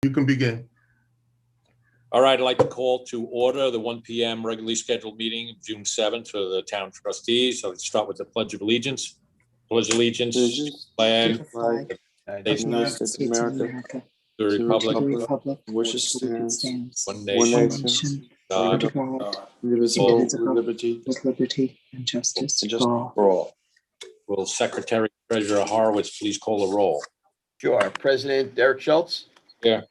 You can begin. All right, I'd like to call to order the 1 p.m. regularly scheduled meeting of June 7th for the town trustees. So let's start with the Pledge of Allegiance. Pledge of Allegiance, flag, to the flag of the United States of America, the to the Republic, republic which stands one one nation, nation, God, under God, indivisible, indivisible, with liberty and justice for all. Will Secretary Treasurer Horowitz please call the roll? Sure. President Derek Schultz. Here.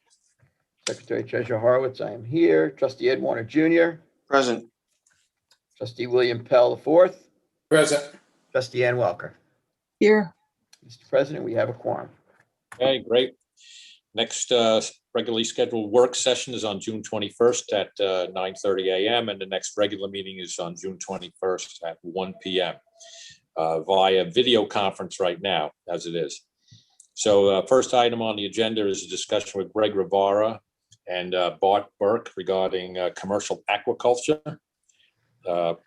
Secretary Treasurer Horowitz, I am here. Trustee Ed Warner Jr. Present. Trustee William Pell IV. Present. Trustee Ann Welker. Here. Mr. President, we have a quorum. Okay, great. Next regularly scheduled work session is on June 21st at 9:30 a.m. and the next regular meeting is on June 21st at 1 p.m. Via video conference right now, as it is. So first item on the agenda is a discussion with Greg Rivara and Bart Burke regarding commercial aquaculture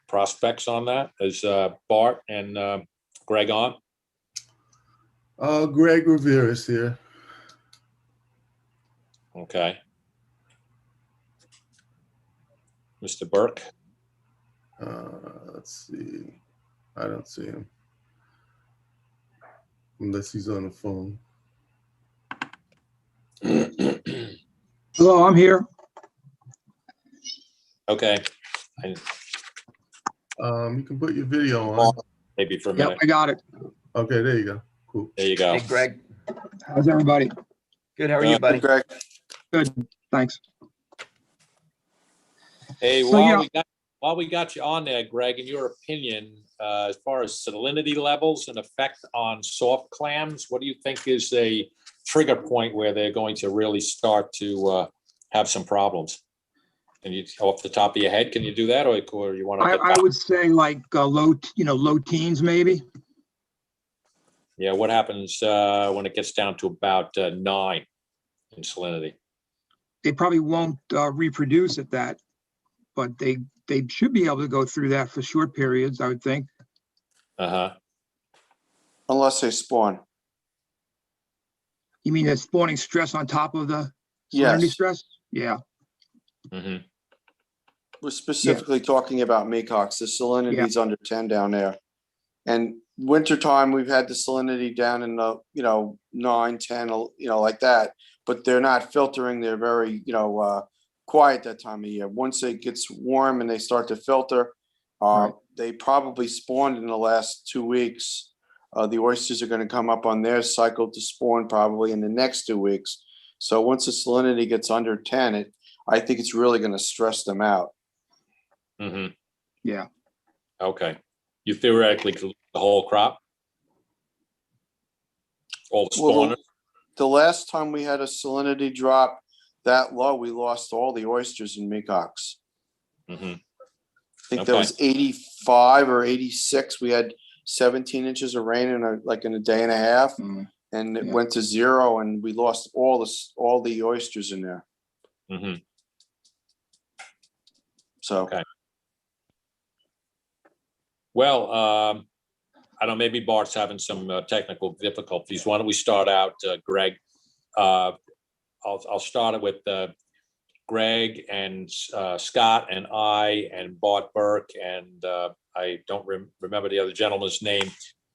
prospects on that. Is Bart and Greg on? Greg Rivera is here. Okay. Mr. Burke? Let's see. I don't see him. Unless he's on the phone. Hello, I'm here. Okay. And You can put your video on. maybe for a Yep, minute. I got it. Okay, there you go. Cool. There you go. Hey, Greg. How's everybody? Good. How are you, buddy? Greg. Good, thanks. Hey, So, yeah. while we got you on there, Greg, in your opinion, as far as salinity levels and effect on soft clams, what do you think is a trigger point where they're going to really start to have some problems? Can you, off the top of your head, can you do that, or you want to? I would say like low teens maybe. Yeah, what happens when it gets down to about 9 in salinity? They probably won't reproduce at that, but they should be able to go through that for short periods, I would think. Uh-huh. Unless they spawn. You mean the spawning stress on top of the salinity Yes. stress? Yeah. Mm-hmm. We're specifically talking about mecox. The salinity is under 10 down there. And wintertime, we've had the salinity down in the, 9, 10, like that. But they're not filtering. They're very, quiet that time of year. Once it gets warm and they start to filter, Right. they probably spawned in the last 2 weeks. The oysters are going to come up on their cycle to spawn probably in the next 2 weeks. So once the salinity gets under 10, I think it's really going to stress them out. Mm-hmm. Yeah. Okay. You theoretically could lose the whole crop? All the Well, spawners? the last time we had a salinity drop that low, we lost all the oysters in mecox. Mm-hmm. I think that was 85 or 86. We had 17 inches of rain in a day and a half, and it went to 0, and we lost all the oysters in there. Mm-hmm. So, Okay. Well, I don't know, maybe Bart's having some technical difficulties. Why don't we start out, Greg? I'll start it with Greg and Scott and I and Bart Burke, and I don't remember the other gentleman's name,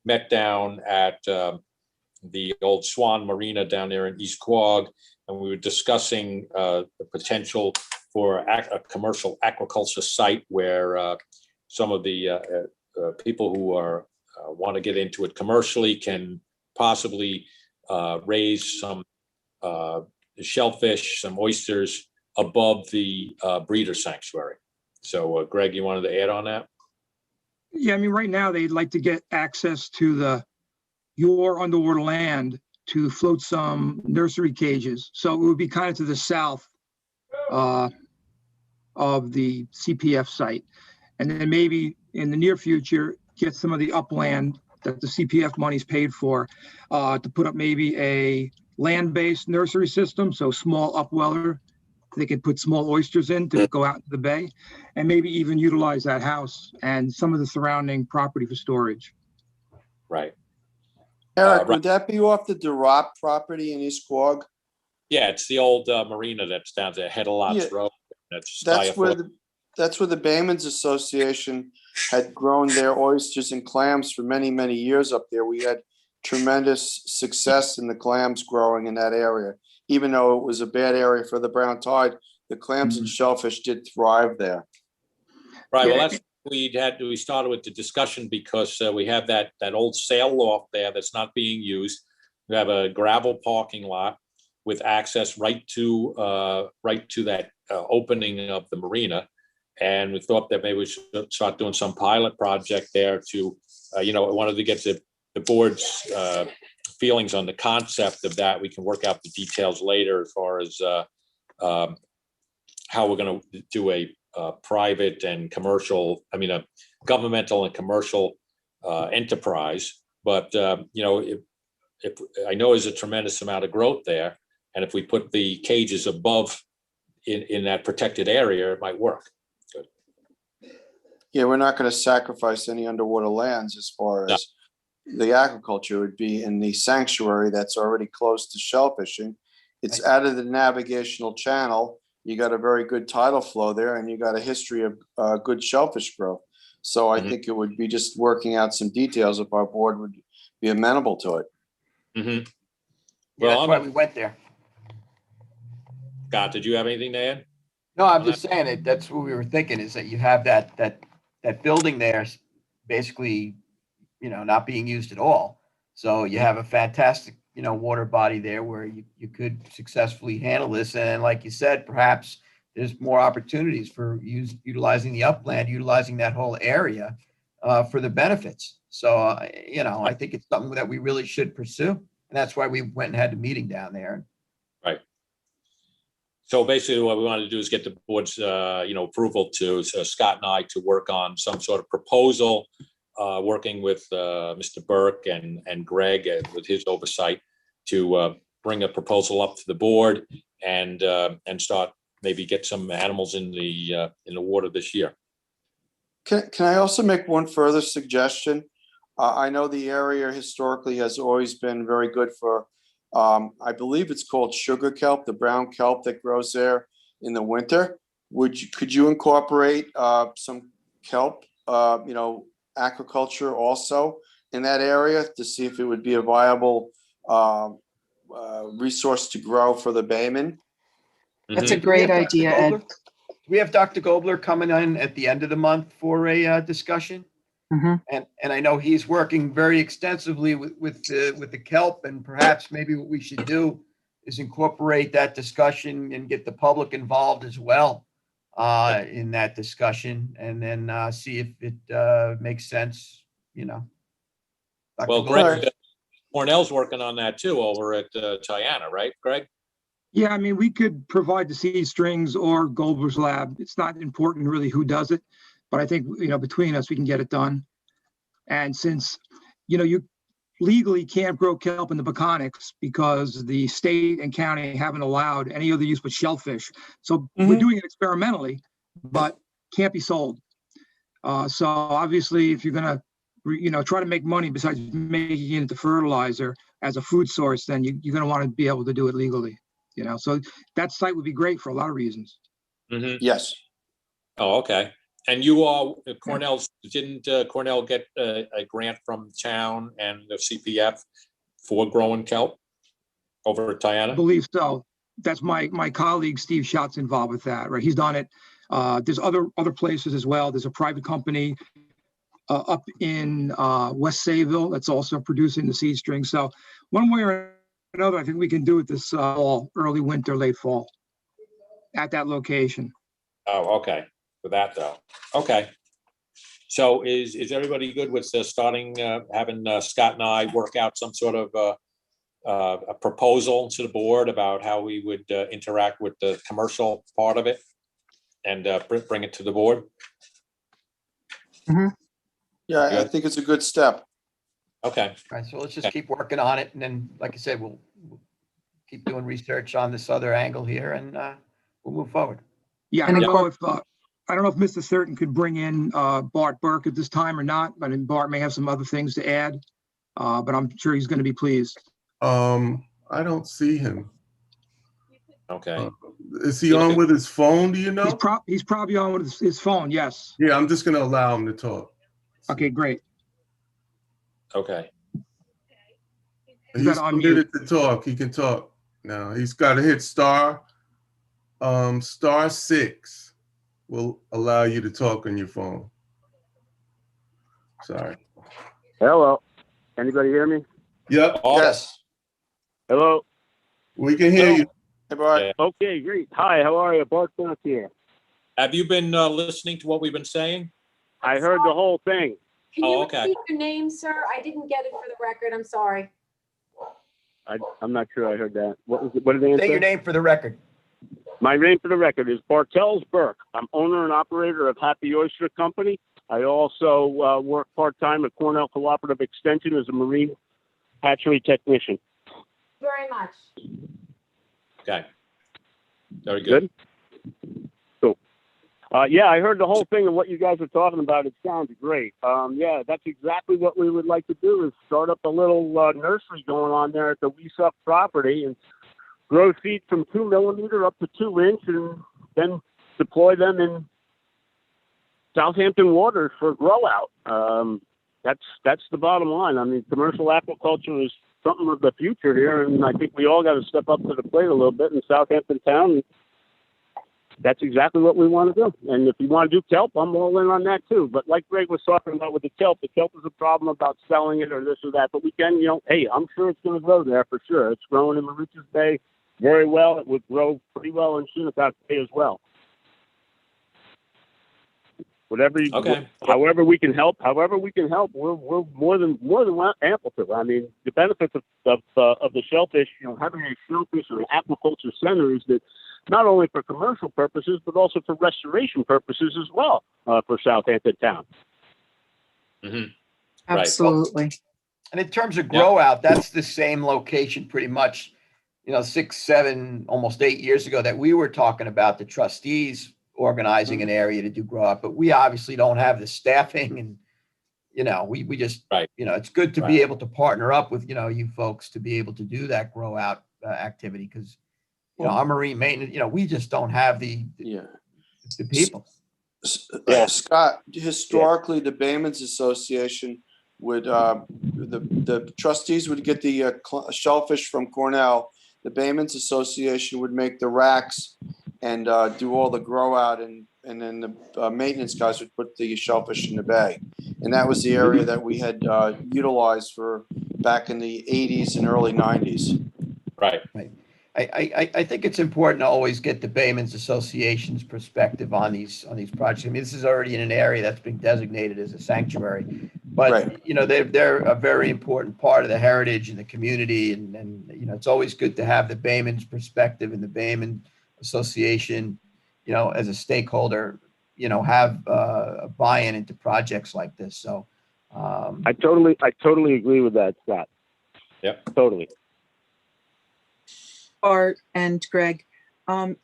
met down at the old Swan Marina down there in East Quogue, and we were discussing the potential for a commercial aquaculture site where some of the people who want to get into it commercially can possibly raise some shellfish, some oysters above the breeder sanctuary. So, Greg, you wanted to add on that? Yeah, I mean, right now they'd like to get access to your underwater land to float some nursery cages. So it would be kind of to the south of the CPF site. And then maybe in the near future, get some of the upland that the CPF money's paid for to put up maybe a land-based nursery system. So small upweller, they could put small oysters in to go out to the bay, and maybe even utilize that house and some of the surrounding property for storage. Right. Eric, would that be off the Durop property in East Quogue? Yeah, it's the old marina that's down there, Headalots Yeah, Road. That's That's where Skyafort. that's where the Baymen's Association had grown their oysters and clams for many, many years up there. We had tremendous success in the clams growing in that area. Even though it was a bad area for the brown tide, the clams and shellfish did thrive there. Right, well, Yeah. that's, we started with the discussion because we have that old sail loft there that's not being used. We have a gravel parking lot with access right to that opening of the marina. And we thought that maybe we should start doing some pilot project there to, wanted to get the board's feelings on the concept of that. We can work out the details later as far as how we're going to do a private and commercial, a governmental and commercial enterprise. But, if I know there's a tremendous amount of growth there, and if we put the cages above in that protected area, it might work. Good. Yeah, we're not going to sacrifice any underwater lands as far as the aquaculture would be in the sanctuary that's already close to shellfishing. It's out of the navigational channel. You got a very good tidal flow there, and you got a history of good shellfish growth. So I think it would be just working out some details if our board would be amenable to it. Mm-hmm. Yeah, Well, that's why we went there. Scott, did you have anything to add? No, I'm just saying it. That's what we were thinking, is that you have that building there basically, not being used at all. So you have a fantastic, water body there where you could successfully handle this. And like you said, perhaps there's more opportunities for utilizing the upland, utilizing that whole area for the benefits. So, I think it's something that we really should pursue. And that's why we went and had the meeting down there. Right. So basically what we wanted to do is get the board's, approval to Scott and I to work on some sort of proposal, working with Mr. Burke and Greg with his oversight to bring a proposal up to the board and start maybe get some animals in the water this year. Can I also make one further suggestion? I know the area historically has always been very good for, I believe it's called sugar kelp, the brown kelp that grows there in the winter. Could you incorporate some kelp, aquaculture also in that area to see if it would be a viable resource to grow for the Bayman? That's a great idea, Ed. We have Dr. Gobler coming in at the end of the month for a discussion. Mm-hmm. And I know he's working very extensively with the kelp, and perhaps maybe what we should do is incorporate that discussion and get the public involved as well in that discussion, and then see if it makes sense, Dr. Well, Gobler. Greg, Cornell's working on that too over at Tiana, right, Greg? Yeah, we could provide the seed strings or Goldberg's lab. It's not important really who does it, but I think, between us, we can get it done. And since, you legally can't grow kelp in the Peconics because the state and county haven't allowed any other use but shellfish. So we're doing it experimentally, but can't be sold. So obviously, if you're going to, try to make money besides making it into fertilizer as a food source, then you're going to want to be able to do it legally. So that site would be great for a lot of reasons. Mm-hmm. Yes. Oh, okay. And you all, didn't Cornell get a grant from the town and the CPF for growing kelp over at Tiana? I believe so. That's my colleague, Steve Schott's involved with that, right? He's done it. There's other places as well. There's a private company up in West Sayville that's also producing the seed string. So one way or another, I think we can do it this fall, early winter, late fall at that location. Oh, okay. For that though. Okay. So is everybody good with starting, having Scott and I work out some sort of a proposal to the board about how we would interact with the commercial part of it and bring it to the board? Mm-hmm. Yeah, Good. I think it's a good step. Okay. All right, so let's just keep working on it, and then, like I said, we'll keep doing research on this other angle here, and we'll move forward. Yeah, And I don't know if Mr. Thurton could bring in Bart Burke at this time or not. Bart may have some other things to add, but I'm sure he's going to be pleased. I don't see him. Okay. Is he on with his phone? Do you know? He's probably on with his phone. Yes. Yeah, I'm just gonna allow him to talk. Okay, great. Okay. You He's gotta unmute. permitted to talk. He can talk now. He's got to hit *6 will allow you to talk on your phone. Sorry. Hello. Anybody hear me? Yep, Yes. Hello. we can hear you. Hey, Bart. Yeah. Okay, great. Hi, how are you? Bart Smith here. Have you been listening to what we've been saying? I heard the whole thing. Can Oh, you okay. repeat your name, sir? I didn't get it for the record. I'm sorry. I'm not sure I heard that. What was it? What did they Say your answer? name for the record. My name for the record is Bartels Burke. I'm owner and operator of Happy Oyster Company. I also work part-time at Cornell Cooperative Extension as a marine hatchery technician. Very much. Okay. Very good. Cool. Yeah, I heard the whole thing of what you guys are talking about. It sounds great. Yeah, that's exactly what we would like to do is start up a little nursery going on there at the Weesup property and grow seed from 2 millimeter up to 2 inch and then deploy them in Southampton waters for grow out. That's the bottom line. I mean, commercial aquaculture is something of the future here, and I think we all got to step up to the plate a little bit in Southampton Town. That's exactly what we want to do. And if you want to do kelp, I'm all in on that too. But like Greg was talking about with the kelp is a problem about selling it or this or that. But we can, hey, I'm sure it's going to grow there for sure. It's growing in Mauritius Bay very well. It would grow pretty well in Shinnecock Bay as well. Whatever you, Okay. however we can help, we're more than ample to. I mean, the benefits of the shellfish, having a shellfish or an aquaculture center is that not only for commercial purposes, but also for restoration purposes as well for Southampton Town. Mm-hmm. Absolutely. And in terms of grow out, that's the same location pretty much, 6, 7, almost 8 years ago that we were talking about the trustees organizing an area to do grow out, but we obviously don't have the staffing and, we just, Right. It's good to be able to partner up with, you folks to be able to do that grow out activity because, our marine maintenance, we just don't have the people. Yeah. Scott, historically, the Baymen's Association would, the trustees would get the shellfish from Cornell. The Baymen's Association would make the racks and do all the grow out, and then the maintenance guys would put the shellfish in the bay. And that was the area that we had utilized for back in the 80s and early 90s. Right. I think it's important to always get the Baymen's Association's perspective on these projects. I mean, this is already in an area that's been designated as a sanctuary, but Right. they're a very important part of the heritage and the community, and it's always good to have the Baymen's perspective and the Baymen Association, as a stakeholder, have a buy-in into projects like this. So I totally agree with that, Scott. Yep. Totally. Art and Greg,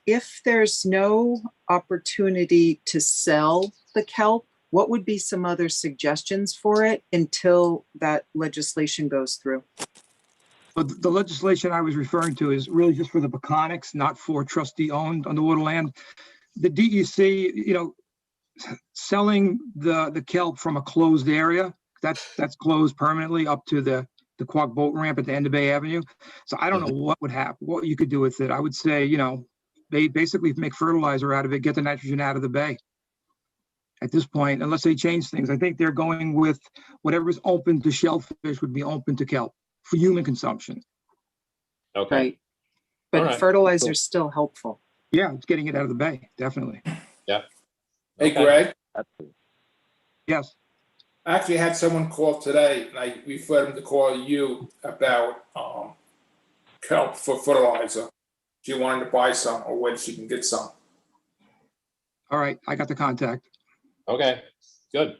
if there's no opportunity to sell the kelp, what would be some other suggestions for it until that legislation goes through? But the legislation I was referring to is really just for the Peconics, not for trustee-owned underwater land. The DEC, selling the kelp from a closed area, that's closed permanently up to the Quag boat ramp at the end of Bay Avenue. So I don't know what would happen, what you could do with it. I would say, they basically make fertilizer out of it, get the nitrogen out of the bay. At this point, unless they change things, I think they're going with whatever's open to shellfish would be open to kelp for human consumption. Okay. Right. But All right. fertilizer is still helpful. Yeah, it's getting it out of the bay, definitely. Yeah. Hey, Okay. Greg, Yes. I actually had someone call today, and I referred him to call you about kelp for fertilizer. She wanted to buy some, or when she can get some. All right, I got the contact. Okay. Good.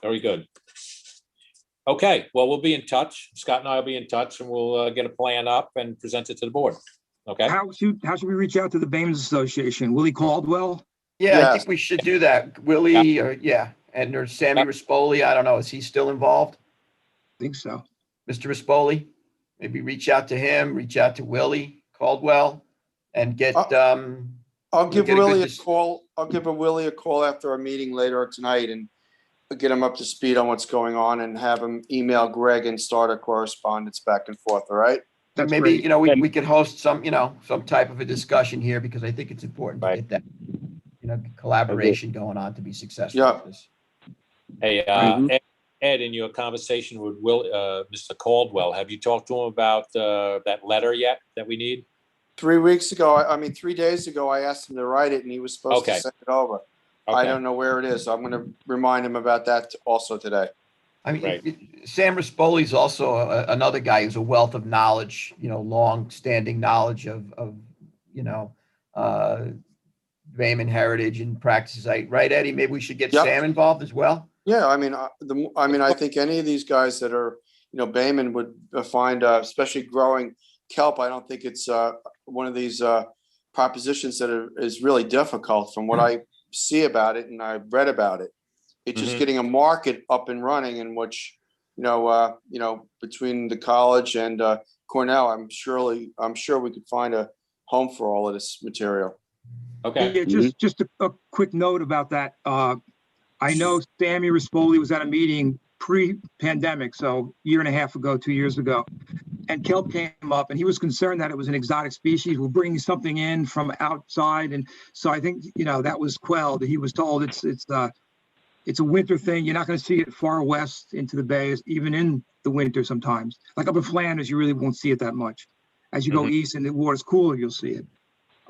Very good. Okay. Well, we'll be in touch. Scott and I will be in touch, and we'll get a plan up and present it to the board. Okay. How should we reach out to the Baymen's Association? Willie Caldwell? Yeah, I Yes. think we should do that. Willie, and there's Sammy Rispoli. I don't know. Is he still involved? I think so. Mr. Rispoli? Maybe reach out to him, reach out to Willie Caldwell, and get, I'll give get a good Willie a dis- call. I'll give Willie a call after our meeting later tonight and get him up to speed on what's going on and have him email Greg and start a correspondence back and forth. All right. That's maybe, great. you know, we could host some, you know, some type of a discussion here because I think it's important to Right. get that, you know, collaboration going on to be successful Yeah. with this. Hey, Ed, in your conversation with Mr. Caldwell, have you talked to him about that letter yet that we need? 3 weeks ago, I mean, 3 days ago, I asked him to write it and he was supposed to Okay. send it over. I Okay. don't know where it is. I'm going to remind him about that also today. I mean, Right. Sam Rispoli is also another guy who's a wealth of knowledge, you know, long-standing knowledge of you know, Raymond heritage and practices. Right, Eddie? Maybe we should get Yep. Sam involved as well. Yeah, I mean, I think any of these guys that are, you know, Bayman would find, especially growing kelp. I don't think it's one of these propositions that is really difficult from what I see about it and I've read about it. It's just getting a market up and running in which, you know, between the college and Cornell, I'm sure we could find a home for all of this material. Okay. Yeah, just a quick note about that. I know Sammy Rispoli was at a meeting pre-pandemic, so year and a half ago, 2 years ago, and kelp came up, and he was concerned that it was an exotic species. We're bringing something in from outside, and so I think, you know, that was quelled. He was told it's a winter thing. You're not going to see it far west into the bay, even in the winter sometimes. Like up in Flanders, you really won't see it that much. As you go east and the water's cooler, you'll see it.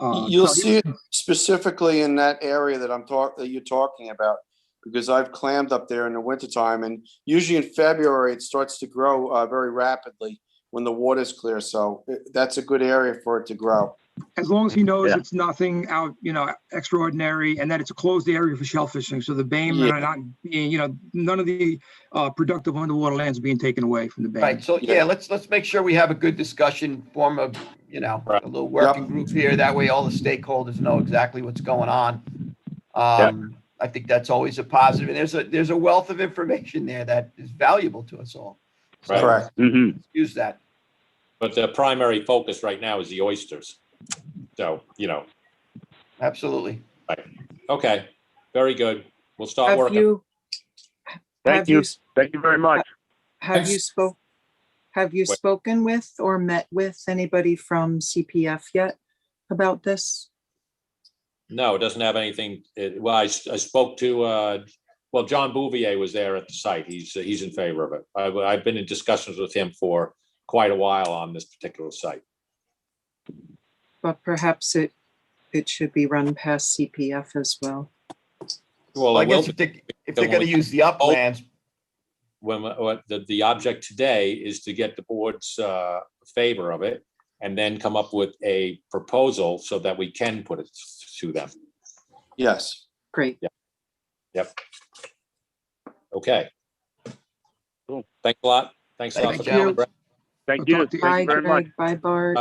You'll see it specifically in that area that you're talking about, because I've clammed up there in the wintertime, and usually in February it starts to grow very rapidly when the water's clear. So that's a good area for it to grow. As long as he knows it's nothing out, you know, extraordinary, and that it's a closed area for shellfishing. So the baymen are not being, you know, none of the productive underwater lands are being taken away from the bay. Right. So yeah, let's make sure we have a good discussion, form of, you know, a little working group here. That way all the stakeholders know exactly what's going on. I think that's always a positive. And there's a wealth of information there that is valuable to us all. So Right. Correct. let's use that. But the primary focus right now is the oysters. So, you know, Absolutely. okay, very good. We'll start Have working. you, Thank you. Thank you very much. have you spoken with or met with anybody from CPF yet about this? No, it doesn't have anything. Well, I spoke to, well, John Bouvier was there at the site. He's in favor of it. I've been in discussions with him for quite a while on this particular site. But perhaps it should be run past CPF as well. Well, I it will guess be. if they're going to use the uplands, When the object today is to get the board's favor of it, and then come up with a proposal so that we can put it to them. Yes. Great. Yep. Okay. Cool. Thanks a lot. Thanks a lot. Thank for you. coming. Thank I'll you. talk to you. Thank Bye, you very much. Greg. Bye, Bart.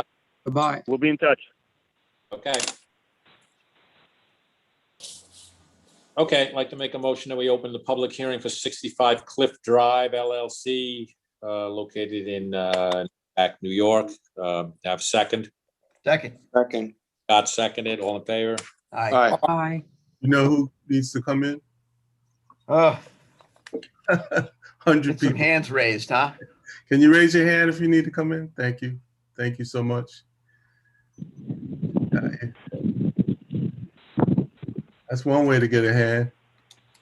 Bye-bye. We'll be in touch. Okay. Okay, I'd like to make a motion that we open the public hearing for 65 Cliff Drive LLC, located in New York. Have second. second. Second. Scott seconded. All in favor? Aye. All right. Bye. You know who needs to come in? 100 Get some people. hands raised, huh? Can you raise your hand if you need to come in? Thank you. Thank you so much. That's one way to get a hand.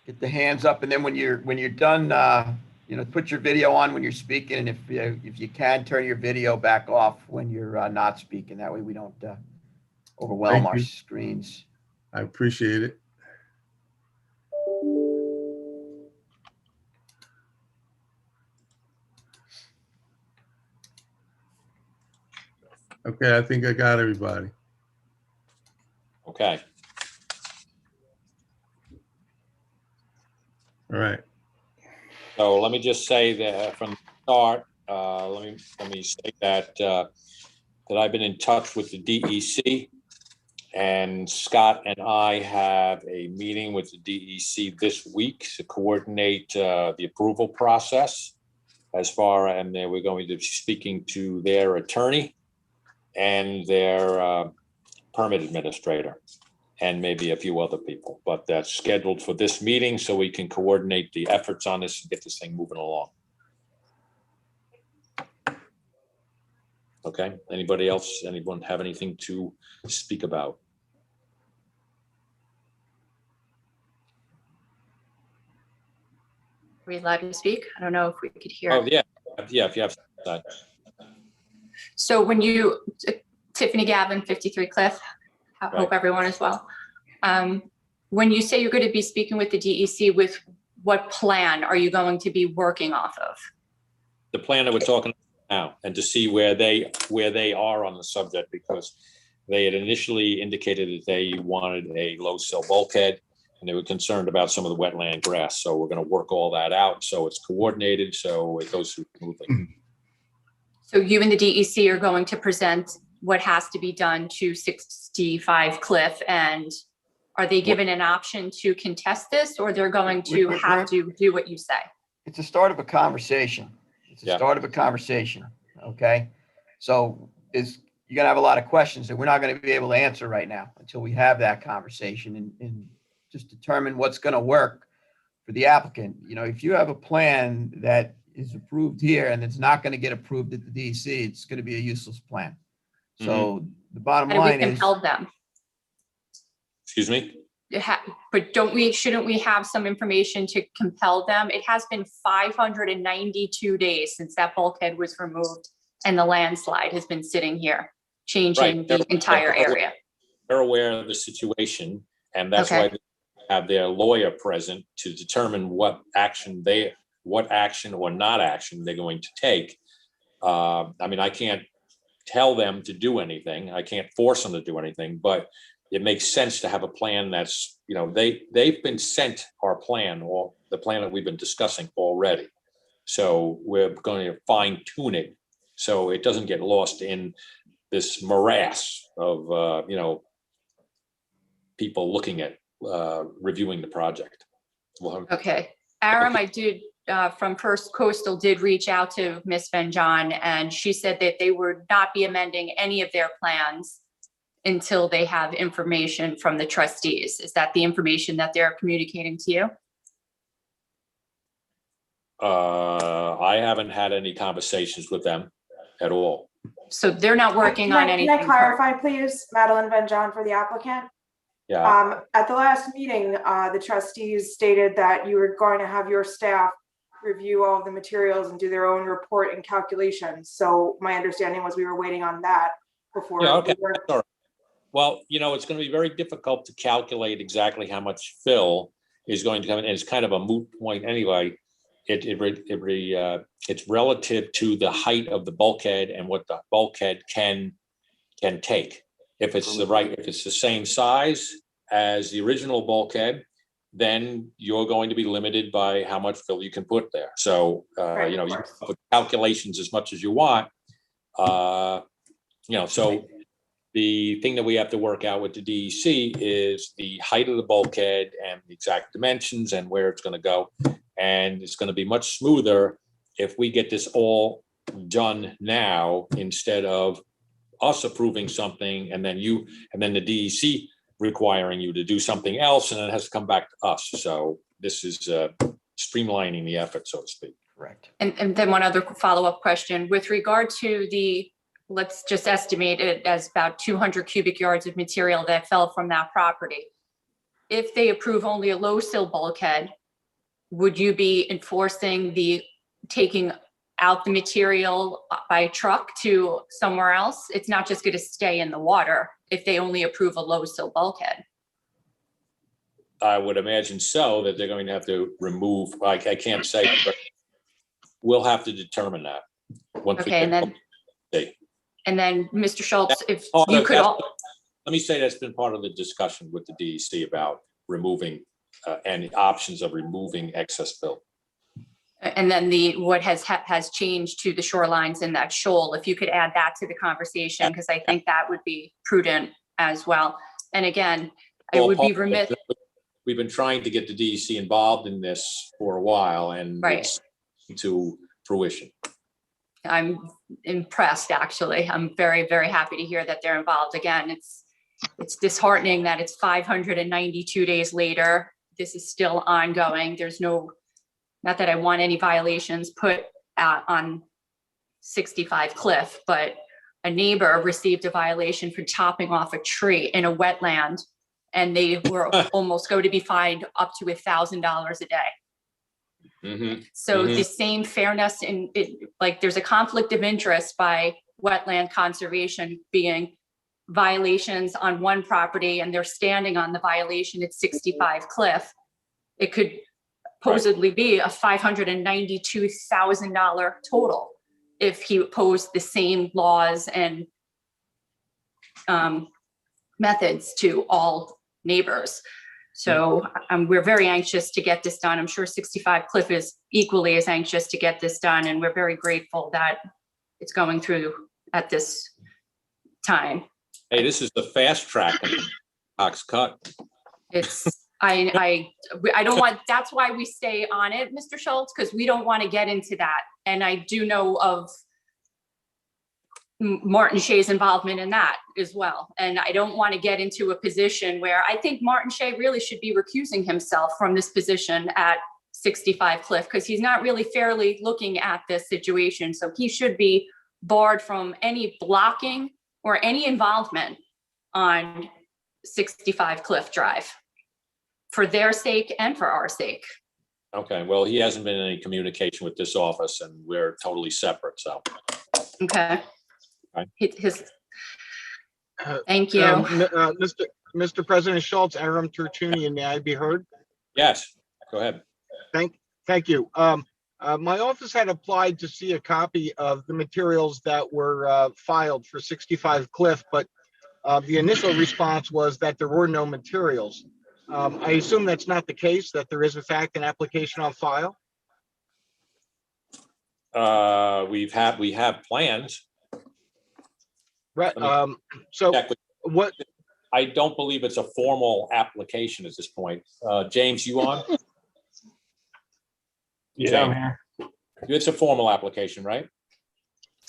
Get the hands up, and then when you're done, you know, put your video on when you're speaking, and if you can, turn your video back off when you're not speaking. That way we don't overwhelm Thank our you. screens. I appreciate it. Okay, I think I got everybody. Okay. All right. So let me just say that from the start, let me say that I've been in touch with the DEC, and Scott and I have a meeting with the DEC this week to coordinate the approval process and then we're going to be speaking to their attorney and their permit administrator, and maybe a few other people, but that's scheduled for this meeting so we can coordinate the efforts on this and get this thing moving along. Okay, anybody else, anyone have anything to speak about? Are we allowed to speak? I don't know if we could hear. Oh, yeah, if you have that. So when you, Tiffany Gavin, 53 Cliff, I hope everyone is well. When you say you're going to be speaking with the DEC, with what plan are you going to be working off of? The plan that we're talking about now, and to see where they are on the subject, because they had initially indicated that they wanted a low sill bulkhead, and they were concerned about some of the wetland grass. So we're going to work all that out so it's coordinated, so it goes through smoothly. So you and the DEC are going to present what has to be done to 65 Cliff, and are they given an option to contest this, or they're going to have to do what you say? It's a start of a conversation. It's a start of a conversation, okay? So you're gonna have a lot of questions that we're not gonna be able to answer right now until we have that conversation and just determine what's gonna work for the applicant. You know, if you have a plan that is approved here and it's not gonna get approved at the DEC, it's gonna be a useless plan. So the bottom How do we line is, compel them? Excuse me? But shouldn't we have some information to compel them? It has been 592 days since that bulkhead was removed and the landslide has been sitting here, changing the entire area. They're aware of the situation, and that's why they have their lawyer present to determine what action or not action they're going to take. I mean, I can't tell them to do anything. I can't force them to do anything, but it makes sense to have a plan that's, you know, they've been sent our plan, or the plan that we've been discussing already. So we're going to fine tune it so it doesn't get lost in this morass of, you know, people looking at reviewing the project. Okay. Aram, I did, from First Coastal, did reach out to Ms. Van John, and she said that they would not be amending any of their plans until they have information from the trustees. Is that the information that they're communicating to you? I haven't had any conversations with them at all. So they're not working on anything. Can I clarify, please? Madeline Van John for the applicant. Yeah. At the last meeting, the trustees stated that you were going to have your staff review all of the materials and do their own report and calculations. So my understanding was we were waiting on that before. Yeah, okay. Sorry. Well, you know, it's going to be very difficult to calculate exactly how much fill is going to come in. And it's kind of a moot point anyway. It's relative to the height of the bulkhead and what the bulkhead can take. If it's the same size as the original bulkhead, then you're going to be limited by how much fill you can put there. So, you know, you can put calculations as much as you want. You know, so the thing that we have to work out with the DEC is the height of the bulkhead and the exact dimensions and where it's going to go. And it's going to be much smoother if we get this all done now instead of us approving something and then the DEC requiring you to do something else, and it has to come back to us. So this is streamlining the effort, so to speak. correct. And then one other follow-up question with regard to the, let's just estimate it as about 200 cubic yards of material that fell from that property. If they approve only a low sill bulkhead, would you be enforcing the taking out the material by truck to somewhere else? It's not just going to stay in the water if they only approve a low sill bulkhead. I would imagine so, that they're going to have to remove, I can't say, but we'll have to determine that. Okay, and then Mr. Schultz, if you could let me say that's been part of the discussion with the DEC about removing any options of removing excess fill. And then what has changed to the shorelines in that shoal, if you could add that to the conversation, because I think that would be prudent as well. And again, I would be remiss. We've been trying to get the DEC involved in this for a while, and it's to fruition. I'm impressed, actually. I'm very, very happy to hear that they're involved. Again, it's disheartening that it's 592 days later. This is still ongoing. There's no, not that I want any violations put out on 65 Cliff, but a neighbor received a violation for chopping off a tree in a wetland, and they were almost going to be fined up to $1,000 a day. So the same fairness in it, like there's a conflict of interest by wetland conservation being violations on one property and they're standing on the violation at 65 Cliff. It could supposedly be a $592,000 total if he opposed the same laws and methods to all neighbors. So we're very anxious to get this done. I'm sure 65 Cliff is equally as anxious to get this done, and we're very grateful that it's going through at this time. Hey, this is the fast track of Cox Cut. It's, I don't want, that's why we stay on it, Mr. Schultz, because we don't want to get into that. And I do know of Martin Shea's involvement in that as well. And I don't want to get into a position where I think Martin Shea really should be recusing himself from this position at 65 Cliff, because he's not really fairly looking at this situation. So he should be barred from any blocking or any involvement on 65 Cliff Drive for their sake and for our sake. Okay, well, he hasn't been in any communication with this office and we're totally separate, so. Okay. Right. Thank you. Mr. President Schultz, Aram Tertunian, may I be heard? Yes, go ahead. Thank you. My office had applied to see a copy of the materials that were filed for 65 Cliff, but the initial response was that there were no materials. I assume that's not the case, that there is in fact an application on file? We have plans. Right. So what? I don't believe it's a formal application at this point. James, you on? Yeah, I'm here. It's a formal application, right?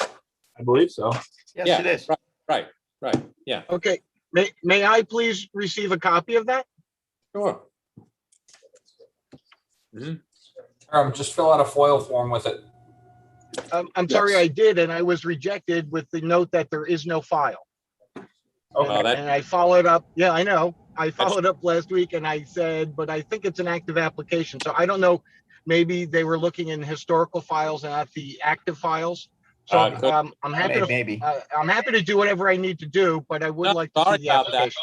I believe so. Yes, Yeah, it is. Right. Yeah. Okay. May I please receive a copy of that? Sure. Just fill out a FOIL form with it. I'm sorry, I did, and I was rejected with the note that there is no file. Okay. And I followed up. Yeah, I know. I followed up last week and I said, but I think it's an active application. So I don't know. Maybe they were looking in historical files and not the active files. So I'm happy I'm happy to do whatever I need to do, but I would like to see the application.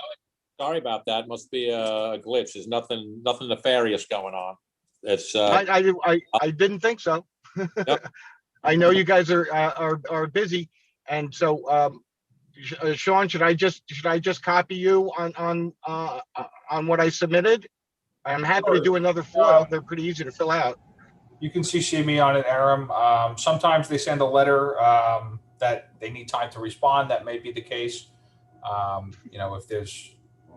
Sorry about that. Must be a glitch. There's nothing nefarious going on. It's I didn't think so. Yep. I know you guys are busy, and so Sean, should I just copy you on what I submitted? I'm happy to do another FOIL. They're pretty easy to fill out. You can CC me on it, Aram. Sometimes they send a letter that they need time to respond. That may be the case. If there's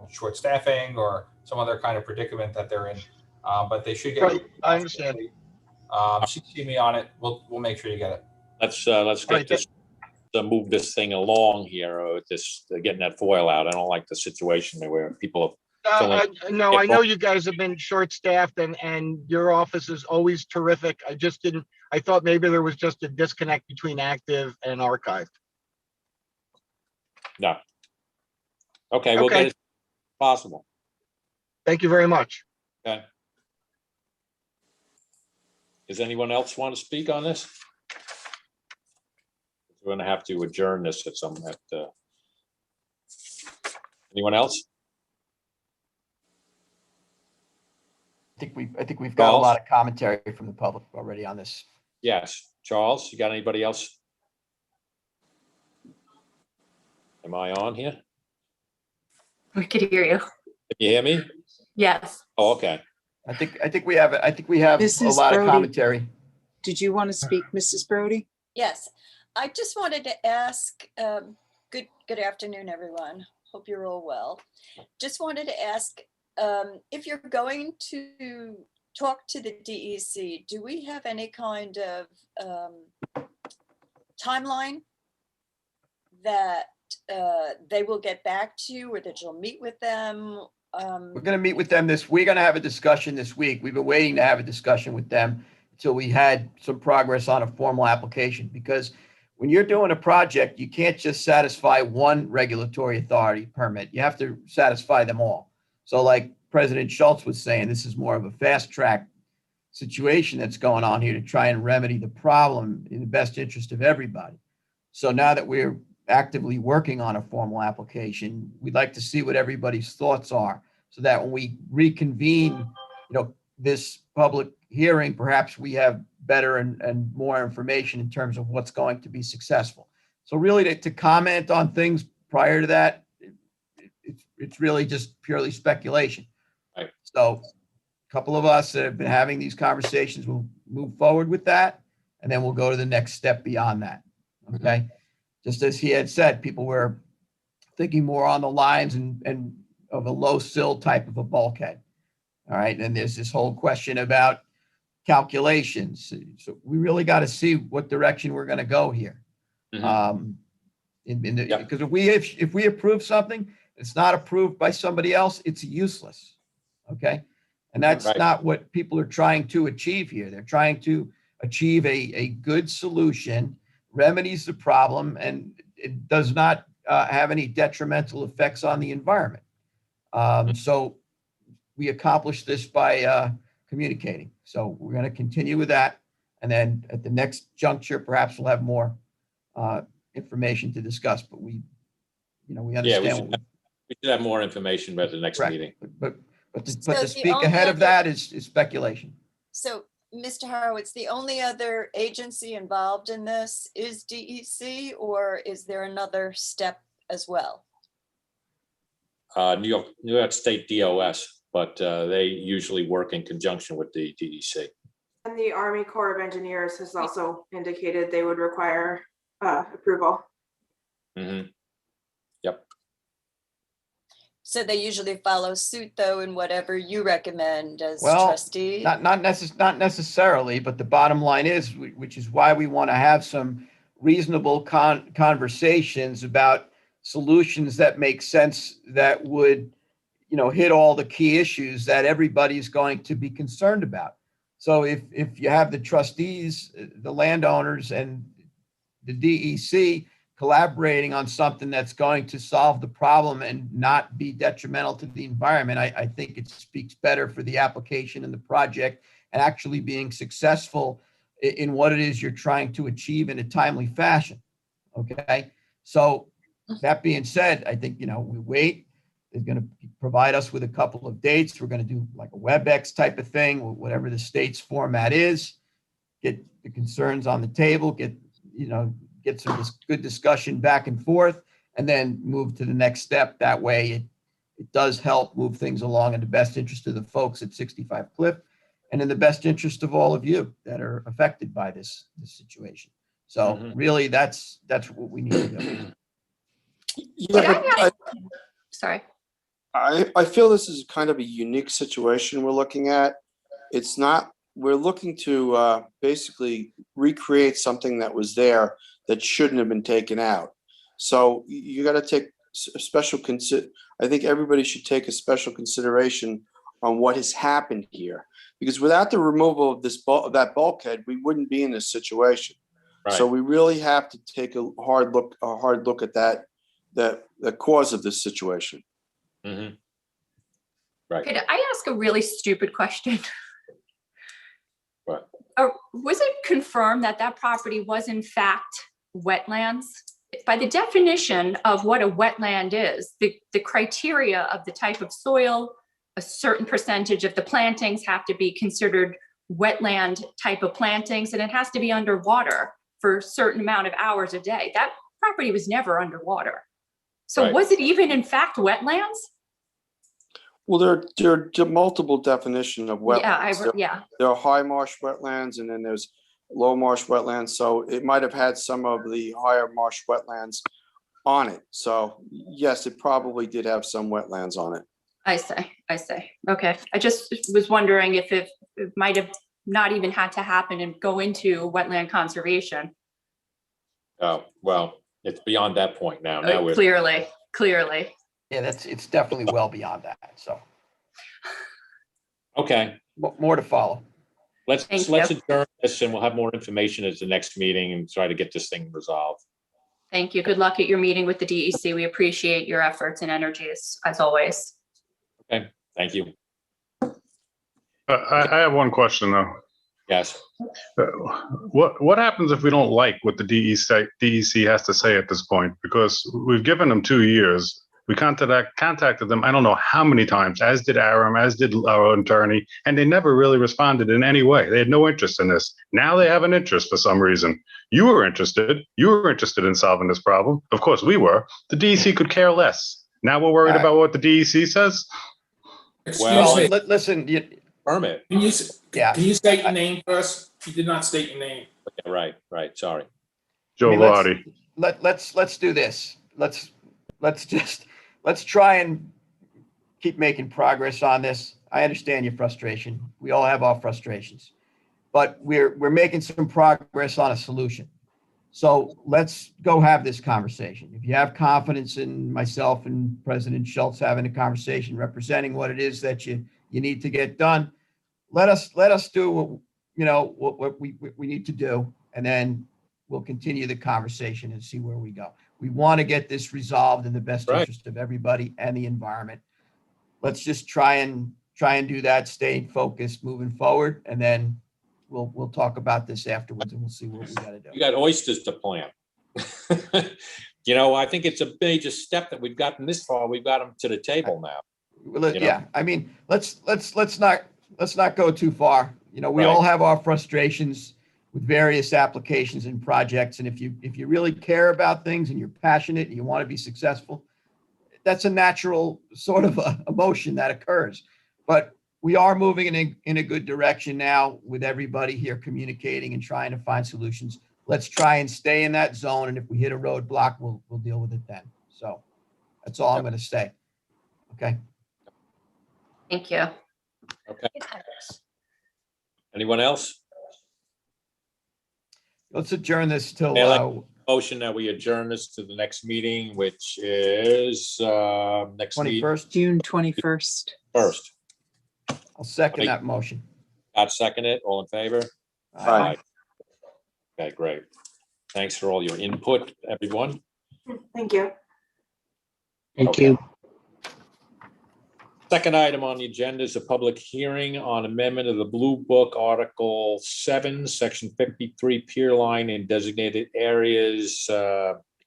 short staffing or some other kind of predicament that they're in, but they should get. Right, I understand. CC me on it. We'll make sure you get it. Let's get this to move this thing along here. With this getting that FOIL out. I don't like the situation where people. No, I know you guys have been short-staffed and your office is always terrific. I thought maybe there was just a disconnect between active and archived. No. Okay, we'll get it possible. Thank you very much. Okay. Does anyone else want to speak on this? We're going to have to adjourn this at some. Anyone else? I think we've got a lot of commentary from the public already on this. Yes. Charles, you got anybody else? Am I on here? We could hear you. Can you hear me? Yes. Oh, okay. I think we have Mrs. a lot of Brody. commentary. Did you want to speak, Mrs. Brody? Yes, I just wanted to ask, good afternoon, everyone. Hope you're all well. Just wanted to ask, if you're going to talk to the DEC, do we have any kind of timeline that they will get back to you, or that you'll meet with them? We're gonna meet with them we're gonna have a discussion this week. We've been waiting to have a discussion with them until we had some progress on a formal application, because when you're doing a project, you can't just satisfy one regulatory authority permit. You have to satisfy them all. So like President Schultz was saying, this is more of a fast track situation that's going on here to try and remedy the problem in the best interest of everybody. So now that we're actively working on a formal application, we'd like to see what everybody's thoughts are, so that when we reconvene, this public hearing, perhaps we have better and more information in terms of what's going to be successful. So really to comment on things prior to that, it's really just purely speculation. Right. So a couple of us that have been having these conversations will move forward with that, and then we'll go to the next step beyond that. Okay. Just as he had said, people were thinking more on the lines and of a low sill type of a bulkhead. All right. And there's this whole question about calculations. So we really got to see what direction we're going to go here. Because if we approve something, it's not approved by somebody else, it's useless. Okay. And that's not what people are trying to achieve here. They're trying to achieve a good solution, remedies the problem, and it does not have any detrimental effects on the environment. So we accomplish this by communicating. So we're going to continue with that. And then at the next juncture, perhaps we'll have more information to discuss, but we understand. We should have more information at the next meeting. But to speak ahead of that is speculation. So, Mr. Horowitz, the only other agency involved in this is DEC, or is there another step as well? New York State DOS, but they usually work in conjunction with the DEC. And the Army Corps of Engineers has also indicated they would require approval. Mm-hmm. Yep. So they usually follow suit, though, in whatever you recommend as trustee? Not necessarily, but the bottom line is, which is why we want to have some reasonable conversations about solutions that make sense, that would, hit all the key issues that everybody's going to be concerned about. So if you have the trustees, the landowners, and the DEC collaborating on something that's going to solve the problem and not be detrimental to the environment, I think it speaks better for the application and the project, and actually being successful in what it is you're trying to achieve in a timely fashion. Okay. So that being said, I think, we wait. They're going to provide us with a couple of dates. We're going to do like a WebEx type of thing, whatever the state's format is, get the concerns on the table, get some good discussion back and forth, and then move to the next step. That way it does help move things along in the best interest of the folks at 65 Cliff, and in the best interest of all of you that are affected by this situation. So really that's what we need to do. Yeah, Sorry. I feel this is kind of a unique situation we're looking at. We're looking to basically recreate something that was there that shouldn't have been taken out. So you got to take I think everybody should take a special consideration on what has happened here, because without the removal of that bulkhead, we wouldn't be in this situation. Right. So we really have to take a hard look at that, the cause of this situation. Mm-hmm. Right. Could I ask a really stupid question? Right. Was it confirmed that that property was in fact wetlands? By the definition of what a wetland is, the criteria of the type of soil, a certain percentage of the plantings have to be considered wetland type of plantings, and it has to be underwater for a certain amount of hours a day. That property was never underwater. So was it even in fact wetlands? Well, there are multiple definitions of wetlands. Yeah, there are high marsh wetlands, and then there's low marsh wetlands. So it might have had some of the higher marsh wetlands on it. So yes, it probably did have some wetlands on it. I see. Okay. I just was wondering if it might have not even had to happen and go into wetland conservation. Oh, well, It's beyond that point now. Now we're, Clearly. Yeah, it's definitely well beyond that. So okay. more to follow. Let's Thank adjourn this and we'll have more information at the next meeting and try to get this thing resolved. Thank you. Good luck at your meeting with the DEC. We appreciate your efforts and energy as always. Okay, thank you. I have one question though. Yes. What happens if we don't like what the DEC has to say at this point? Because we've given them 2 years. We contacted them, I don't know how many times, as did Aram, as did our attorney, and they never really responded in any way. They had no interest in this. Now they have an interest for some reason. You were interested. You were interested in solving this problem. Of course we were. The DEC could care less. Now we're worried about what the DEC says? Well, Excuse me, Listen, permit. can you state your name first? You did not state your name. Okay, right, sorry. Joe Vardy. Let's do this. Let's try and keep making progress on this. I understand your frustration. We all have our frustrations, but we're making some progress on a solution. So let's go have this conversation. If you have confidence in myself and President Schultz having a conversation representing what it is that you need to get done, let us do what we need to do, and then we'll continue the conversation and see where we go. We want to get this resolved in the best interest of everybody and the environment. Let's just try and do that, stay focused moving forward, and then we'll talk about this afterwards and we'll see what we got to do. You got oysters to plant. I think it's a major step that we've gotten this far. We've got them to the table now. Yeah, I mean, let's not go too far. We all have our frustrations with various applications and projects. And if you really care about things and you're passionate and you want to be successful, that's a natural sort of emotion that occurs. But we are moving in a good direction now with everybody here communicating and trying to find solutions. Let's try and stay in that zone. And if we hit a roadblock, we'll deal with it then. So that's all I'm going to say. Okay. Thank you. Okay. Anyone else? Let's adjourn this till motion that we adjourn this to the next meeting, which is next week, 21st, June 21st. first. I'll second that motion. I'd second it. All in favor? Aye. Okay, great. Thanks for all your input, everyone. Thank you. Thank you. Second item on the agenda is a public hearing on amendment of the Blue Book Article 7, Section 53 pier line in designated areas,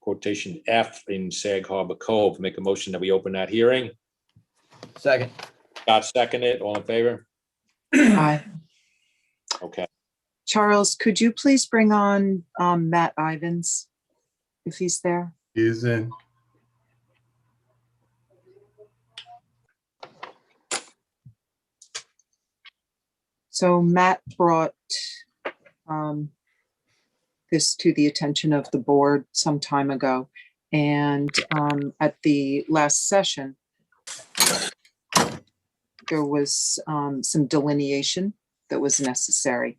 quotation F in Sag Harbor Cove. Make a motion that we open that hearing. Second. Scott second it. All in favor? Aye. Okay. Charles, could you please bring on Matt Ivins if he's there? He is in. So Matt brought this to the attention of the board some time ago. And at the last session, there was some delineation that was necessary.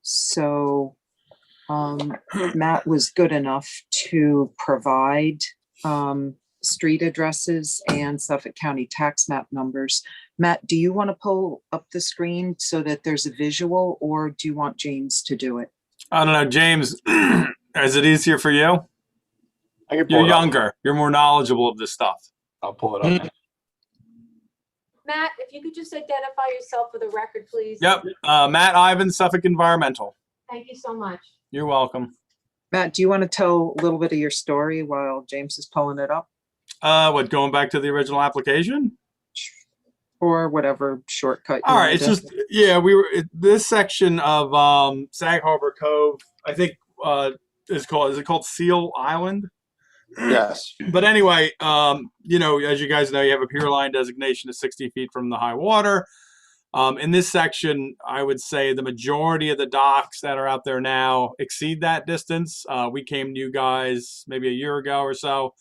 So Matt was good enough to provide street addresses and Suffolk County tax map numbers. Matt, do you want to pull up the screen so that there's a visual, or do you want James to do it? I don't know, James, is it easier for you? You're younger. You're more knowledgeable of this stuff. I'll pull it up. Matt, if you could just identify yourself for the record, please. Yep. Matt Ivins, Suffolk Environmental. Thank you so much. You're welcome. Matt, do you want to tell a little bit of your story while James is pulling it up? Going back to the original application? Or whatever shortcut. All right, it's just, this section of Sag Harbor Cove, I think is it called Seal Island? Yes. But anyway, as you guys know, you have a pier line designation of 60 feet from the high water. In this section, I would say the majority of the docks that are out there now exceed that distance. We came to you guys maybe a year ago or so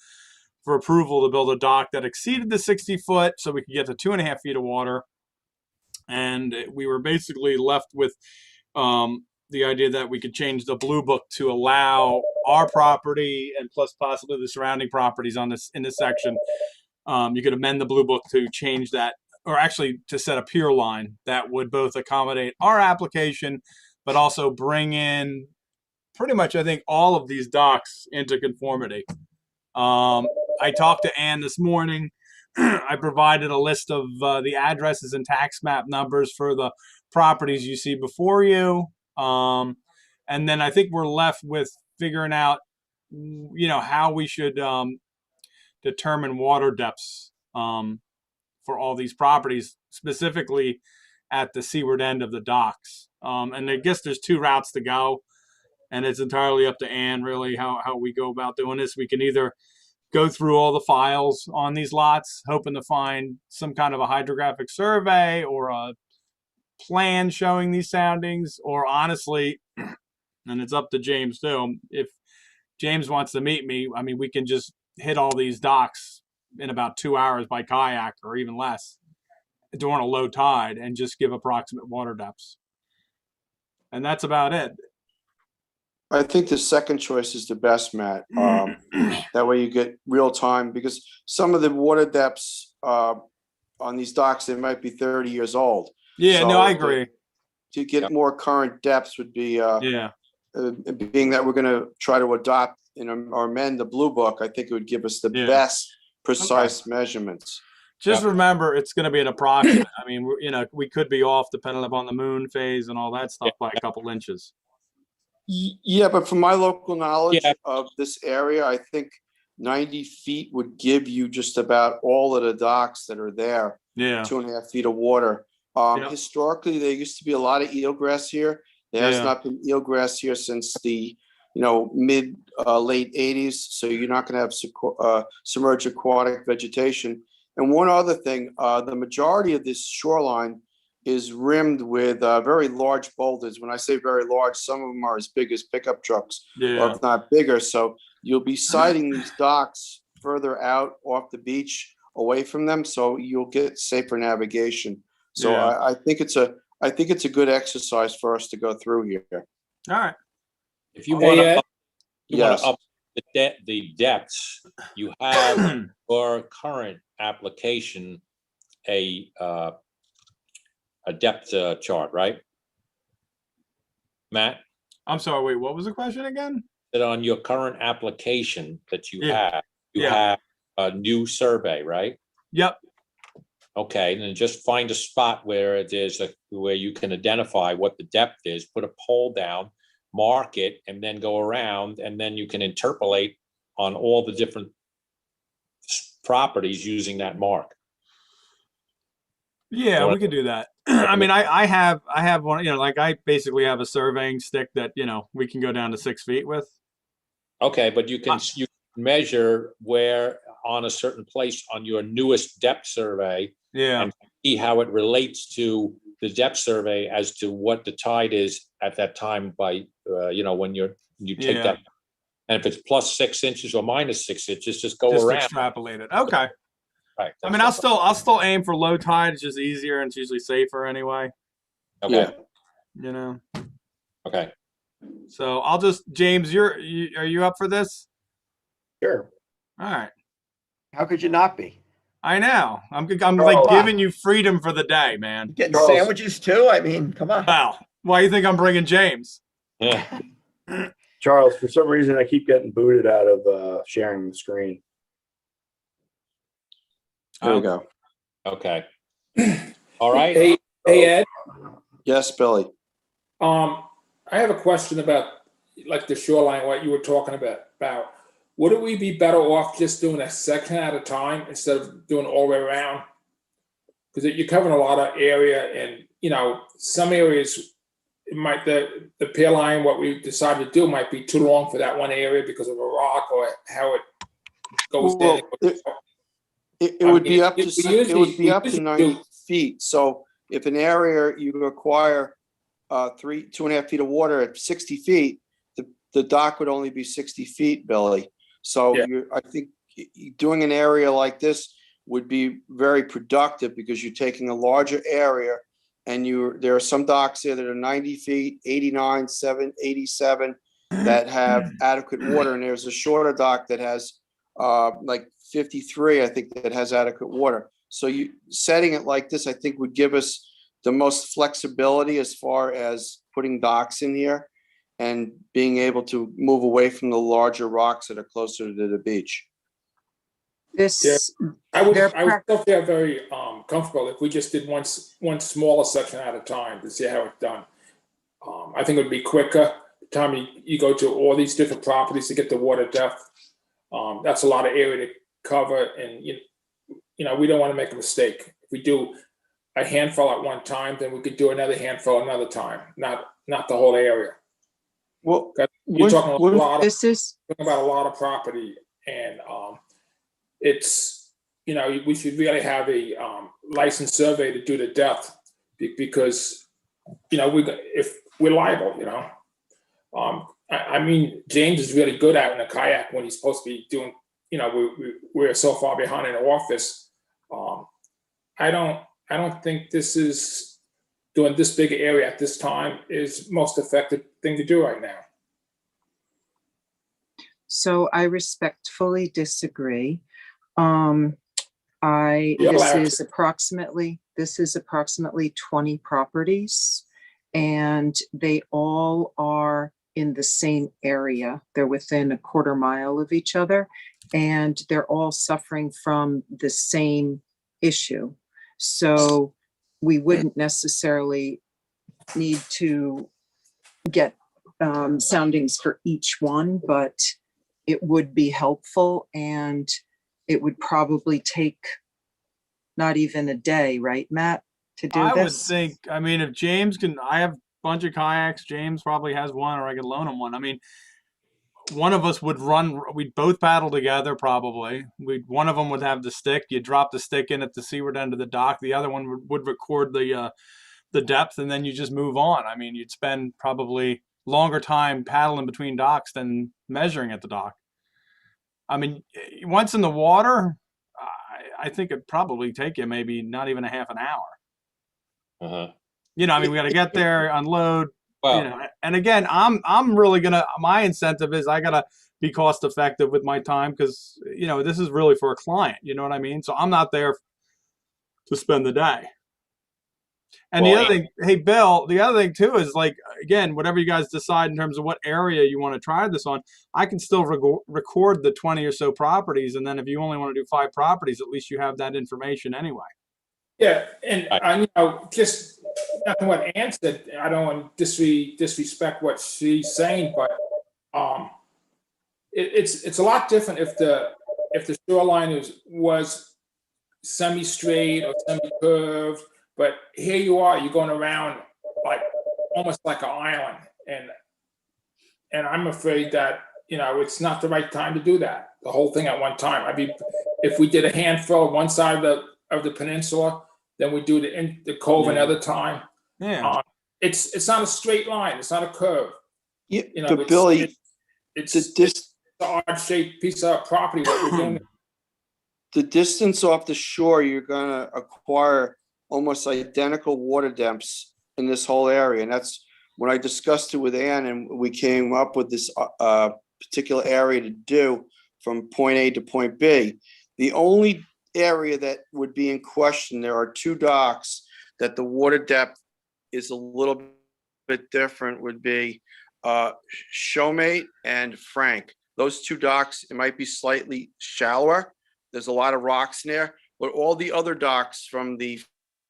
for approval to build a dock that exceeded the 60 foot so we could get to 2.5 feet of water. And we were basically left with the idea that we could change the Blue Book to allow our property and plus possibly the surrounding properties on this in this section, you could amend the blue book to change that, or actually to set a pier line that would both accommodate our application, but also bring in pretty much, I think, all of these docks into conformity. I talked to Ann this morning. I provided a list of the addresses and tax map numbers for the properties you see before you. And then I think we're left with figuring out, how we should determine water depths for all these properties, specifically at the seaward end of the docks. And I guess there's two routes to go, and it's entirely up to Ann, really, how we go about doing this. We can either go through all the files on these lots, hoping to find some kind of a hydrographic survey or a plan showing these soundings, or honestly, and it's up to James too, if James wants to meet me, I mean, we can just hit all these docks in about 2 hours by kayak or even less during a low tide and just give approximate water depths. And that's about it. I think the second choice is the best, Matt. That way you get real time, because some of the water depths on these docks, they might be 30 years old. Yeah, So no, I agree. To get more current depths would be, being that we're going to try to adopt or amend the blue book, I think it would give us the best precise measurements. Just remember, it's going to be an approximate. I mean, we could be off depending upon the moon phase and all that stuff by a couple inches. Yeah, but from my local knowledge of this area, I think 90 feet would give you just about all of the docks that are there. Yeah. 2.5 feet of water. Historically, there used to be a lot of eelgrass here. There has not been eelgrass here since the late 80s. So you're not going to have submerged aquatic vegetation. And one other thing, the majority of this shoreline is rimmed with very large boulders. When I say very large, some of them are as big as pickup trucks, or if not bigger. So you'll be siting these docks further out off the beach, away from them, so you'll get safer navigation. So I think it's a good exercise for us to go through here. All right. If you want to up the depths, you have your current application a depth chart, right, Matt? I'm sorry, wait, what was the question again? That on your current application that you have a new survey, right? Yep. Okay, and then just find a spot where it is where you can identify what the depth is, put a pole down, mark it, and then go around, and then you can interpolate on all the different properties using that mark. Yeah, we could do that. I mean, I have one, like I basically have a surveying stick that, we can go down to 6 feet with. Okay, but you can measure where on a certain place on your newest depth survey and see how it relates to the depth survey as to what the tide is at that time by, when you take that. And if it's plus 6 inches or minus 6 inches, just go around. Extrapolate it. Okay. Right. I mean, I'll still aim for low tide. It's just easier and it's usually safer anyway. Okay. Okay. So I'll just, James, are you up for this? Sure. All right. How could you not be? I know. I'm like giving you freedom for the day, man. Getting sandwiches too? I mean, come on. Wow. Why do you think I'm bringing James? Yeah. Charles, for some reason, I keep getting booted out of sharing the screen. There we go. Okay. All right. Hey, Ed. Yes, Billy. I have a question about like the shoreline, what you were talking about. Wouldn't we be better off just doing a section at a time instead of doing all the way around? Because you're covering a lot of area, and some areas it might the pier line, what we decided to do might be too long for that one area because of a rock or how it goes down. It would be up to 90 feet. So if an area you require 2.5 feet of water at 60 feet, the dock would only be 60 feet, Billy. So I think doing an area like this would be very productive because you're taking a larger area, and there are some docks here that are 90 feet, 89, 87, that have adequate water, and there's a shorter dock that has like 53, I think, that has adequate water. So you setting it like this, I think, would give us the most flexibility as far as putting docks in here and being able to move away from the larger rocks that are closer to the beach. This, I would they're still feel very comfortable if we just did one smaller section at a time to see how it's done. I think it would be quicker. The time you go to all these different properties to get the water depth, that's a lot of area to cover, and you know we don't want to make a mistake. If we do a handful at one time, then we could do another handful another time, not the whole area. Well, you're talking about a lot of property, and it's, you know, we should really have a licensed survey to do the depth, because, you know, if we're liable, you know. I mean, James is really good out in a kayak when he's supposed to be doing, you know, we're so far behind in the office. I don't think this is doing this big area at this time is most effective thing to do right now. so I respectfully disagree. This is approximately 20 properties, and they all are in the same area. They're within a quarter mile of each other, and they're all suffering from the same issue. So we wouldn't necessarily need to get soundings for each one, but it would be helpful, and it would probably take not even a day, right, Matt, to do I would this? think, I mean, if James can, I have a bunch of kayaks, James probably has one, or I could loan him one. I mean, one of us would run, we'd both paddle together probably. One of them would have the stick. You drop the stick in at the seaward end of the dock. The other one would record the depth, and then you just move on. I mean, you'd spend probably longer time paddling between docks than measuring at the dock. I mean, once in the water, I think it'd probably take you maybe not even a half an hour. You know, I mean, we got to get there, unload, you know, and again, I'm really my incentive is I got to be cost effective with my time, because, you know, this is really for a client, you know what I mean? So I'm not there to spend the day. And the other thing, hey, Bill, the other thing too is, like, again, whatever you guys decide in terms of what area you want to try this on, I can still record the 20 or so properties. And then if you only want to do 5 properties, at least you have that information anyway. Yeah, and you know, just nothing what Ann said, I don't want to disrespect what she's saying, but it's a lot different if the shoreline was semi-straight or semi-curved. But here you are, you're going around like almost like an island, and I'm afraid that, you know, it's not the right time to do that. The whole thing at one time. I mean, if we did a handful on one side of the peninsula, then we do the cove another time. Yeah, it's not a straight line. It's not a curve. Yeah, you know, but Billy, it's an odd-shaped piece of property. What we're doing. The distance off the shore, you're going to acquire almost identical water depths in this whole area. And that's when I discussed it with Ann, and we came up with this particular area to do from point A to point B. The only area that would be in question, there are 2 docks that the water depth is a little bit different, would be Showmate and Frank. Those 2 docks, it might be slightly shallower. There's a lot of rocks in there, but all the other docks from the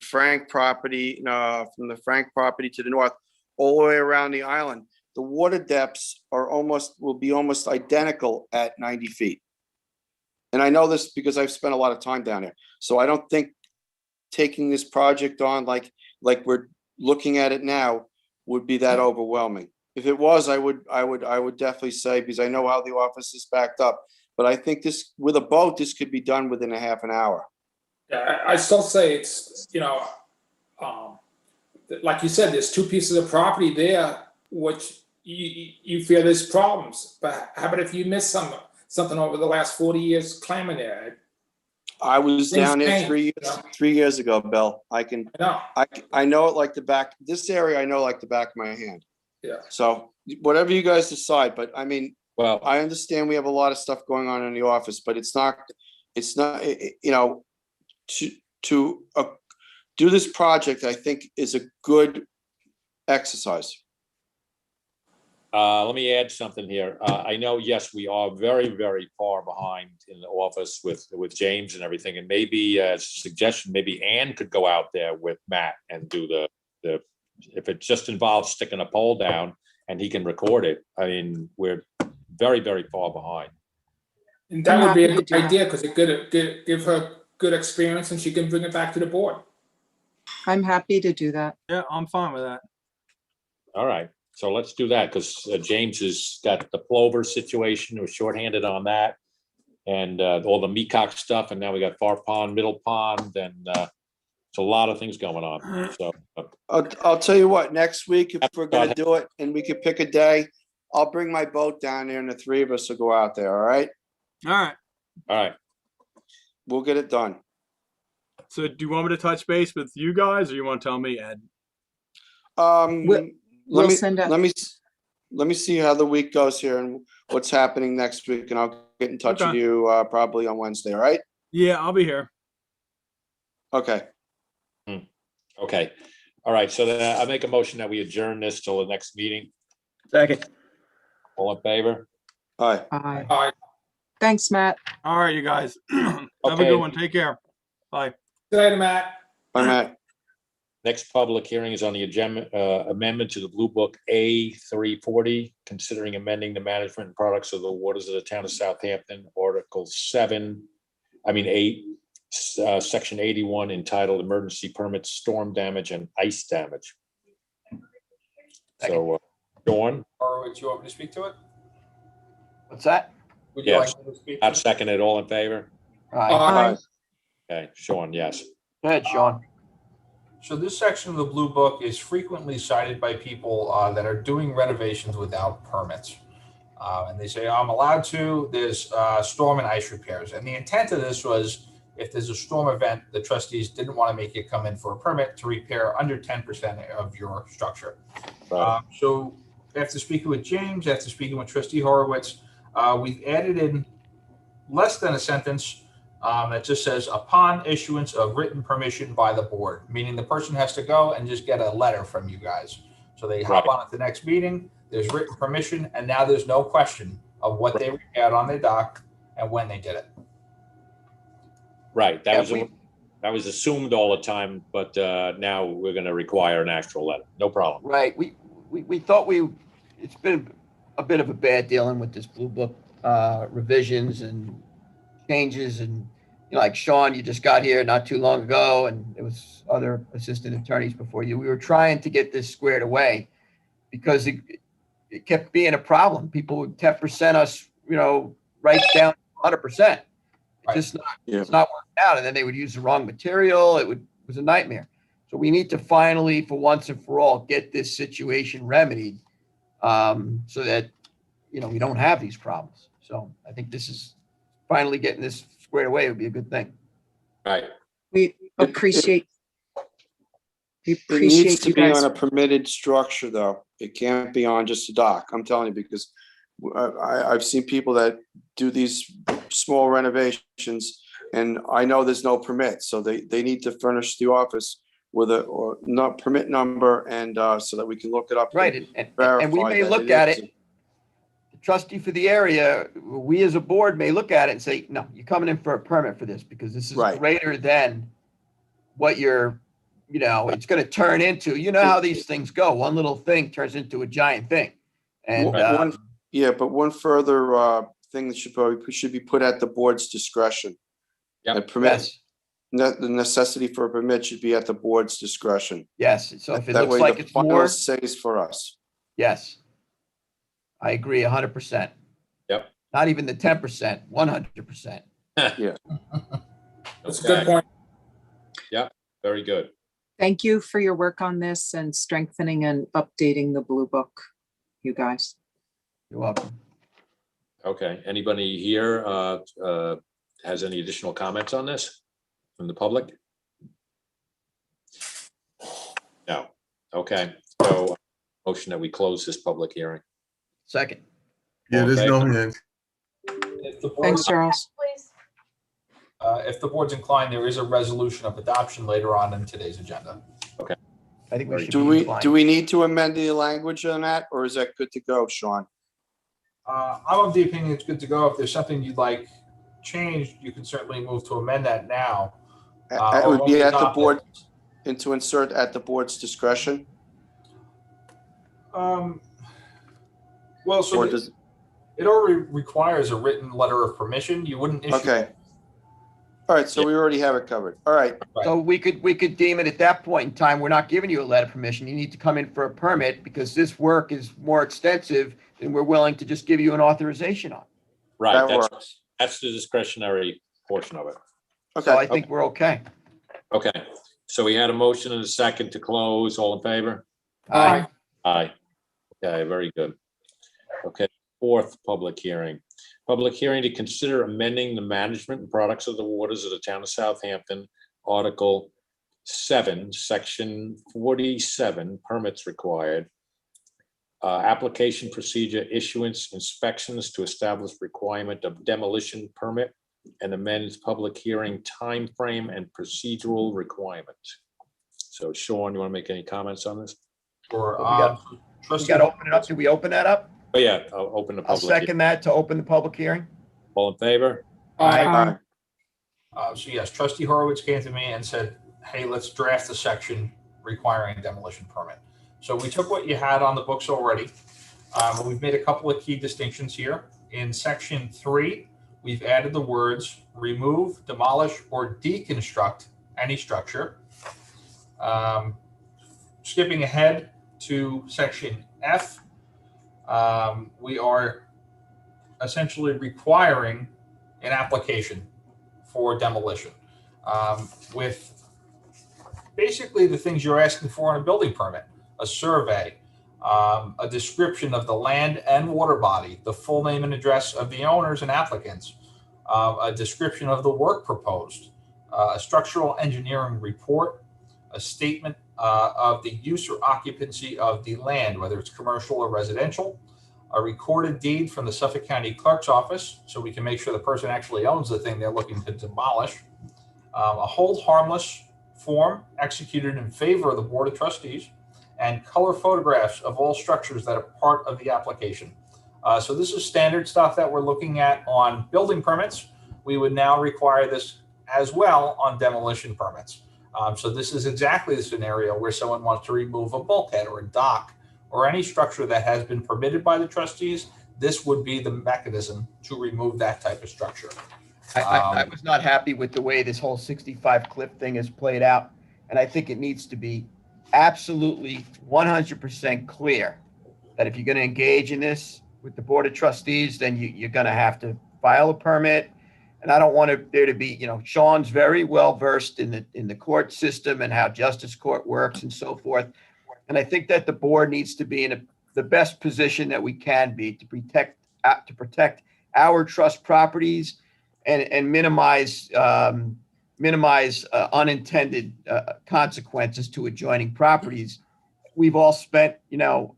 Frank property to the north, all the way around the island, the water depths will be almost identical at 90 feet. And I know this because I've spent a lot of time down there. So I don't think taking this project on like we're looking at it now would be that overwhelming. If it was, I would definitely say, because I know how the office is backed up, but I think this, with a boat, this could be done within a half an hour. Yeah, I still say it's, you know, like you said, there's 2 pieces of property there, which you feel there's problems. But how about if you miss something over the last 40 years clamming there? I was down there 3 years ago, Bill. I know it like the back. This area I know like the back of my hand. Yeah. So whatever you guys decide, but I mean, Well, I understand we have a lot of stuff going on in the office, but it's not, you know, to do this project, I think is a good exercise. let me add something here. I know, yes, we are very, very far behind in the office with James and everything. And maybe as a suggestion, maybe Ann could go out there with Matt and do the, if it just involves sticking a pole down and he can record it. I mean, we're very, very far behind. And that I'm would be a happy to good do that. idea because it could give her good experience and she can bring it back to the board. I'm happy to do that. Yeah, I'm fine with that. All right, so let's do that because James has got the plover situation. We're shorthanded on that. And all the meacock stuff. And now we got Far Pond, Middle Pond, and it's a lot of things going on. So I'll tell you what, next week, if we're gonna do it and we could pick a day, I'll bring my boat down there and the three of us will go out there, all right? All right. all right. We'll get it done. So do you want me to touch base with you guys or you want to tell me, Ed? We'll send out- let me see how the week goes here and what's happening next week, and I'll get in touch with Okay. you probably on Wednesday, all right? Yeah, I'll be here. Okay. Okay. All right. So then I make a motion that we adjourn this till the next meeting. Second. All in favor? All right. Aye. All right. Thanks, Matt. All right, you guys. Have a Okay. good one. Take care. Bye. Good night, Matt. Bye, Matt. Next public hearing is on the agenda, amendment to the Blue Book A340, considering amending the management and products of the waters of the town of Southampton, Article 8, Section 81, entitled Emergency Permits, Storm Damage and Ice Damage. So, Dawn, Or would you want me to speak to it? What's that? Would you Yes. like me to speak? not seconded, all in favor? Aye. Aye. Okay, Sean, yes. Go ahead, Sean. So this section of the Blue Book is frequently cited by people that are doing renovations without permits. And they say, I'm allowed to, there's storm and ice repairs. And the intent of this was, if there's a storm event, the trustees didn't want to make you come in for a permit to repair under 10% of your structure. Right. So after speaking with James, after speaking with Trustee Horowitz, we've added in less than a sentence that just says, upon issuance of written permission by the board, meaning the person has to go and just get a letter from you guys. So they hop Right. on at the next meeting, there's written permission, and now there's no question of what they repaired on their dock and when they did it. Right, Yeah, that was assumed all the time, but now we're gonna require an actual letter. No problem. Right, we thought it's been a bit of a bad dealing with this Blue Book revisions and changes, and you know, like Sean, you just got here not too long ago, and there was other assistant attorneys before you. We were trying to get this squared away because it kept being a problem. People would 10% us, you know, right down 100%. It's not working out, and then they would use the wrong material. It was a nightmare. So we need to finally, for once and for all, get this situation remedied, so that, you know, we don't have these problems. So I think this is finally getting this squared away would be a good thing. Right. We appreciate. It needs to be on a permitted structure, though. It can't be on just a dock. I'm telling you, because I've seen people that do these small renovations, and I know there's no permit, so they need to furnish the office with or not permit number, and so that we can look it up. Right, and we may look at it. The trustee for the area, we as a board may look at it and say, no, you're coming in for a permit for this because this is greater than what you're, you know, it's going to turn into. You know how these things go. One little thing turns into a giant thing. And but one further thing that should be put at the board's discretion. Yeah. Permit. The necessity for a permit should be at the board's discretion. Yes. So if it That looks way like the it's final more, say is for us. yes, I agree 100%. Yep. Not even the 10%, 100%. Yeah. That's a good point. Yeah, very good. Thank you for your work on this and strengthening and updating the Blue Book, you guys. You're welcome. Okay, anybody here has any additional comments on this from the public? No. Okay, so motion that we close this public hearing. Second. Yeah, there's no Okay. hands. If the board, Thanks, Charles. Please. if the board's inclined, there is a resolution of adoption later on in today's agenda. I think we should Do be we, inclined. do we need to amend the language on that, or is that good to go, Sean? I'm of the opinion it's good to go. If there's something you'd like changed, you can certainly move to amend that now. It would or be at the adopt it. board, and to insert at the board's discretion? Well, so Or does, it already requires a written letter of permission. You wouldn't issue. okay. All right, so we already have it covered. All right, So we could deem it at that point in time, we're not giving you a letter of permission. You need to come in for a permit because this work is more extensive than we're willing to just give you an authorization on. Right, that that's, works. that's the discretionary portion of it. So I Okay, think we're okay. Okay, so we had a motion and a second to close. All in favor? Aye. Aye. Okay, very good. Okay, fourth public hearing. Public hearing to consider amending the management and products of the waters of the town of Southampton, Article 7, Section 47, permits required. Application procedure, issuance, inspections to establish requirement of demolition permit and amends public hearing time frame and procedural requirements. So Sean, you want to make any comments on this? Or We got to open it up. Do we open that up? Oh, yeah, I'll open the I'll public. second that to open the public hearing. All in favor? Aye. So yes, Trustee Horowitz came to me and said, hey, let's draft a section requiring a demolition permit. So we took what you had on the books already. We've made a couple of key distinctions here. In Section 3, we've added the words remove, demolish, or deconstruct any structure. Skipping ahead to Section F, we are essentially requiring an application for demolition with basically the things you're asking for in a building permit: a survey, a description of the land and water body, the full name and address of the owners and applicants, a description of the work proposed, a structural engineering report, a statement of the use or occupancy of the land, whether it's commercial or residential, a recorded deed from the Suffolk County Clerk's Office, so we can make sure the person actually owns the thing they're looking to demolish, a hold harmless form executed in favor of the Board of Trustees, and color photographs of all structures that are part of the application. So this is standard stuff that we're looking at on building permits. We would now require this as well on demolition permits. So this is exactly the scenario where someone wants to remove a bulkhead or a dock or any structure that has been permitted by the trustees. This would be the mechanism to remove that type of structure. I was not happy with the way this whole 65 cliff thing has played out. And I think it needs to be absolutely 100% clear that if you're going to engage in this with the Board of Trustees, then you're going to have to file a permit. And I don't want there to be, Sean's very well versed in the court system and how justice court works and so forth. And I think that the board needs to be in the best position that we can be to protect our trust properties and minimize unintended consequences to adjoining properties. We've all spent,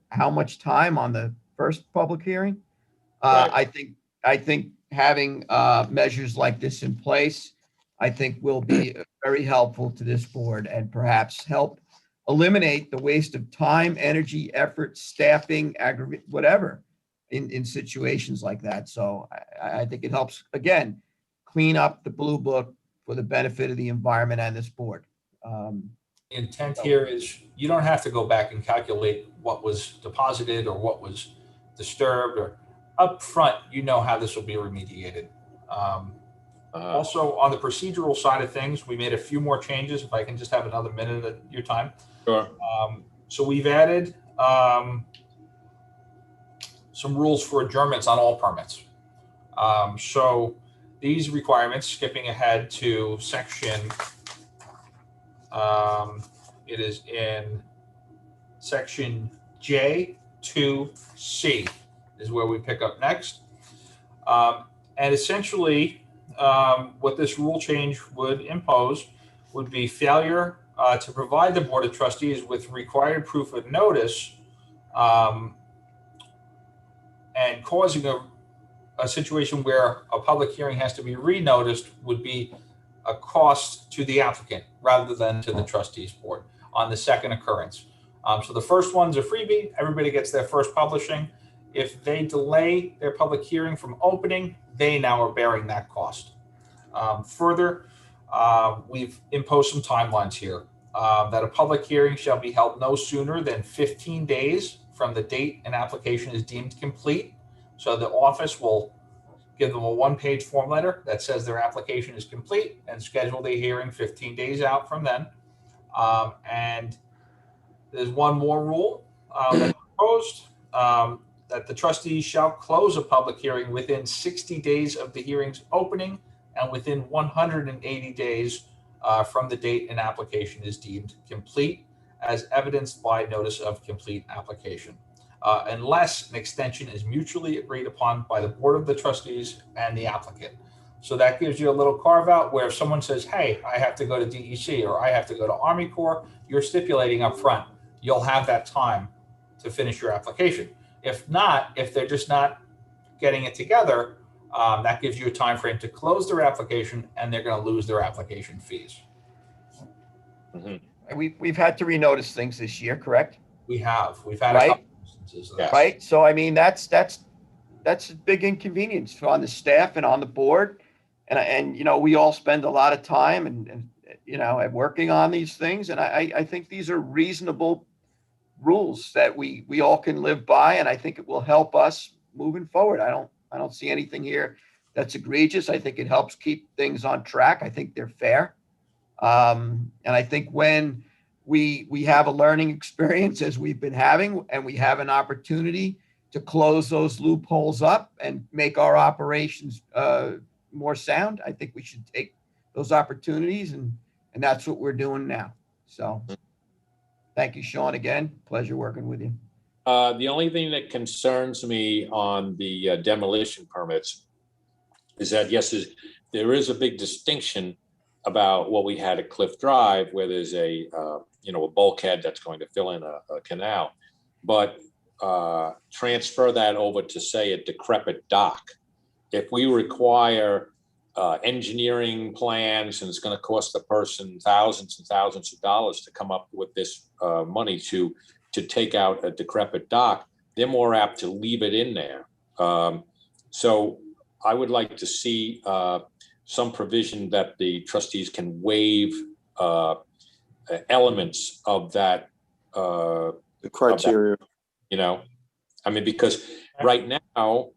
how much time on the first public hearing? I think having measures like this in place, I think will be very helpful to this board and perhaps help eliminate the waste of time, energy, effort, staffing, aggregate, whatever in situations like that. So I think it helps, again, clean up the blue book for the benefit of the environment and this board. The intent here is you don't have to go back and calculate what was deposited or what was disturbed, or up front, how this will be remediated. Also, on the procedural side of things, we made a few more changes. If I can just have another minute of your time. Sure. So we've added some rules for adjournments on all permits. So these requirements, skipping ahead to section, it is in section J2C is where we pick up next. And essentially, what this rule change would impose would be failure to provide the Board of Trustees with required proof of notice and causing a situation where a public hearing has to be renoticed would be a cost to the applicant rather than to the trustees board on the second occurrence. So the first one's a freebie. Everybody gets their first publishing. If they delay their public hearing from opening, they now are bearing that cost. Further, we've imposed some timelines here. That a public hearing shall be held no sooner than 15 days from the date an application is deemed complete. So the office will give them a one-page form letter that says their application is complete and schedule the hearing 15 days out from then. And there's one more rule that's proposed, that the trustees shall close a public hearing within 60 days of the hearing's opening and within 180 days from the date an application is deemed complete, as evidenced by notice of complete application, unless an extension is mutually agreed upon by the Board of the Trustees and the applicant. So that gives you a little carve out where if someone says, hey, I have to go to DEC or I have to go to Army Corps, you're stipulating up front, you'll have that time to finish your application. If not, if they're just not getting it together, that gives you a time frame to close their application and they're going to lose their application fees. We've had to renotice things this year, correct? We've had right? a couple instances of that. Right. So I mean, that's a big inconvenience on the staff and on the board. And you know, we all spend a lot of time and you know, working on these things. And I think these are reasonable rules that we all can live by. And I think it will help us moving forward. I don't see anything here that's egregious. I think it helps keep things on track. I think they're fair. And I think when we have a learning experience as we've been having, and we have an opportunity to close those loopholes up and make our operations more sound, I think we should take those opportunities, and that's what we're doing now. So thank you, Sean, again. Pleasure working with you. The only thing that concerns me on the demolition permits is that, yes, there is a big distinction about what we had at Cliff Drive, where there's a bulkhead that's going to fill in a canal, but transfer that over to, say, a decrepit dock. If we require engineering plans, and it's going to cost the person thousands and thousands of dollars to come up with this money to take out a decrepit dock, they're more apt to leave it in there. So I would like to see some provision that the trustees can waive elements of that. The criteria. You know, I mean, because right now,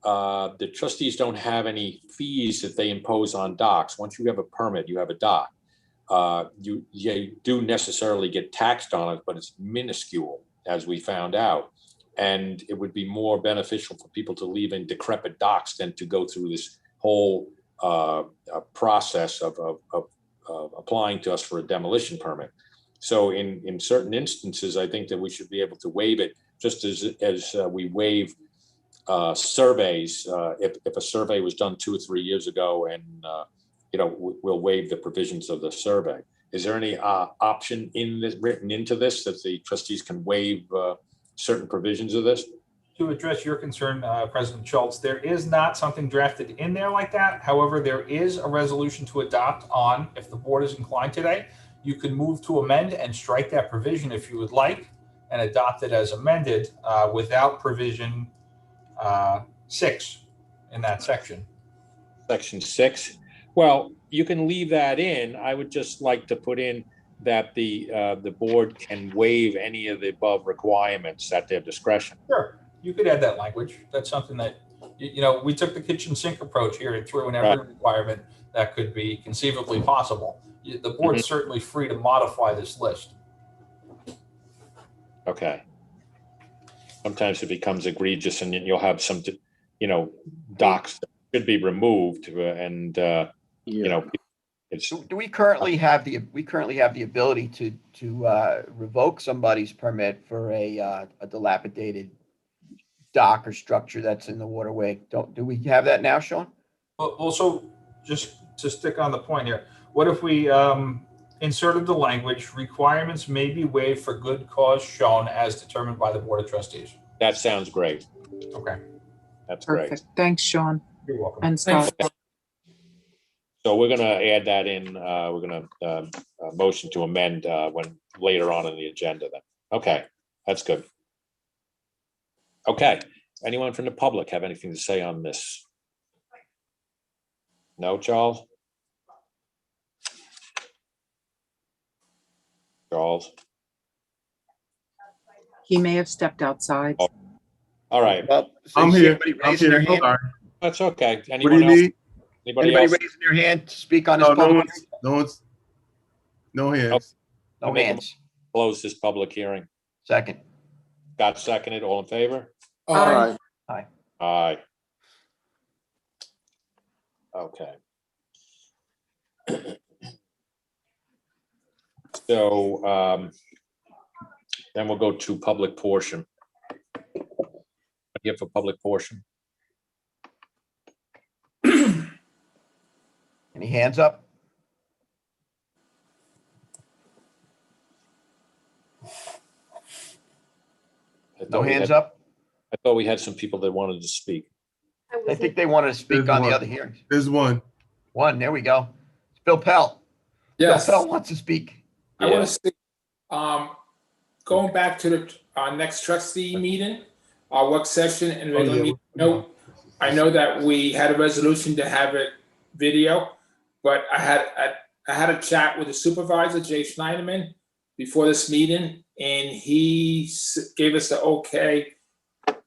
the trustees don't have any fees that they impose on docks. Once you have a permit, you have a dock. You do necessarily get taxed on it, but it's minuscule, as we found out. And it would be more beneficial for people to leave in decrepit docks than to go through this whole process of applying to us for a demolition permit. So in certain instances, I think that we should be able to waive it, just as we waive surveys. If a survey was done 2 or 3 years ago, and we'll waive the provisions of the survey. Is there any option in this written into this that the trustees can waive certain provisions of this? To address your concern, President Schultz, there is not something drafted in there like that. However, there is a resolution to adopt on, if the board is inclined today, you could move to amend and strike that provision if you would like, and adopt it as amended without provision 6 in that section. Section 6. Well, you can leave that in. I would just like to put in that the board can waive any of the above requirements at their discretion. Sure, you could add that language. That's something that, we took the kitchen sink approach here and threw in every requirement that could be conceivably possible. The board's certainly free to modify this list. Okay. Sometimes it becomes egregious, and you'll have some, docks that should be removed, and it's. Do we currently have the ability to revoke somebody's permit for a dilapidated dock or structure that's in the waterway? Do we have that now, Sean? Well, so just to stick on the point here, what if we inserted the language, requirements may be waived for good cause shown as determined by the Board of Trustees. That sounds great. Okay. That's great. Perfect. Thanks, Sean You're welcome. and Scott. So we're gonna add that in, we're gonna motion to amend when later on in the agenda then. Okay, that's good. Okay, anyone from the public have anything to say on this? No, Charles? Charles? He may have stepped outside. Oh, all right, I'm here. Anybody I'm raising their here. hand? Sorry. that's okay. What do Anyone you else? need? Anybody Anybody else? raising their hand to speak on this No, public? no hands. No Make a hands. Close this public hearing. Second. Got seconded, all in favor? All right. Aye. Okay. So, then we'll go to public portion. Here for public portion. Any hands up? No hands up? I thought we had some people that wanted to speak. I think they wanted to speak There's on the one. other hearings. There's one. One, there we go. It's Bill Pell. Yes. Bill Pell wants to speak. I want to see, going back to the next trustee meeting, our work session and regular meeting. I know that we had a resolution to have it video, but I had a chat with the supervisor, Jay Schneiderman, before this meeting, and he gave us the okay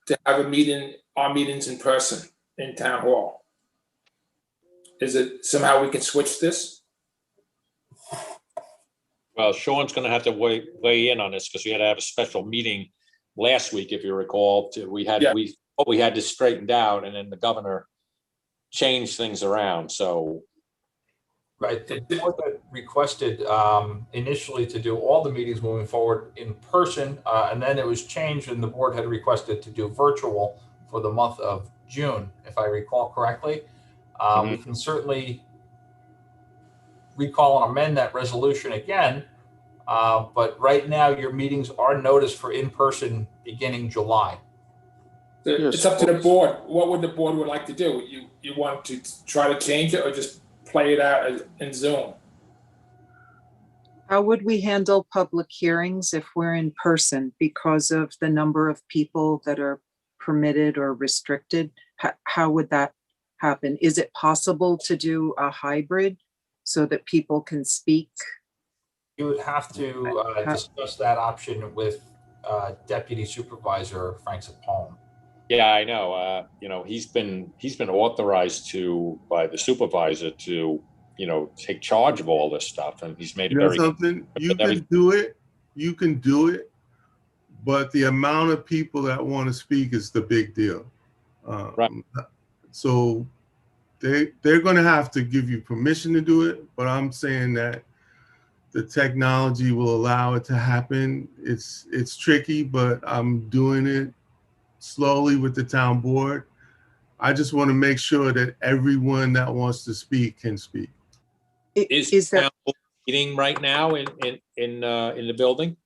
to have our meetings in person in town hall. Is it somehow we can switch this? Well, Sean's gonna have to weigh in on this because we had to have a special meeting last week, if you recall. We had this straightened out, and then the governor changed things around, so. Right, the board had requested initially to do all the meetings moving forward in person, and then it was changed and the board had requested to do virtual for the month of June, if I recall correctly. We can certainly recall and amend that resolution again, but right now your meetings are noticed for in-person beginning July. It's up to the board. What would the board like to do? You want to try to change it or just play it out in Zoom? How would we handle public hearings if we're in person because of the number of people that are permitted or restricted? How would that happen? Is it possible to do a hybrid so that people can speak? You would have to discuss that option with Deputy Supervisor Frank Sapone. Yeah, I know. He's been authorized by the supervisor to, take charge of all this stuff, and he's made it very. Something you can do it. You can do it, but the amount of people that want to speak is the big deal. Right. So they're going to have to give you permission to do it, but I'm saying that the technology will allow it to happen. It's tricky, but I'm doing it slowly with the town board. I just want to make sure that everyone that wants to speak can speak. Is the town board meeting right now in the building?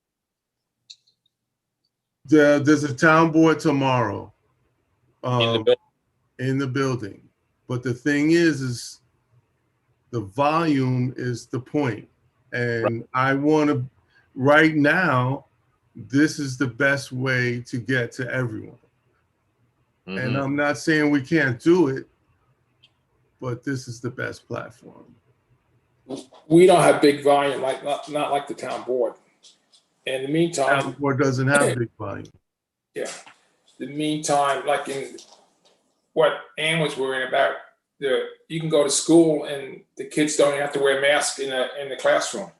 There's a town board tomorrow In the building. But the thing is the volume is the point. And I want to, right now, this is the best way to get to everyone. And I'm not saying we can't do it, but this is the best platform. We don't have big volume, not like the town board. In the meantime, Town board doesn't have big volume. Yeah. In the meantime, like in what Ann was worrying about, you can go to school and the kids don't have to wear masks in the classroom.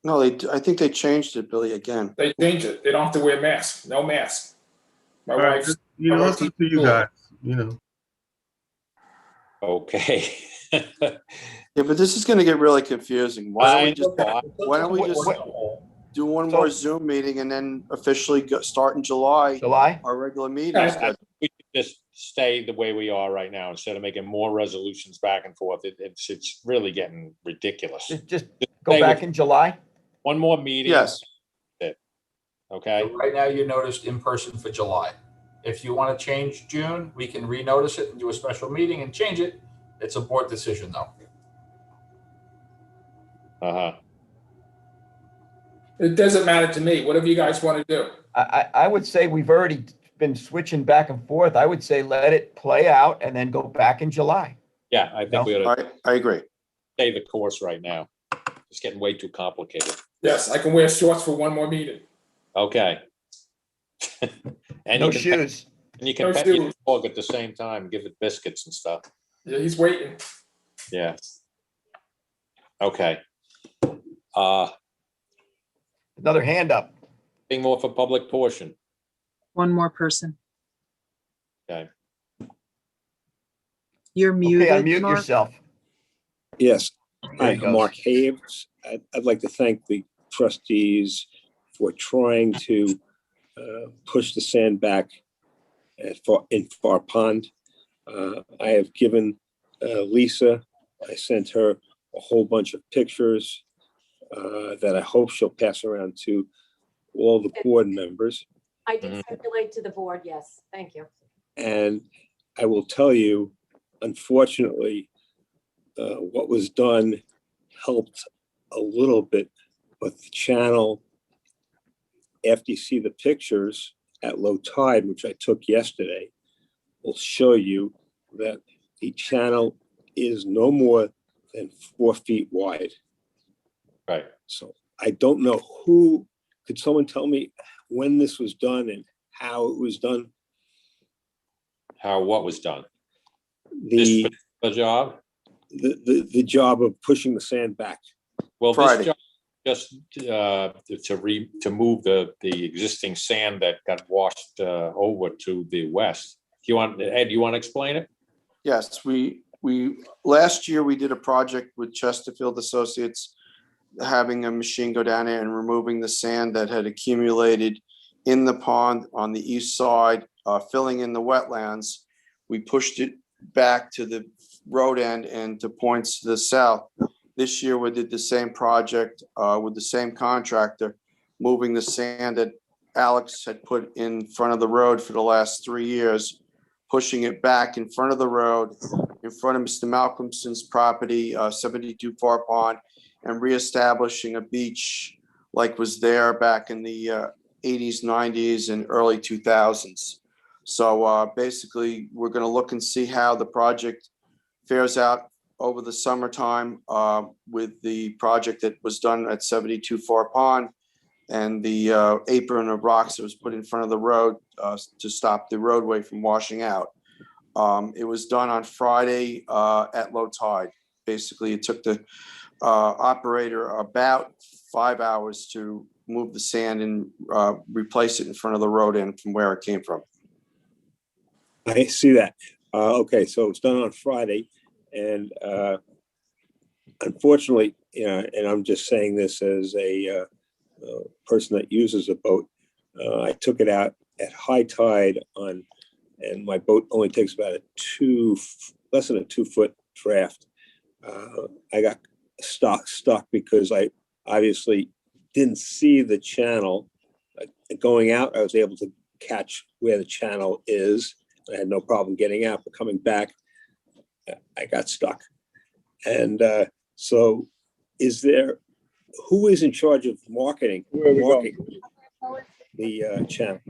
No, I think they changed it, Billy, again. They changed it. They don't have to wear masks. No masks. My All right, wife's. it's up to you guys, Okay. Yeah, but this is going to get really confusing. Why don't we just do one more Zoom meeting and then officially start in July? July? Our regular meetings. We could just stay the way we are right now instead of making more resolutions back and forth. It's really getting ridiculous. Just go back in July. One more meeting. Yes. Okay. So right now, you noticed in person for July. If you want to change June, we can renotice it and do a special meeting and change it. It's a board decision, though. It doesn't matter to me. Whatever you guys want to do. I would say we've already been switching back and forth. I would say let it play out and then go back in July. Yeah, I think we ought to I agree. stay the course right now. It's getting way too complicated. Yes, I can wear shorts for one more meeting. Okay. And No you can shoes. and you can No pet your shoes. dog at the same time, give it biscuits and stuff. Yeah, he's waiting. Yeah. Okay. Another hand up. Anything more for public portion? One more person. Okay. You're muted, Okay, unmute Mark. yourself. Yes. There Hi, he I'm goes. Mark Haves. I'd like to thank the trustees for trying to push the sand back in Far Pond. I have given Lisa, I sent her a whole bunch of pictures that I hope she'll pass around to all the board members. I did circulate to the board, yes, thank you. And I will tell you, unfortunately, what was done helped a little bit, but the channel, after you see the pictures at low tide, which I took yesterday, will show you that the channel is no more than 4 feet wide. Right. So I don't know who, could someone tell me when this was done and how it was done? How, what was done? The job? The job of pushing the sand back. Well, Friday. this job just to move the existing sand that got washed over to the west. Do you want, Ed, you want to explain it? Yes, we last year we did a project with Chesterfield Associates, having a machine go down there and removing the sand that had accumulated in the pond on the east side, filling in the wetlands. We pushed it back to the road end and to points to the south. This year we did the same project with the same contractor, moving the sand that Alex had put in front of the road for the last 3 years, pushing it back in front of the road, in front of Mr. Malcolmson's property, 72 Far Pond, and reestablishing a beach like was there back in the 80s, 90s, and early 2000s. So basically, we're going to look and see how the project fares out over the summertime with the project that was done at 72 Far Pond and the apron of rocks that was put in front of the road to stop the roadway from washing out. It was done on Friday at low tide. Basically, it took the operator about 5 hours to move the sand and replace it in front of the road end from where it came from. I see that. Okay, so it's done on Friday, and unfortunately, and I'm just saying this as a person that uses a boat, I took it out at high tide and my boat only takes about less than a 2 foot draft. I got stuck because I obviously didn't see the channel. Going out, I was able to catch where the channel is. I had no problem getting out, but coming back, I got stuck. And so who is in charge of marketing the channel?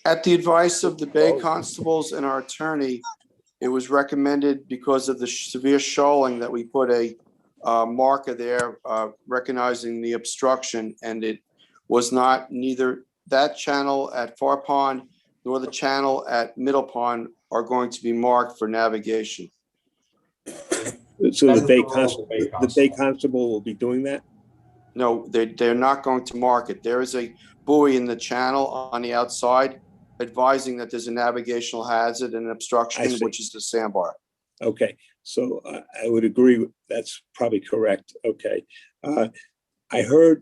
At the advice of the Bay Constables and our attorney, it was recommended because of the severe shoaling that we put a marker there recognizing the obstruction, and it was not neither that channel at Far Pond nor the channel at Middle Pond are going to be marked for navigation. So the Bay Constable will be doing that? No, they're not going to mark it. There is a buoy in the channel on the outside advising that there's a navigational hazard and obstruction, which is the sandbar. Okay, so I would agree. That's probably correct. Okay. I heard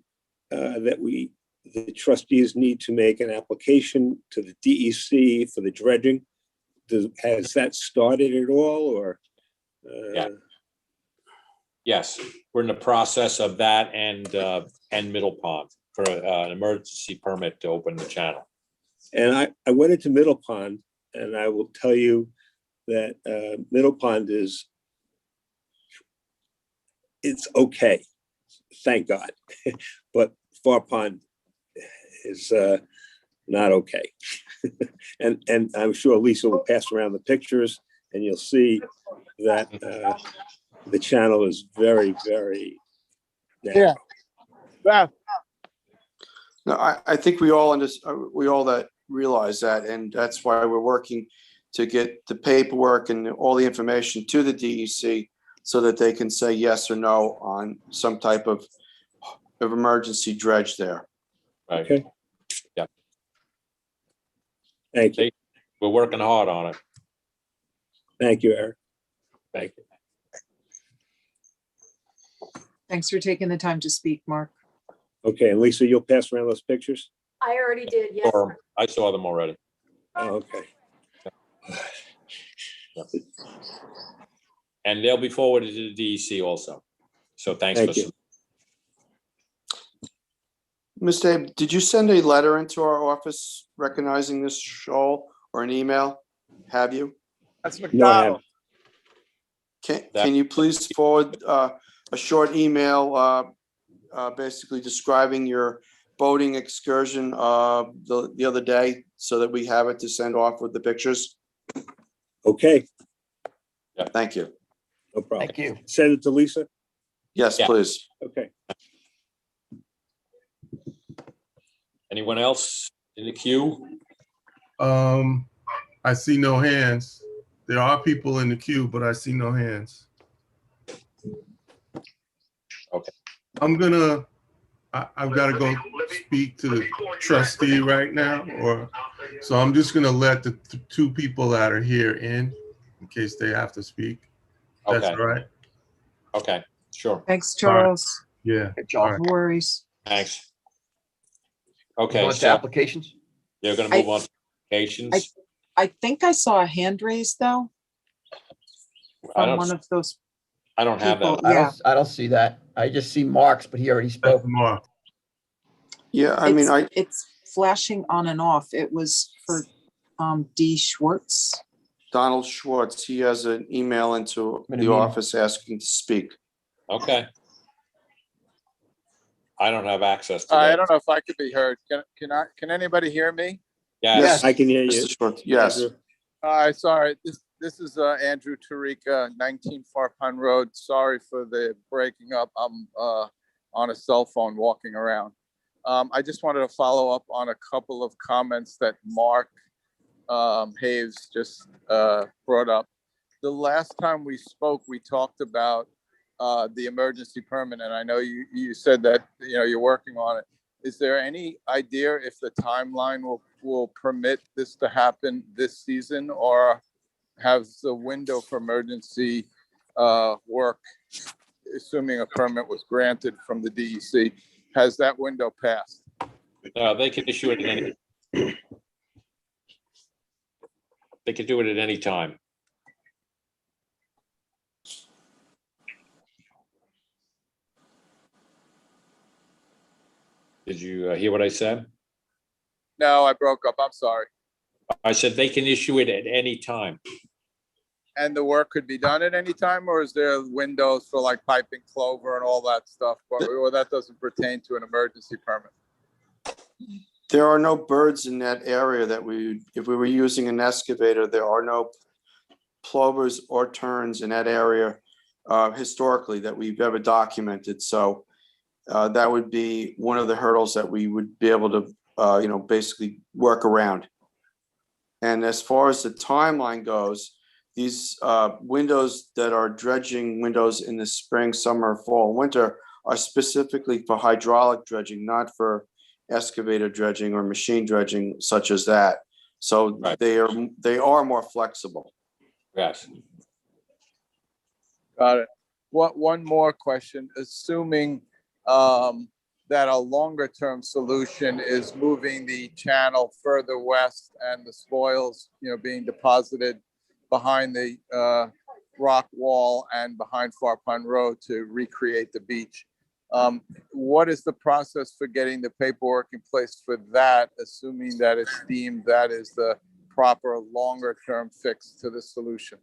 that we the trustees need to make an application to the DEC for the dredging. Has that started at all, or? Yeah. Yes, we're in the process of that and Middle Pond for an emergency permit to open the channel. And I went into Middle Pond, and I will tell you that Middle Pond it's okay, thank God. But Far Pond is not okay. and I'm sure Lisa will pass around the pictures, and you'll see that the channel is very, very narrow. Yeah. No, I think we all that realize that, and that's why we're working to get the paperwork and all the information to the DEC so that they can say yes or no on some type of emergency dredge there. Right. Okay. Yeah. Thank you. We're working hard on it. Thank you, Eric. Thank you. Thanks for taking the time to speak, Mark. Okay, and Lisa, you'll pass around those pictures? I already did, yes. I saw them already. Oh, okay. And they'll be forwarded to the DEC also. So thanks Thank for. you. Mr. Abe, did you send a letter into our office recognizing this shoal or an email? Have you? That's No, I McDonald. Can you please forward a short email basically describing your boating excursion the other day so that we have it to send off with the pictures? Okay, Thank you. no problem. Thank you. Send it to Lisa? Yes, Yeah. please. Okay. Anyone else in the queue? I see no hands. There are people in the queue, but I see no hands. Okay. I've got to go speak to the trustee right now, so I'm just gonna let the two people that are here in case they have to speak. That's Okay. all right. Okay, sure. Thanks, Charles. Yeah. Good job. All right. No worries. Thanks. Move Okay, on to so applications. they're gonna move on to applications. I think I saw a hand raised though from one of those I don't have people. that. Yeah. I don't see that. I just see Mark's, but he already spoke. That's Mark. Yeah, I mean, It's flashing on and off. It was for D. Schwartz. Donald Schwartz, he has an email into the office asking to speak. Okay. I don't have access to I that. don't know if I could be heard. Can anybody hear me? Yes. I can hear you. Mr. Schwartz, yes. Andrew. Sorry, this is Andrew Tarika, 19 Far Pond Road. Sorry for the breaking up. I'm on a cell phone walking around. I just wanted to follow up on a couple of comments that Mark Haves just brought up. The last time we spoke, we talked about the emergency permit, and I know you said that you're working on it. Is there any idea if the timeline will permit this to happen this season, or has the window for emergency work, assuming a permit was granted from the DEC, has that window passed? They can issue it at any. They can do it at any time. Did you hear what I said? No, I broke up. I'm sorry. I said they can issue it at any time. And the work could be done at any time, or is there windows for like piping clover and all that stuff? Or that doesn't pertain to an emergency permit? There are no birds in that area if we were using an excavator, there are no plovers or terns in that area historically that we've ever documented. So that would be one of the hurdles that we would be able to, basically work around. And as far as the timeline goes, these windows that are dredging windows in the spring, summer, fall, winter are specifically for hydraulic dredging, not for excavator dredging or machine dredging such as that. So right. they are more flexible. Yes. Got it. One more question. Assuming that a longer term solution is moving the channel further west and the spoils, being deposited behind the rock wall and behind Far Pond Road to recreate the beach. What is the process for getting the paperwork in place for that, assuming that it's deemed that is the proper longer term fix to the solution?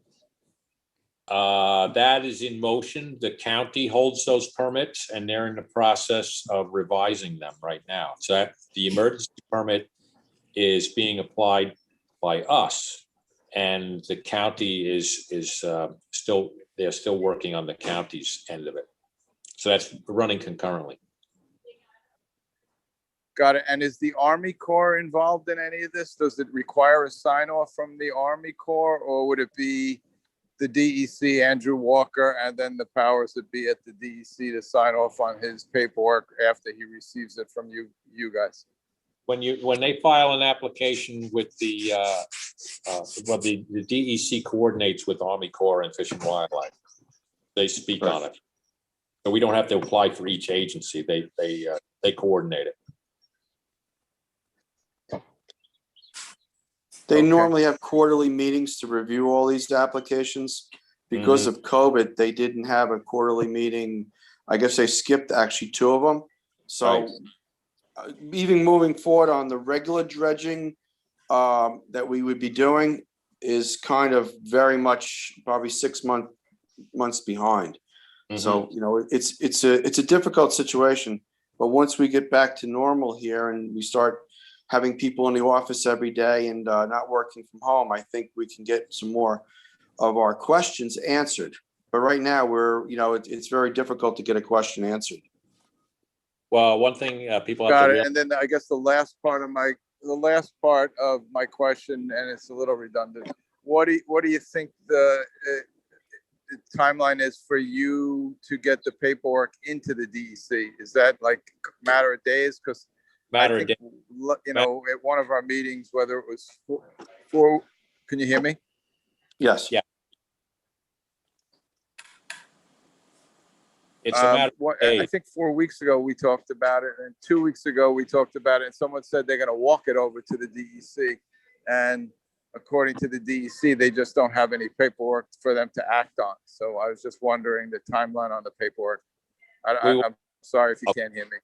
That is in motion. The county holds those permits and they're in the process of revising them right now. So the emergency permit is being applied by us, and the county is still working on the county's end of it. So that's running concurrently. Got it. And is the Army Corps involved in any of this? Does it require a sign off from the Army Corps, or would it be the DEC, Andrew Walker, and then the powers that be at the DEC to sign off on his paperwork after he receives it from you guys? When they file an application with the DEC coordinates with Army Corps and Fish and Wildlife, they speak on it. So we don't have to apply for each agency. They coordinate it. They normally have quarterly meetings to review all these applications. Because of COVID, they didn't have a quarterly meeting. I guess they skipped actually 2 of them. So even moving forward on the regular dredging that we would be doing is kind of very much probably 6 months behind. So, it's a difficult situation, but once we get back to normal here and we start having people in the office every day and not working from home, I think we can get some more of our questions answered. But right now it's very difficult to get a question answered. Well, one thing people have Got to it. And then I guess the last part of my question, and it's a little redundant. What do you think the timeline is for you to get the paperwork into the DEC? Is that like a matter of days? Because at one of our meetings, whether it was four, can you hear me? Yes. Yeah. It's a matter of days. I think 4 weeks ago we talked about it, and 2 weeks ago we talked about it, and someone said they're going to walk it over to the DEC, and according to the DEC, they just don't have any paperwork for them to act on. So I was just wondering the timeline on the paperwork. I'm sorry if you can't hear me.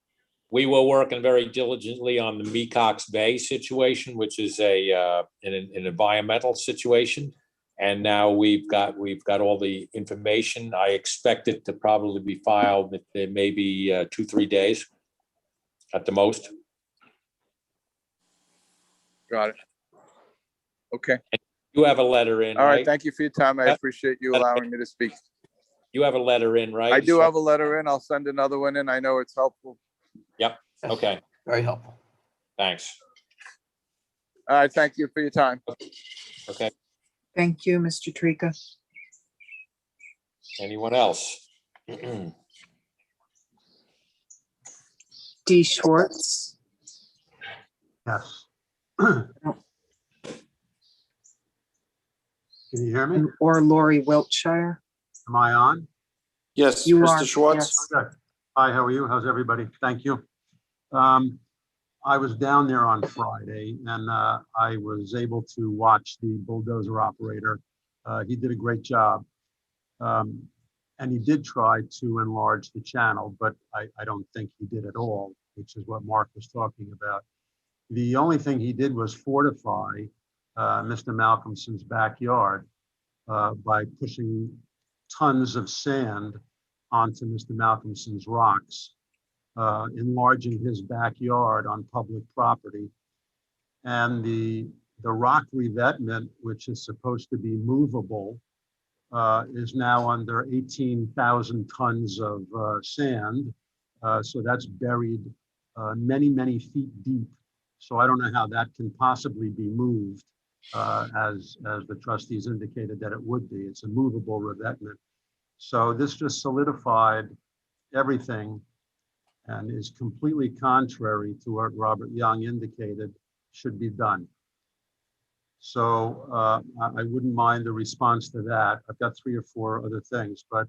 We were working very diligently on the Mecox Bay situation, which is an environmental situation. And now we've got all the information. I expect it to probably be filed within maybe 2-3 days at the most. Got it. Okay. You have a letter in, All right. right? Thank you for your time. I appreciate you allowing me to speak. You have a letter in, right? I do have a letter in. I'll send another one in. I know it's helpful. Yep. Okay. Very helpful. Thanks. All right. Thank you for your time. Okay. Thank you, Mr. Trika. Anyone else? D. Schwartz. Yes. Can you hear me? Or Lori Wiltshire. Am I on? Yes, You Mr. are, Schwartz. yes. Good. Hi, how are you? How's everybody? Thank you. I was down there on Friday and I was able to watch the bulldozer operator. He did a great job. And he did try to enlarge the channel, but I don't think he did at all, which is what Mark was talking about. The only thing he did was fortify Mr. Malcolmson's backyard by pushing tons of sand onto Mr. Malcolmson's rocks, enlarging his backyard on public property. And the rock revetment, which is supposed to be movable, is now under 18,000 tons of sand. So that's buried many, many feet deep. So I don't know how that can possibly be moved, as the trustees indicated that it would be. It's a movable revetment. So this just solidified everything and is completely contrary to what Robert Young indicated should be done. So I wouldn't mind the response to that. I've got 3 or 4 other things, but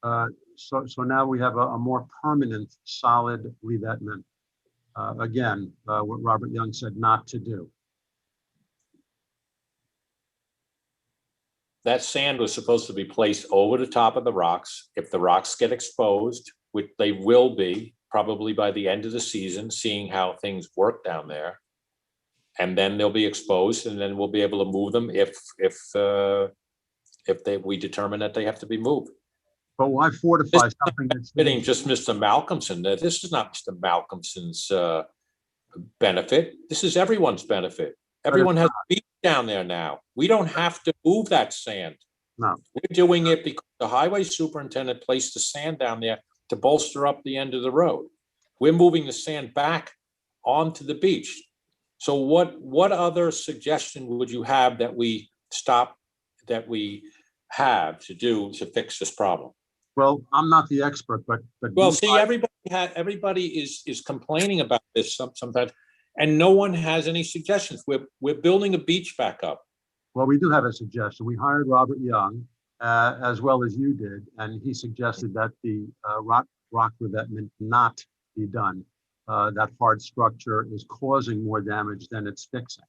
So now we have a more permanent, solid revetment. Again, what Robert Young said not to do. That sand was supposed to be placed over the top of the rocks. If the rocks get exposed, which they will be, probably by the end of the season, seeing how things work down there. And then they'll be exposed, and then we'll be able to move them if we determine that they have to be moved. But why fortify something that's fitting just Mr. Malcolmson? This is not Mr. Malcolmson's benefit. This is everyone's benefit. Everyone has a beach down there now. We don't have to move that sand. No. We're doing it because the highway superintendent placed the sand down there to bolster up the end of the road. We're moving the sand back onto the beach. So what other suggestion would you have that we have to do to fix this problem? Well, I'm not the expert, but well, see, everybody is complaining about this sometimes, and no one has any suggestions. We're building a beach back up. Well, we do have a suggestion. We hired Robert Young, as well as you did, and he suggested that the rock revetment not be done. That hard structure is causing more damage than it's fixing.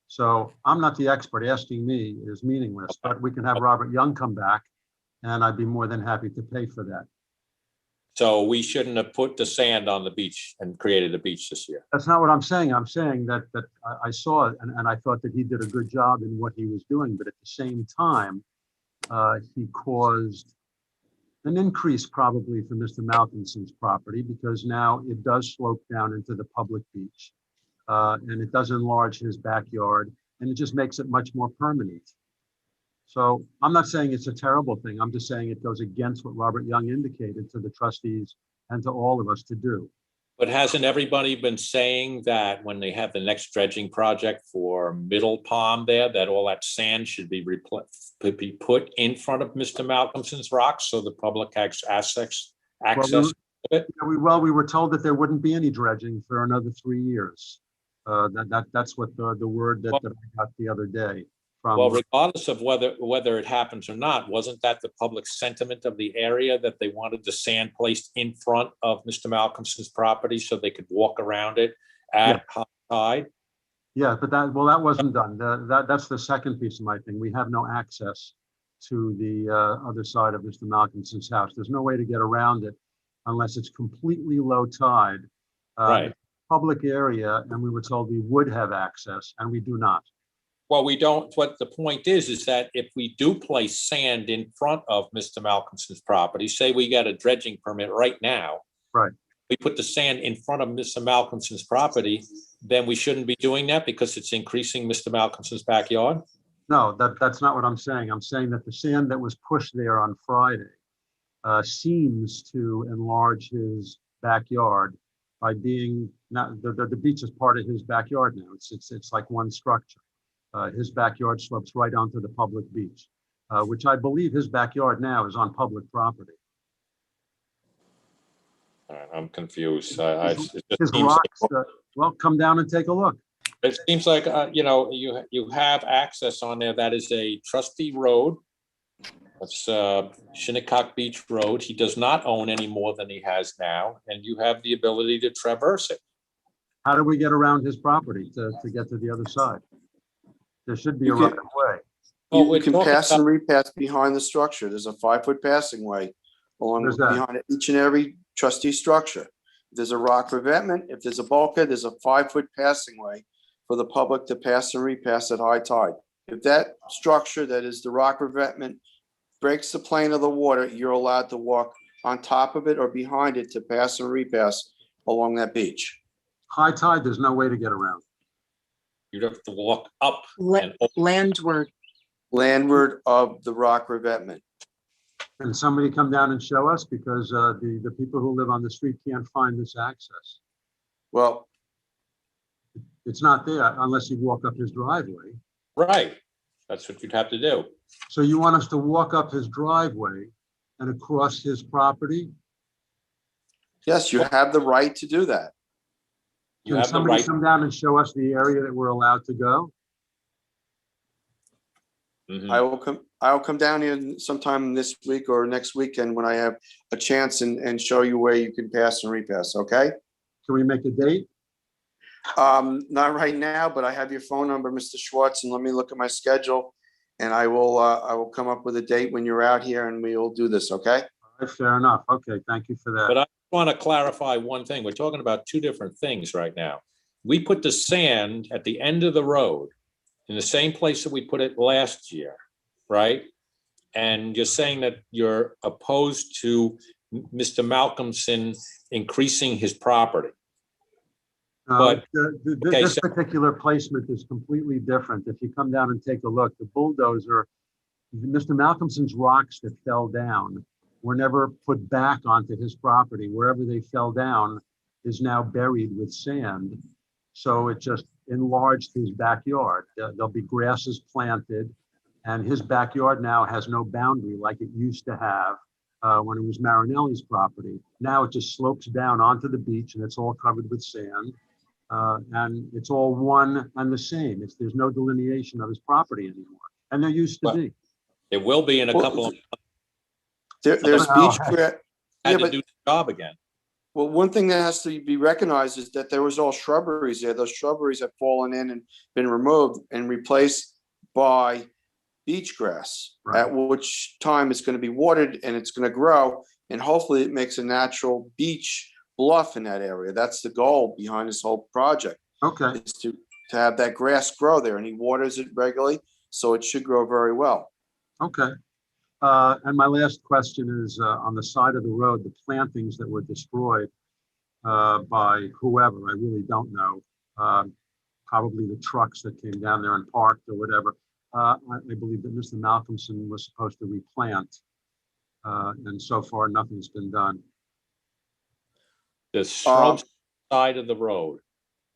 So I'm not the expert. Asking me is meaningless, but we can have Robert Young come back, and I'd be more than happy to pay for that. So we shouldn't have put the sand on the beach and created a beach this year. That's not what I'm saying. I'm saying that I saw it, and I thought that he did a good job in what he was doing, but at the same time, he caused an increase probably for Mr. Malcolmson's property, because now it does slope down into the public beach, and it does enlarge his backyard, and it just makes it much more permanent. So I'm not saying it's a terrible thing. I'm just saying it goes against what Robert Young indicated to the trustees and to all of us to do. But hasn't everybody been saying that when they have the next dredging project for Middle Pond there, that all that sand should be put in front of Mr. Malcolmson's rocks so the public has access to it? We were told that there wouldn't be any dredging for another 3 years. That's what the word that I got the other day. Well, regardless of whether it happens or not, wasn't that the public sentiment of the area that they wanted the sand placed in front of Mr. Malcolmson's property so they could walk around it at high tide? Yeah, but that wasn't done. That's the second piece of my thing. We have no access to the other side of Mr. Malcolmson's house. There's no way to get around it unless it's completely low tide. Right. Public area, and we were told we would have access, and we do not. Well, we don't. What the point is that if we do place sand in front of Mr. Malcolmson's property, say we got a dredging permit right now, right? We put the sand in front of Mr. Malcolmson's property, then we shouldn't be doing that because it's increasing Mr. Malcolmson's backyard? No, that's not what I'm saying. I'm saying that the sand that was pushed there on Friday seems to enlarge his backyard by being the beach is part of his backyard now. It's like one structure. His backyard slopes right onto the public beach, which I believe his backyard now is on public property. I'm confused. His rocks, well, come down and take a look. It seems like, you have access on there. That is a trustee road. That's Shinnecock Beach Road. He does not own any more than he has now, and you have the ability to traverse it. How do we get around his property to get to the other side? There should be a right way. You can pass and repass behind the structure. There's a 5-foot passing way behind each and every trustee structure. If there's a rock revetment, if there's a bulkhead, there's a 5-foot passing way for the public to pass and repass at high tide. If that structure that is the rock revetment breaks the plane of the water, you're allowed to walk on top of it or behind it to pass and repass along that beach. High tide, there's no way to get around. You'd have to walk up and landward of the rock revetment. Can somebody come down and show us? Because the people who live on the street can't find this access. Well, it's not there unless you walk up his driveway. Right. That's what you'd have to do. So you want us to walk up his driveway and across his property? Yes, you have the right to do that. Can somebody come down and show us the area that we're allowed to go? I will come. I'll come down here sometime this week or next weekend when I have a chance and show you where you can pass and repass, okay? Can we make a date? Not right now, but I have your phone number, Mr. Schwartz, and let me look at my schedule. And I will come up with a date when you're out here and we will do this, okay? Fair enough. Okay, thank you for that. But I want to clarify one thing. We're talking about two different things right now. We put the sand at the end of the road in the same place that we put it last year, right? And you're saying that you're opposed to Mr. Malcolmson increasing his property. But This particular placement is completely different. If you come down and take a look, the bulldozer, Mr. Malcolmson's rocks that fell down were never put back onto his property. Wherever they fell down is now buried with sand. So it just enlarged his backyard. There'll be grasses planted, and his backyard now has no boundary like it used to have when it was Marinelli's property. Now it just slopes down onto the beach and it's all covered with sand. And it's all one and the same. There's no delineation of his property anymore. And there used to be. It will be in a couple of months. There's beach grass. Had to do the job again. Well, one thing that has to be recognized is that there was all shrubberies there. Those shrubberies have fallen in and been removed and replaced by beach grass, at which time it's going to be watered and it's going to grow. And hopefully it makes a natural beach bluff in that area. That's the goal behind this whole project. Okay. Is to have that grass grow there, and he waters it regularly, so it should grow very well. Okay. And my last question is on the side of the road, the plantings that were destroyed by whoever, I really don't know, probably the trucks that came down there and parked or whatever. I believe that Mr. Malcolmson was supposed to replant, and so far nothing's been done. The shrub side of the road.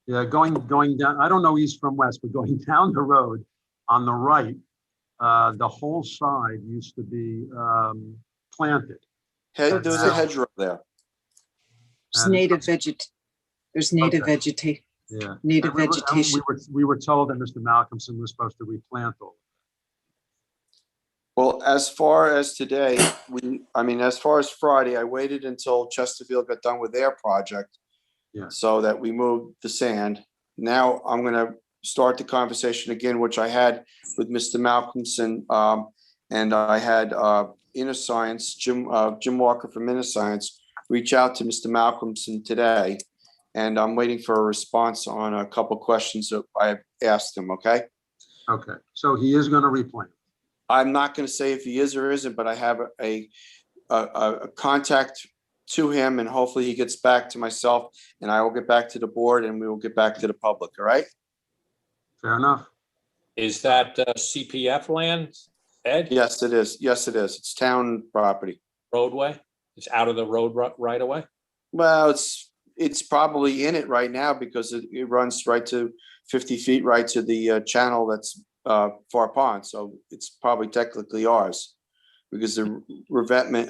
Yeah, going down, I don't know east from west, but going down the road on the right, the whole side used to be planted. There's a hedgerow there. There's native vegetation. Yeah. Native And vegetation. we were told that Mr. Malcolmson was supposed to replant all. Well, as far as today, as far as Friday, I waited until Chesterfield got done with their project. Yeah. So that we moved the sand. Now I'm going to start the conversation again, which I had with Mr. Malcolmson, and I had Inner Science, Jim Walker from Inner Science, reach out to Mr. Malcolmson today, and I'm waiting for a response on a couple questions that I asked him. Okay. Okay. So he is going to replant. I'm not going to say if he is or isn't, but I have a contact to him, and hopefully he gets back to myself, and I will get back to the board, and we will get back to the public. All right. Fair enough. Is that CPF land, Ed? Yes, it is. Yes, it is. It's town property. Roadway? It's out of the road right away? Well, it's probably in it right now because it runs right to 50 feet right to the channel that's Far Pond. So it's probably technically ours because the revetment,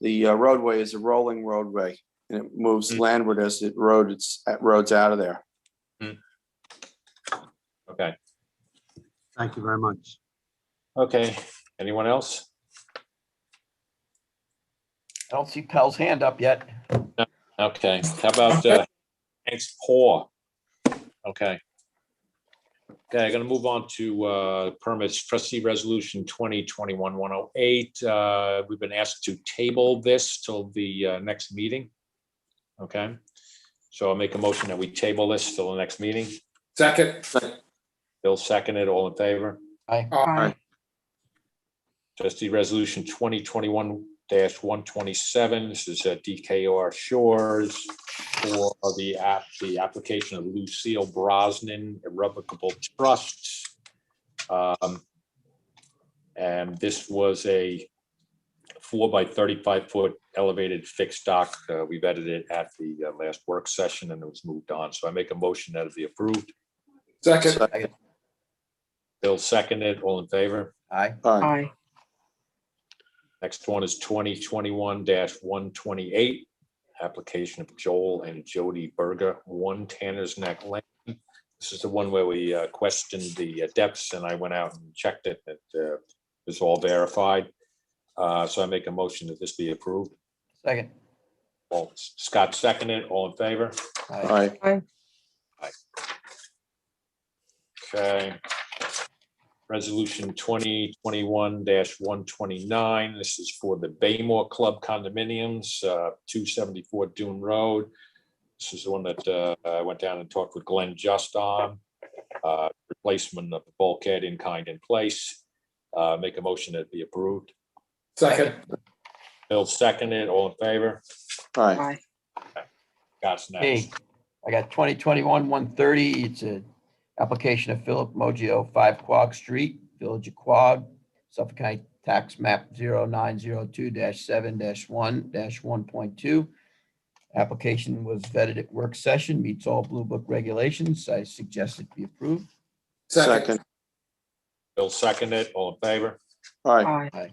the roadway is a rolling roadway and it moves landward as it roads out of there. Okay. Thank you very much. Okay. Anyone else? I don't see Pell's hand up yet. No. Okay. How about thanks, Paul? Okay. Okay, I'm going to move on to permits, Trustee Resolution 2021-108. We've been asked to table this till the next meeting. Okay, so I'll make a motion that we table this till the next meeting. Second. Bill seconded. All in favor? Aye. Aye. Trustee Resolution 2021-127. This is DKR Shores for the application of Lucille Brosnan Irrevocable Trust. And this was a 4 by 35 foot elevated fixed dock. We vetted it at the last work session and it was moved on. So I make a motion that it be approved. Second. Bill seconded. All in favor? Aye. Aye. Next one is 2021-128. Application of Joel and Jody Berger, 1 Tanner's Neck Lane. This is the one where we questioned the depths, and I went out and checked it. That is all verified. So I make a motion that this be approved. Second. Scott seconded, all in favor? Aye. Aye. Okay. Resolution 2021-129. This is for the Baymore Club condominiums, 274 Dune Road. This is the one that I went down and talked with Glenn just on. Replacement of the bulkhead in kind in place. Make a motion that it be approved. Second. Bill seconded, all in favor? Aye. Scott's next. Hey, I got 2021-130. It's a application of Philip Moggio, 5 Quogue Street, Village of Quogue, Suffolk County Tax Map 0902-7-1-1.2. Application was vetted at work session, meets all Blue Book regulations. I suggest it be approved. Second. Bill seconded, all in favor? Aye. Aye.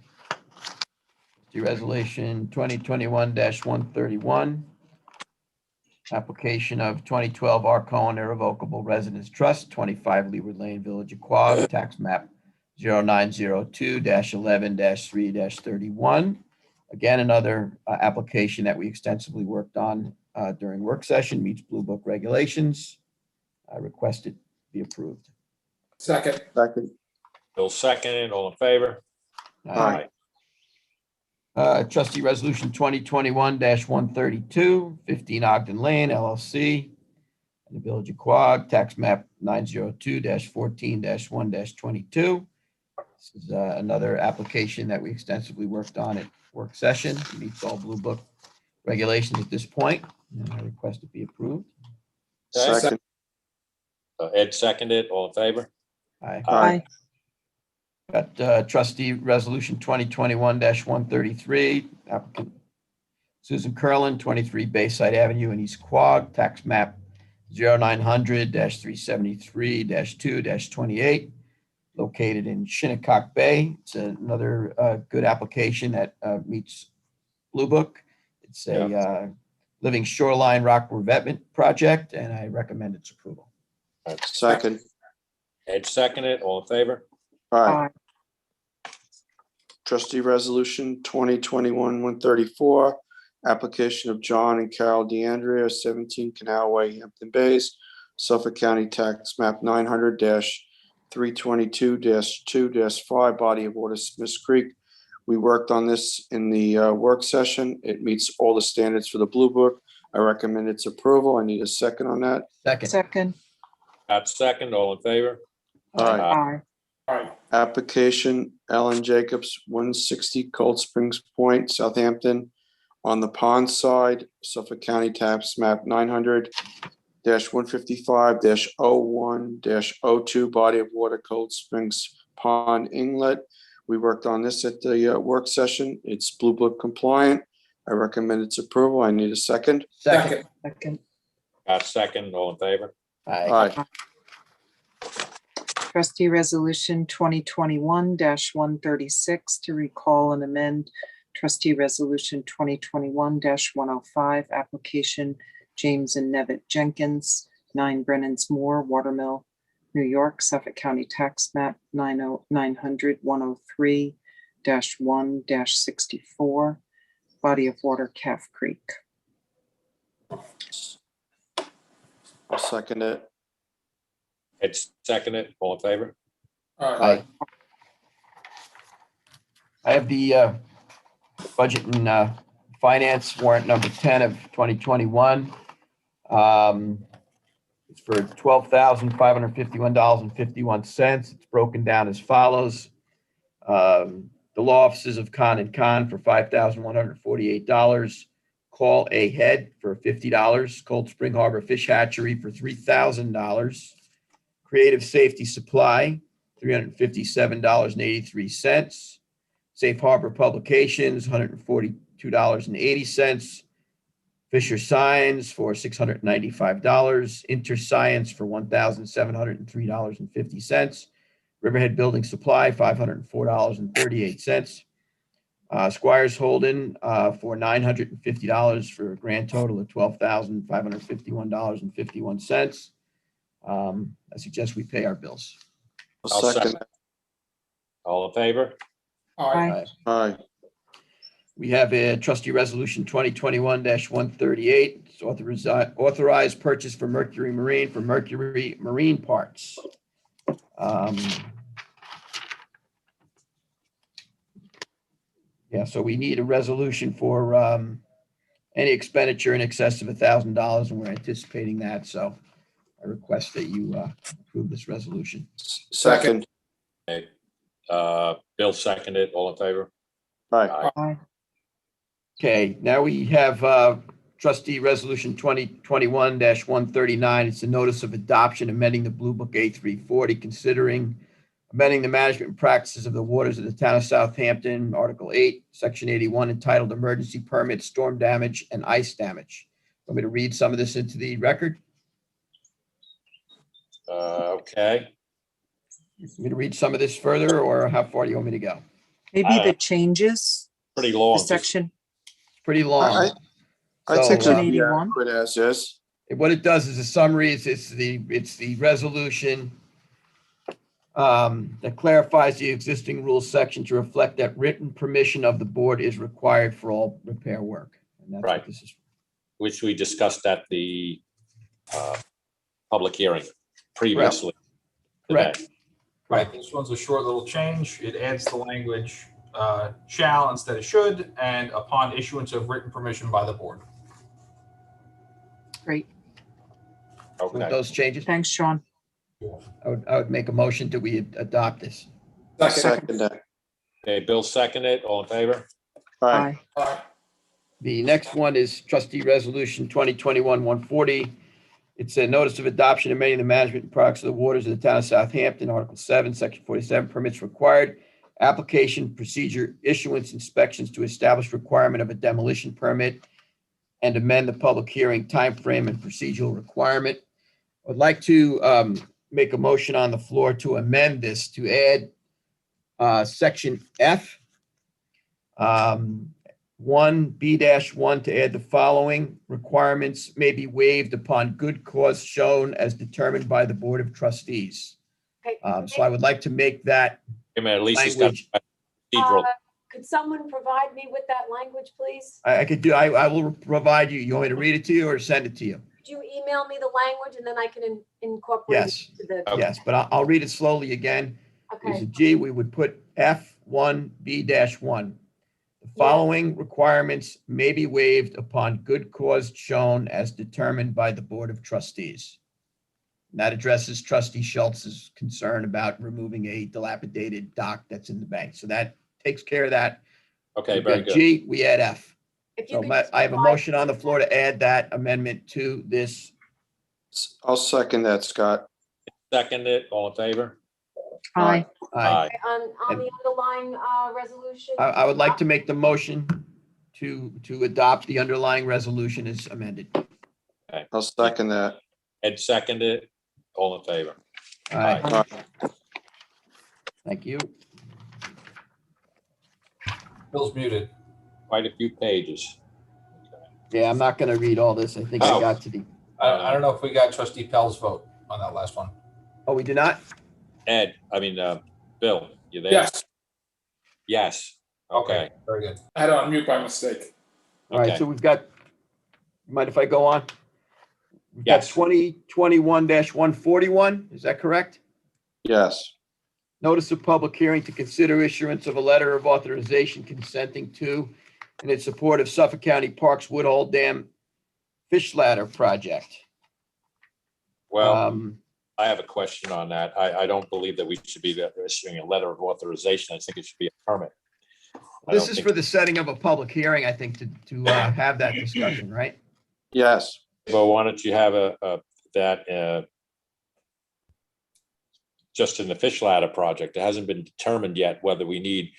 The resolution 2021-131. Application of 2012 Arcone Irrevocable Residence Trust, 25 Leeward Lane, Village of Quogue, tax map 0902-11-3-31. Again, another application that we extensively worked on during work session, meets Blue Book regulations. I request it be approved. Second. Second. Bill seconded, all in favor? Aye. Trustee Resolution 2021-132, 15 Ogden Lane, LLC, in the Village of Quogue, tax map 902-14-1-22. This is another application that we extensively worked on at work session. It meets all Blue Book regulations at this point, and I request it be approved. Second. Ed seconded, all in favor? Aye. Aye. Got Trustee Resolution 2021-133, applicant Susan Curlin, 23 Bayside Avenue in East Quogue, tax map 0900-373-2-28, located in Shinnecock Bay. It's another good application that meets Blue Book. It's a living shoreline rock revetment project, and I recommend its approval. Second. Ed seconded, all in favor? Aye. Trustee Resolution 2021-134, application of John and Carol DeAndrea, 17 Canal Way, Hampton Bays, Suffolk County Tax Map 900-322-2-5, body of water, Smiths Creek. We worked on this in the work session. It meets all the standards for the Blue Book. I recommend its approval. I need a second on that. Second. Scott second, all in favor? Aye. Aye. Application Ellen Jacobs, 160 Cold Springs Point, Southampton, on the pond side, Suffolk County Tax Map 900-155-01-02, body of water, Cold Springs Pond Inlet. We worked on this at the work session. It's Blue Book compliant. I recommend its approval. I need a second. Second. Second. Scott second, all in favor? Aye. Trustee Resolution 2021-136 to recall and amend Trustee Resolution 2021-105, application James and Nevitt Jenkins, 9 Brennan's Moor, Watermill, New York, Suffolk County Tax Map 900-103-1-64, body of water, Calf Creek. I'll second it. Ed seconded, all in favor? Aye. I have the budget and finance warrant number 10 of 2021. It's for $12,551.51. It's broken down as follows. The law offices of Con and Con for $5,148. Call Ahead for $50. Cold Spring Harbor Fish Hatchery for $3,000. Creative Safety Supply, $357.83. Safe Harbor Publications, $142.80. Fisher Signs for $695. InterScience for $1,703.50. Riverhead Building Supply, $504.38. Squires Holden for $950 for a grand total of $12,551.51. I suggest we pay our bills. I'll second. All in favor? Aye. Aye. We have a trustee resolution 2021-138. It's authorized purchase for Mercury Marine parts. Yeah, so we need a resolution for any expenditure in excess of $1,000, and we're anticipating that. So I request that you approve this resolution. Second. Okay. Bill seconded. All in favor? Aye. Aye. Okay, now we have trustee resolution 2021-139. It's a notice of adoption amending the Blue Book A340, considering amending the management practices of the waters of the town of Southampton, Article 8, Section 81, entitled Emergency Permit, Storm Damage, and Ice Damage. Want me to read some of this into the record? Okay. Want me to read some of this further, or how far do you want me to go? Maybe the changes, Pretty long. the section, Pretty long. I think So, it'd be adequate as is. what it does is a summary. It's the resolution that clarifies the existing rules section to reflect that written permission of the board is required for all repair work. And that's Right. what this is. Which we discussed at the public hearing previously. Correct. today. Right, this one's a short little change. It adds the language shall instead of should, and upon issuance of written permission by the board. great. With Okay. those changes, Thanks, Sean. I would make a motion that we adopt this. Second that. Okay, Bill seconded. All in favor? Aye. Aye. The next one is trustee resolution 2021-140. It's a notice of adoption amending the management products of the waters of the town of Southampton, Article 7, Section 47, permits required, application, procedure, issuance, inspections to establish requirement of a demolition permit, and amend the public hearing timeframe and procedural requirement. I'd like to make a motion on the floor to amend this to add Section F, 1B-1, to add the following: requirements may be waived upon good cause shown as determined by the Board of Trustees. Okay. So I would like to make that Wait a minute, at least he's got language. procedural. Could someone provide me with that language, please? I could do, I will provide you. You want me to read it to you or send it to you? Could you email me the language and then I can incorporate Yes. it into the, Okay. Yes, but I'll read it slowly again. There's a okay, G, we would put F1B-1. The following requirements may be waived upon good cause shown as determined by the Board of Trustees. And that addresses Trustee Schultz's concern about removing a dilapidated dock that's in the bank. So that takes care of that. Okay, We've very got good. G, we add F. if you So could just I have a provide- motion on the floor to add that amendment to this. I'll second that, Scott. Seconded. All in favor? Aye. Aye. On the underlying resolution? I would like to make the motion to adopt the underlying resolution as amended. I'll second that. Ed seconded. All in favor? Aye. Aye. Thank you. Bill's muted. Quite a few pages. Yeah, I'm not going to read all this. I think I Oh. got to the, I don't know if we got trustee Pell's vote on that last one. oh, we did not? Bill, you there? Yes, Yes. Okay. Very good. I had it on mute by mistake. All right, Okay. so we've got, mind if I go on? We've got Yes. 2021-141, is that correct? Yes. Notice of public hearing to consider issuance of a letter of authorization consenting to and in support of Suffolk County Parks Woodhull Dam Fish Ladder Project. Well, I have a question on that. I don't believe that we should be issuing a letter of authorization. I think it should be a permit. I This don't is think- for the setting of a public hearing, I think, to have that discussion, right? Yes. Well, why don't you have that just in the fish ladder project? It hasn't been determined yet whether we need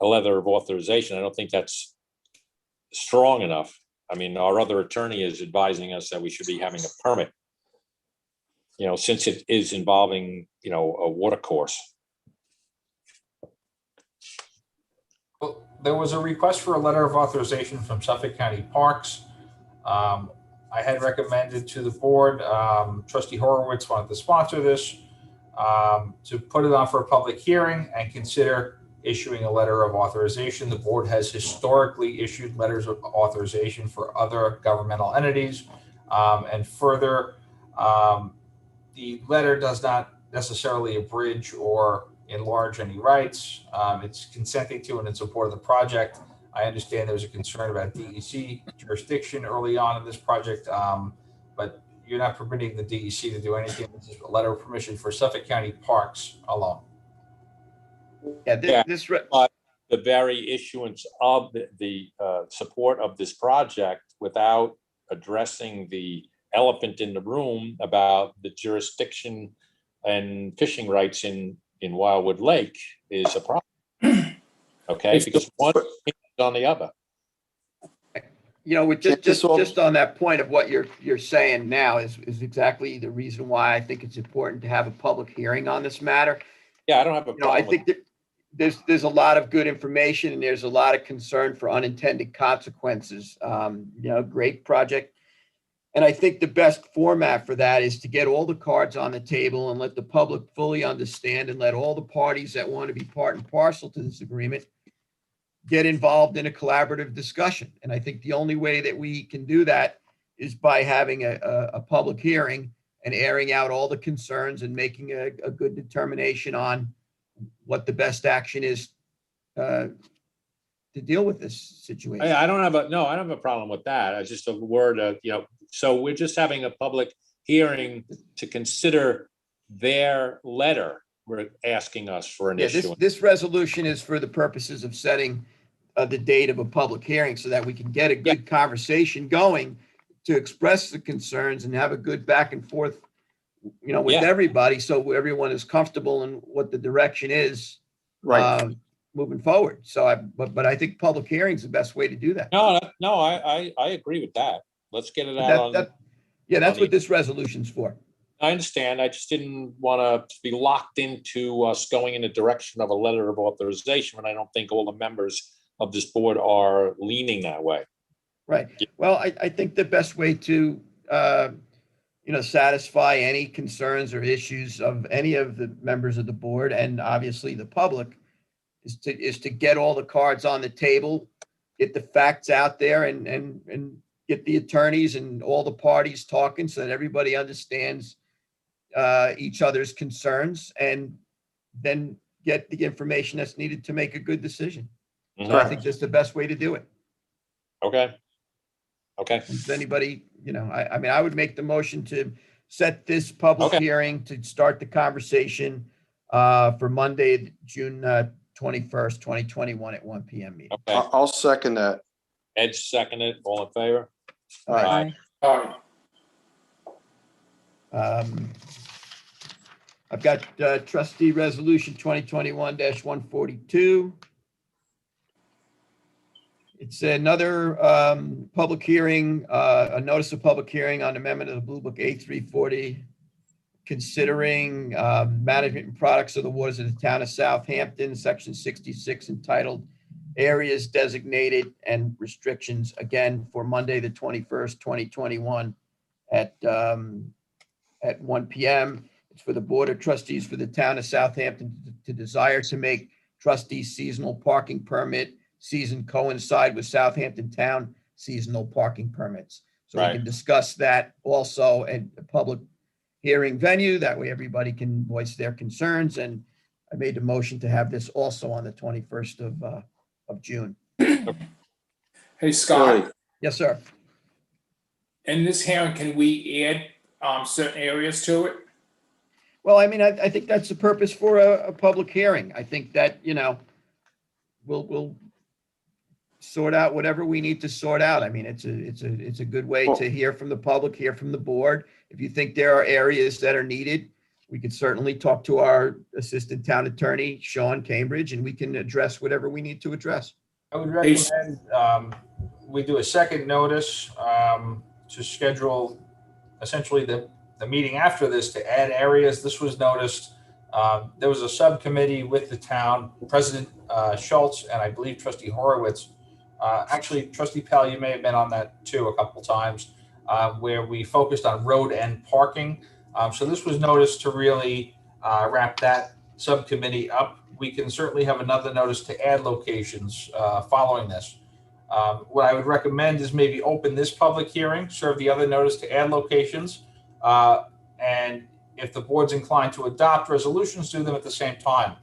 a letter of authorization. I don't think that's strong enough. I mean, our other attorney is advising us that we should be having a permit, since it is involving, a water course. Well, there was a request for a letter of authorization from Suffolk County Parks. I had recommended to the board, trustee Horowitz wanted to sponsor this, to put it on for a public hearing and consider issuing a letter of authorization. The board has historically issued letters of authorization for other governmental entities. And further, the letter does not necessarily abridge or enlarge any rights. It's consenting to and in support of the project. I understand there was a concern about DEC jurisdiction early on in this project, but you're not permitting the DEC to do anything. This is a letter of permission for Suffolk County parks alone. Yeah, but the very issuance of the support of this project without addressing the elephant in the room about the jurisdiction and fishing rights in Wildwood Lake is a problem. Okay, because one is on the other. You know, with just on that point of what you're saying now is exactly the reason why I think it's important to have a public hearing on this matter. Yeah, I don't have a problem. I think that there's a lot of good information and there's a lot of concern for unintended consequences. Great project. And I think the best format for that is to get all the cards on the table and let the public fully understand and let all the parties that want to be part and parcel to this agreement get involved in a collaborative discussion. And I think the only way that we can do that is by having a public hearing and airing out all the concerns and making a good determination on what the best action is to deal with this situation. I don't have a problem with that. It's just a word of, so we're just having a public hearing to consider their letter. We're asking us for an issue. This resolution is for the purposes of setting the date of a public hearing so that we can get a good conversation going to express the concerns and have a good back and forth, with everybody. So everyone is comfortable in what the direction is moving forward. So but I think public hearing is the best way to do that. No, I agree with that. Let's get it out that's what this resolution's for. I understand. I just didn't want to be locked into us going in the direction of a letter of authorization when I don't think all the members of this board are leaning that way. Right. Well, I think the best way to, satisfy any concerns or issues of any of the members of the board and obviously the public is to get all the cards on the table, get the facts out there and get the attorneys and all the parties talking so that everybody understands each other's concerns and then get the information that's needed to make a good decision. Mm-hmm. So I think that's the best way to do it. Okay. Does anybody, I would make the motion to set this public hearing to start the conversation for Monday, June 21st, 2021 at 1 p.m. meeting. Okay. I'll second that. Ed seconded. All in favor? Aye. I've got Trustee Resolution 2021-142. It's another public hearing, a notice of public hearing on amendment of the Blue Book A340, considering management and products of the waters of the town of Southampton, Section 66, entitled Areas Designated and Restrictions, again, for Monday, the 21st, 2021 at 1 p.m. It's for the Board of Trustees for the town of Southampton to desire to make trustee seasonal parking permit season coincide with Southampton Town seasonal parking permits. So we can discuss that also at a public hearing venue. That way everybody can voice their concerns. And I made the motion to have this also on the 21st of June. Hey, Scott. Yes, sir. In this hearing, can we add certain areas to it? Well, I think that's the purpose for a public hearing. I think that, we'll sort out whatever we need to sort out. It's a good way to hear from the public, hear from the board. If you think there are areas that are needed, we could certainly talk to our assistant town attorney, Sean Cambridge, and we can address whatever we need to address. I would recommend we do a second notice to schedule essentially the meeting after this to add areas. This was noticed. There was a subcommittee with the town, President Schultz, and I believe Trustee Horowitz. Actually, Trustee Pell, you may have been on that too a couple times, where we focused on road end parking. So this was noticed to really wrap that subcommittee up, we can certainly have another notice to add locations following this. What I would recommend is maybe open this public hearing, serve the other notice to add locations, and if the board's inclined to adopt resolutions, do them at the same time.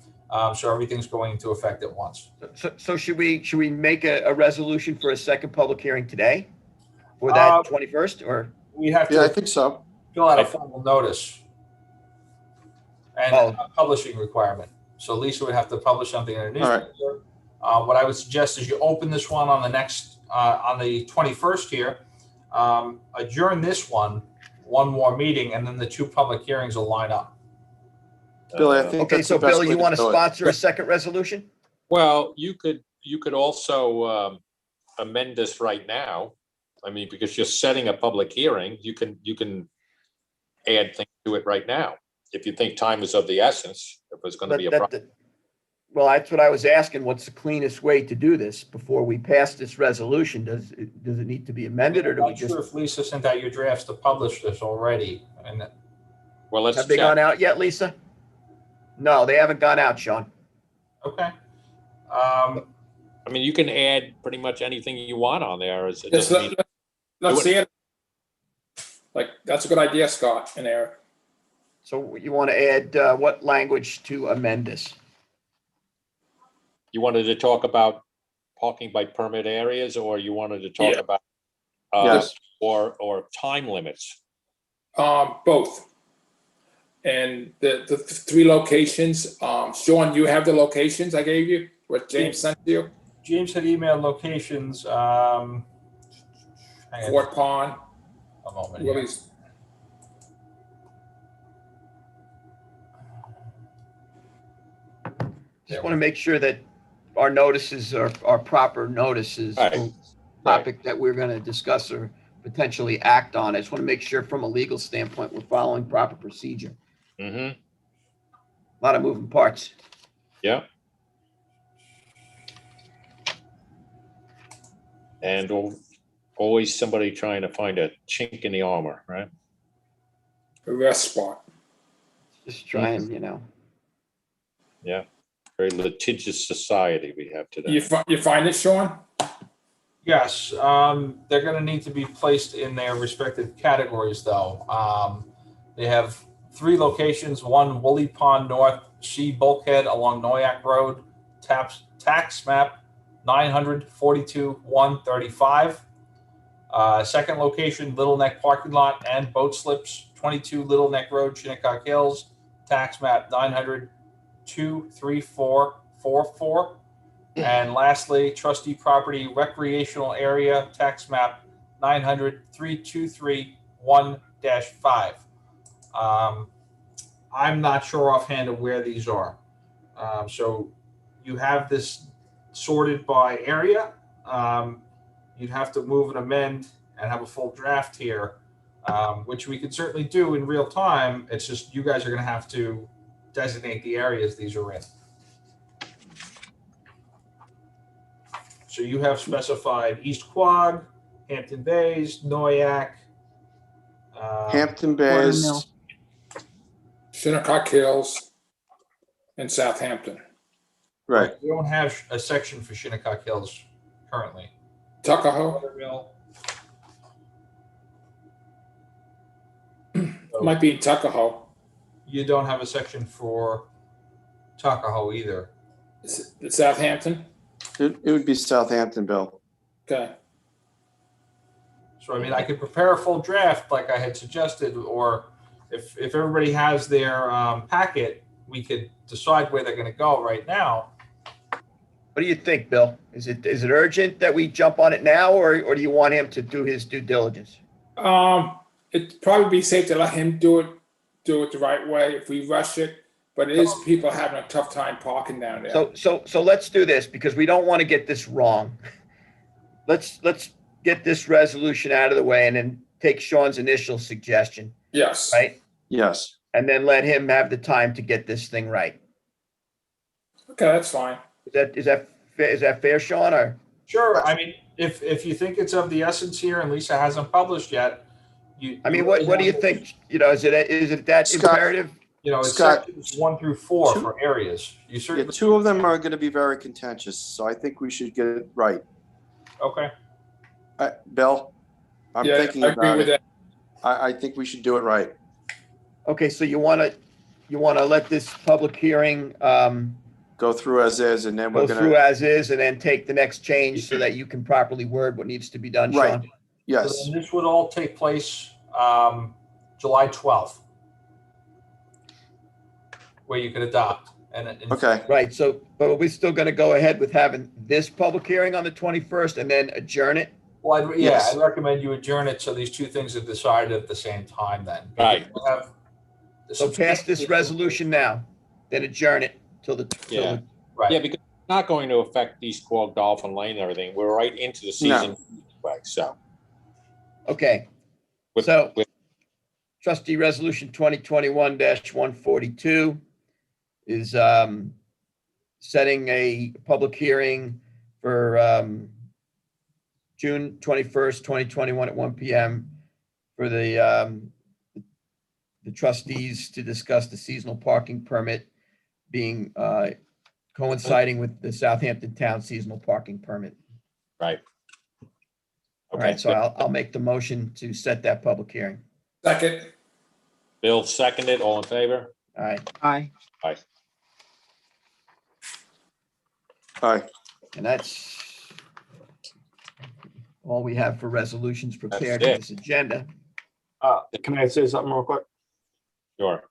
So everything's going into effect at once. So should we make a resolution for a second public hearing today? For that 21st, or? We have to. Yeah, I think so. Fill out a formal notice and a publishing requirement. So Lisa would have to publish something in a newspaper. What I would suggest is you open this one on the next, on the 21st here, adjourn this one more meeting, and then the two public hearings will line up. Billy, I think Okay, that's so the best Bill, way you to want to do it. sponsor a second resolution? Well, you could also amend this right now. I mean, because you're setting a public hearing, you can add things to it right now. If you think time is of the essence, if it's going to be a problem. Well, that's what I was asking. What's the cleanest way to do this before we pass this resolution? Does it need to be amended, or do we I'm not just? sure if Lisa sent out your drafts to publish this already. And well, let's have they gone out yet, Lisa? No, they haven't gone out, Sean. Okay. I mean, you can add pretty much anything you want on there. Let's see it. Like, that's a good idea, Scott and Eric. So you want to add what language to amend this? You wanted to talk about parking by permit areas, or you wanted to talk about Yes. or time limits? Both. And the three locations, Sean, you have the locations I gave you, what James sent you? James had emailed locations. Fort Pond. A moment. Willie's. Just want to make sure that our notices are proper notices. Right. Topic that we're going to discuss or potentially act on. I just want to make sure from a legal standpoint, we're following proper procedure. Mm-hmm. A lot of moving parts. Yeah. And always somebody trying to find a chink in the armor, right? A rest spot. Just trying, you know. Yeah. Very litigious society we have today. You find it, Sean? Yes, they're going to need to be placed in their respective categories, though. They have three locations: one Woolly Pond North, She Bulkhead along Noyak Road, tax map 942-135. Second location, Little Neck Parking Lot and Boat Slips, 22 Little Neck Road, Shinnecock Hills, tax map 900-23444. And lastly, Trustee Property Recreational Area, tax map 900-3231-5. I'm not sure offhand of where these are. So you have this sorted by area. You'd have to move and amend and have a full draft here, which we could certainly do in real time. It's just you guys are going to have to designate the areas these are in. So you have specified East Quogue, Hampton Bays, Noyak, Hampton Bays, Mill. Shinnecock Hills, and Southampton. right? We don't have a section for Shinnecock Hills currently. Tuckahoe Watermill. might be in Tuckahoe. You don't have a section for Tuckahoe either. Southampton. It would be Southampton, Bill. Okay. So, I mean, I could prepare a full draft like I had suggested, or if everybody has their packet, we could decide where they're going to go right now. What do you think, Bill? Is it urgent that we jump on it now, or do you want him to do his due diligence? It'd probably be safe to let him do it the right way if we rush it. But it is people having a tough time parking down there. So let's do this, because we don't want to get this wrong. Let's get this resolution out of the way and then take Sean's initial suggestion. Yes. Right? Yes. And then let him have the time to get this thing right. Okay, that's fine. Is that fair, Sean? Or Sure. I mean, if you think it's of the essence here and Lisa hasn't published yet, what do you think? You know, is it that Scott, imperative? You know, it's Scott, sections 1 through 4 two- for areas. You Yeah, certainly. two of them are going to be very contentious, so I think we should get it right. Okay. Bill, I'm Yeah, thinking I agree about with it. I think we should do it right. Okay, so you want to let this public hearing Go through as is, and then go we're through gonna, as is, and then take the next change so that you can properly word what needs to be done, right, Sean? So yes. then this would all take place July 12th, where you could adopt. And Okay, Right, so, but we're still going to go ahead with having this public hearing on the 21st and then adjourn it? Well, Yes. I'd recommend you adjourn it so these two things are decided at the same time then. Right. We'll have the So pass this resolution now, then adjourn it till the, Yeah. Right. Yeah, because it's not going to affect East Quogue, Dolphin Lane and everything. We're right into the season anyway, so. okay. with- So with- Trustee Resolution 2021-142 is setting a public hearing for June 21st, 2021 at 1 p.m. for the trustees to discuss the seasonal parking permit being coinciding with the Southampton Town seasonal parking permit. Right. All Okay. right, so I'll make the motion to set that public hearing. Second. Bill seconded, all in favor? All right, Aye. Aye. aye. and that's all we have for resolutions prepared That's in it. this agenda. Can I say something real quick? Sure.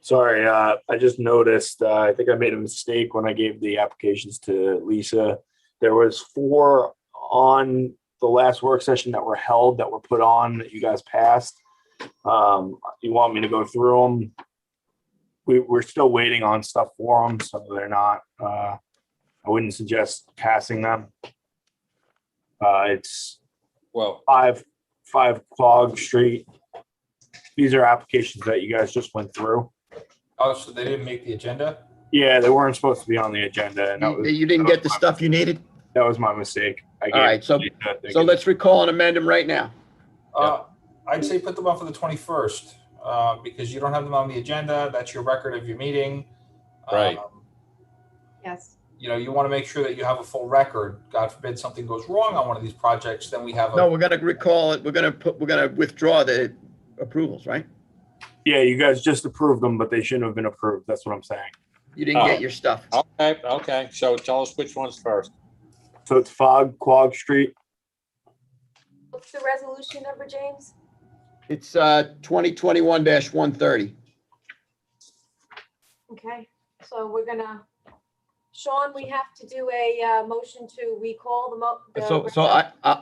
Sorry, I just noticed, I think I made a mistake when I gave the applications to Lisa. There was 4 on the last work session that were held, that were put on, that you guys passed. You want me to go through them? We're still waiting on stuff for them, so they're not, I wouldn't suggest passing them. It's Well, 5 Clog Street. These are applications that you guys just went through. Oh, so they didn't make the agenda? Yeah, they weren't supposed to be on the agenda, and that was, You didn't get the stuff you needed? that was my mistake. All right, so let's recall and amend them right now. I'd say put them on for the 21st, because you don't have them on the agenda. That's your record of your meeting. Right. Yes. You know, you want to make sure that you have a full record. God forbid something goes wrong on one of these projects, then we have No, we're gonna recall it. We're gonna withdraw the approvals, right? Yeah, you guys just approved them, but they shouldn't have been approved. That's what I'm saying. You didn't get your stuff. Okay. So tell us which one's first. So it's Clog Street. What's the resolution number, James? It's 2021-130. Okay, so we're gonna, Sean, we have to do a motion to recall the. So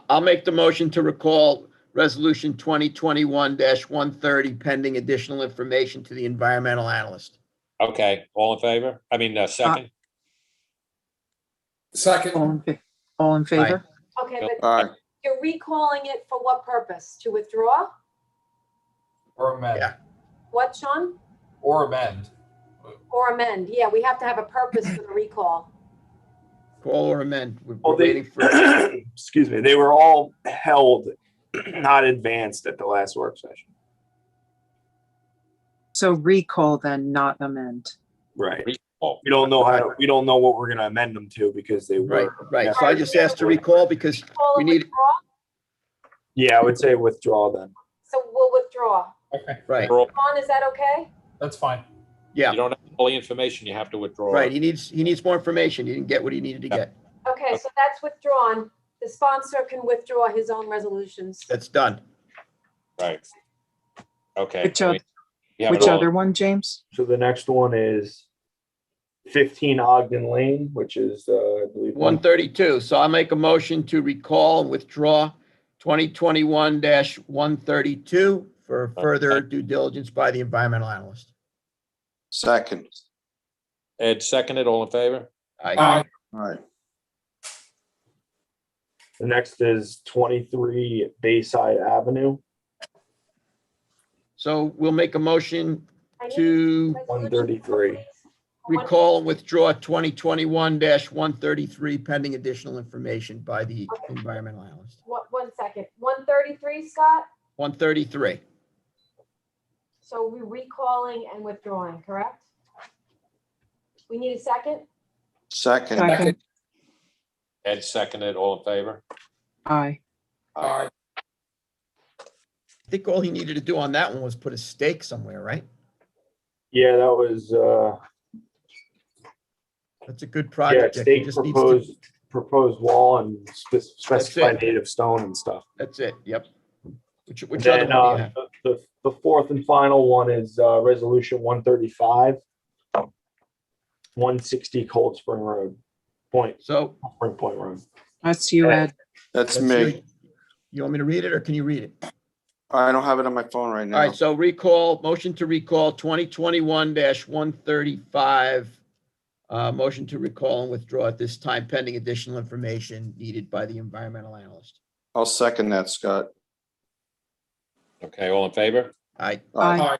I'll make the motion to recall Resolution 2021-130 pending additional information to the environmental analyst. Okay, all in favor? I mean, second? Second. All in favor? Okay, Aye. but you're recalling it for what purpose? To withdraw? or amend. Yeah. What, Sean? Or amend. Or amend? Yeah, we have to have a purpose for the recall. Call or amend. We're Well, waiting for. Excuse me, they were all held, not advanced at the last work session. So recall then, not amend. Right. Recall. We don't know we don't know what we're gonna amend them to because they Right, were. right. So I just asked to recall because Recall we and need, withdraw? Yeah, I would say withdraw then. So we'll withdraw. Okay, right, Withdraw. Sean, is that okay? that's fine. yeah, You don't have all the information, you have to withdraw. right. He needs more information. He didn't get what he needed to get. Okay, so that's withdrawn. The sponsor can withdraw his own resolutions. That's done. Right. Okay. Which and other, we have it which all. other one, James? So the next one is 15 Ogden Lane, which is, I believe. 132. So I'll make a motion to recall and withdraw 2021-132 for further due diligence by the environmental analyst. Second. Ed seconded, all in favor? Aye. All right. The next is 23 Bayside Avenue, So we'll make a motion I need to resolution 133. please. recall and withdraw 2021-133 pending additional information by the environmental analyst. One second. 133, Scott? 133. So we're recalling and withdrawing, correct? We need a second? Second. Second. Ed seconded, all in favor? Aye. Aye. I think all he needed to do on that one was put a stake somewhere, right? Yeah, that was, That's a good yeah, project. He state just needs proposed wall and specify it. native stone and stuff. That's it. Yep. Which And other then, one do you have? the fourth and final one is, resolution 135, 160 Cold Spring Road, So Spring Point Road. That's you, Ed. That's me. You want me to read it or can you read it? I don't have it on my phone right now. All right, so motion to recall 2021-135. Motion to recall and withdraw at this time pending additional information needed by the environmental analyst. I'll second that, Scott. Okay, all in favor? Aye. Aye.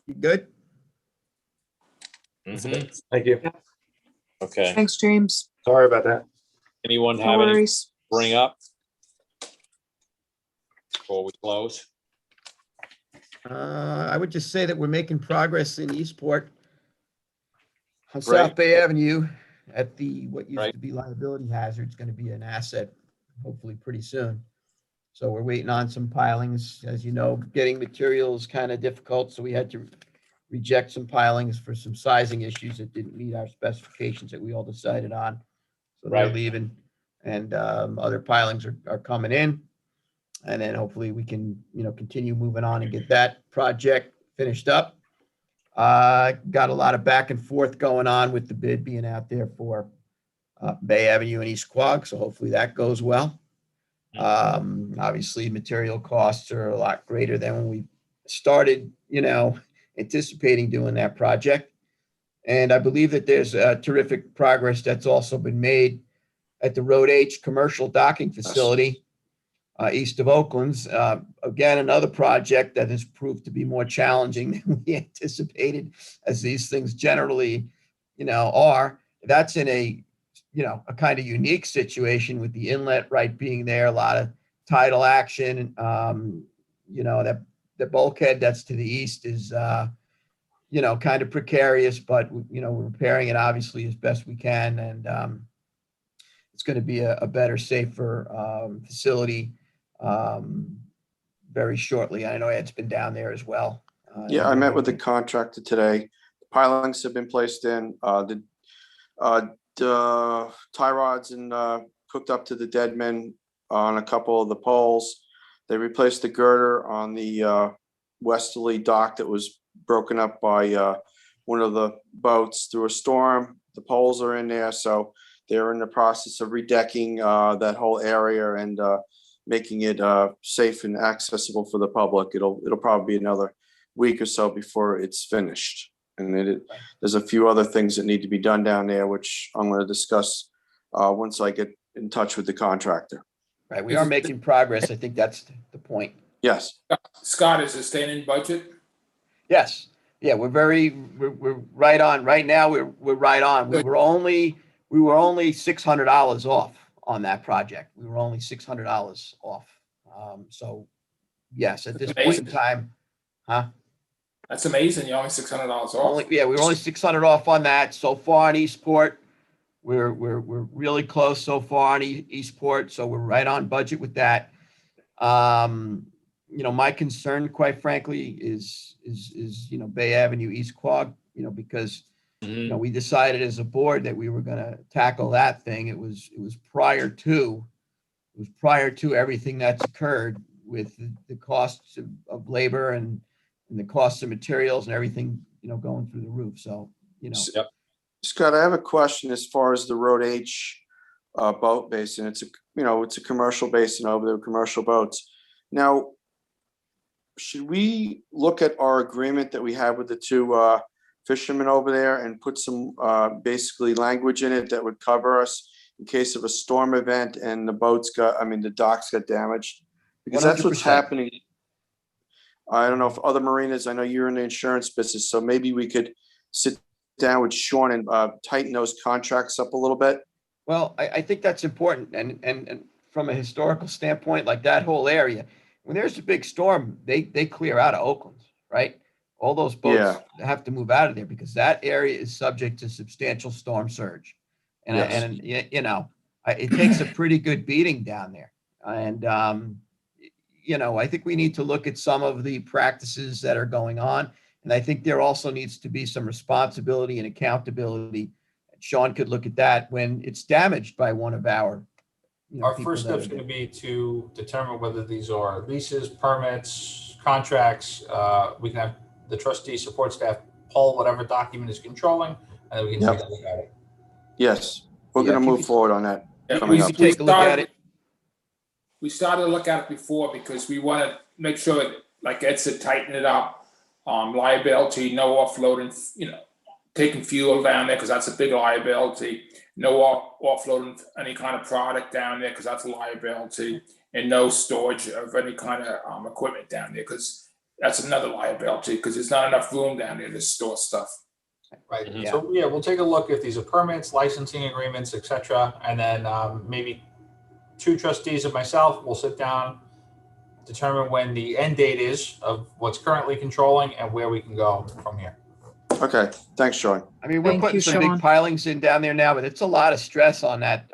You good? Mhm. Thank you. Okay. Thanks, James. Sorry about that. Anyone No have any worries. bring up before we close? I would just say that we're making progress in Eastport on Great. South Bay Avenue at what used Right. to be liability hazard. It's going to be an asset hopefully pretty soon. So we're waiting on some pilings. As you know, getting materials kind of difficult. So we had to reject some pilings for some sizing issues that didn't meet our specifications that we all decided on. So they're Right. leaving and other pilings are coming in. And then hopefully we can, continue moving on and get that project finished up. Got a lot of back and forth going on with the bid being out there for Bay Avenue and East Quogue. So hopefully that goes well. Obviously material costs are a lot greater than when we started, anticipating doing that project. And I believe that there's terrific progress that's also been made at the Road H commercial docking facility east of Oakland's. Again, another project that has proved to be more challenging than we anticipated, as these things generally, are. That's in a kind of unique situation with the inlet right being there, a lot of tidal action. That the bulkhead that's to the east is, kind of precarious, but, we're repairing it obviously as best we can. And it's going to be a better, safer facility very shortly. I know Ed's been down there as well. Yeah, I met with the contractor today. Pilings have been placed in, the tie rods and hooked up to the dead men on a couple of the poles. They replaced the girder on the westerly dock that was broken up by one of the boats through a storm. The poles are in there, so they're in the process of redecking that whole area and making it safe and accessible for the public. It'll probably be another week or so before it's finished. And there's a few other things that need to be done down there, which I'm going to discuss once I get in touch with the contractor. Right, we are making progress. I think that's the point. Yes. Scott, is it staying in budget? Yes. Yeah, we're right on. Right now, we're right on. We were only $600 off on that project. We were only $600 off. So yes, at this point in time, That's amazing. You're only $600 off. we were only 600 off on that. So far in Eastport, we're really close so far on Eastport. So we're right on budget with that. My concern, quite frankly, is Bay Avenue, East Quogue, because we decided as a board that we were going to tackle that thing. It was prior to everything that's occurred with the costs of labor and the costs of materials and everything, going through the roof. So, Yep. Scott, I have a question as far as the Road H boat basin. It's a commercial basin over there, commercial boats. Now, should we look at our agreement that we have with the two fishermen over there and put some basically language in it that would cover us in case of a storm event and the docks got damaged? Because that's what's 100%. happening. I don't know if other marinas, I know you're in the insurance business, so maybe we could sit down with Sean and tighten those contracts up a little bit. Well, I think that's important. And from a historical standpoint, like that whole area, when there's a big storm, they clear out of Oakland, right? All those boats have to move out of there because that area is subject to substantial storm surge. And, Yes. and you know, it takes a pretty good beating down there. And, you know, I think we need to look at some of the practices that are going on. And I think there also needs to be some responsibility and accountability. Sean could look at that when it's damaged by one of our, you know, Our people first that step's are going to there. be to determine whether these are leases, permits, contracts. We can have the trustee support staff pull whatever document is controlling, and then we can take a look at it. Yes, we're Yeah, going if to you move could- forward on that. Yeah, coming we up. You take a look at it. We started to look at it before because we want to make sure, like Ed said, tighten it up. Liability, no offloading, you know, taking fuel down there because that's a big liability. No offloading any kind of product down there because that's a liability, and no storage of any kind of equipment down there because that's another liability because there's not enough room down there to store stuff. Right. Yeah. So yeah, we'll take a look if these are permits, licensing agreements, etc., and then maybe 2 trustees and myself will sit down, determine when the end date is of what's currently controlling and where we can go from here. Okay, thanks, Sean. I mean, we're Thank putting you, some Sean. big pilings in down there now, but it's a lot of stress on that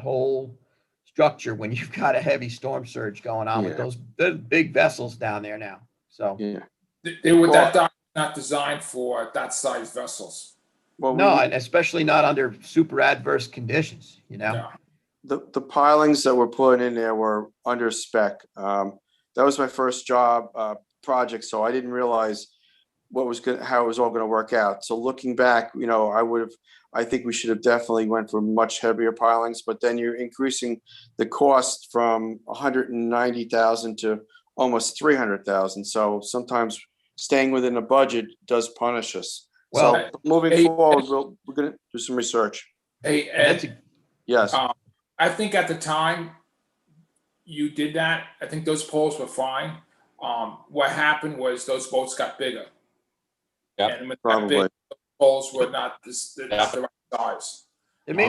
whole structure when you've got a heavy storm surge going on with those big vessels down there now. So Yeah. They were that dock not designed for that size vessels. Well, no, and especially not under super adverse conditions, you know. No. The pilings that were put in there were under spec. That was my first job project, so I didn't realize how it was all going to work out. So looking back, you know, I think we should have definitely went for much heavier pilings, but then you're increasing the cost from 190,000 to almost 300,000. So sometimes staying within the budget does punish us. Well, so moving forward, we're going to do some research. Hey, Ed, yes. I think at the time you did that, I think those poles were fine. What happened was those boats got bigger. Yeah, and with probably. that big, the poles were not the right size. There may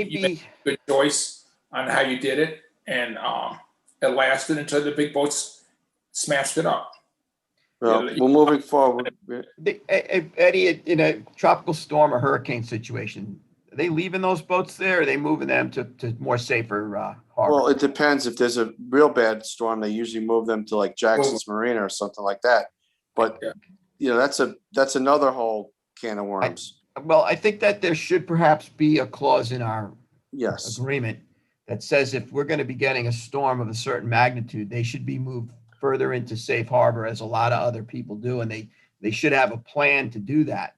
be a good choice on how you did it, and it lasted until the big boats smashed it up. Well, we're moving forward. Eddie, in a tropical storm or hurricane situation, are they leaving those boats there? Or are they moving them to more safer harbor? Well, it depends. If there's a real bad storm, they usually move them to like Jackson's Marina or something like that. But you know, that's another whole can of worms. I think that there should perhaps be a clause in our yes agreement that says if we're going to be getting a storm of a certain magnitude, they should be moved further into safe harbor, as a lot of other people do, and they should have a plan to do that.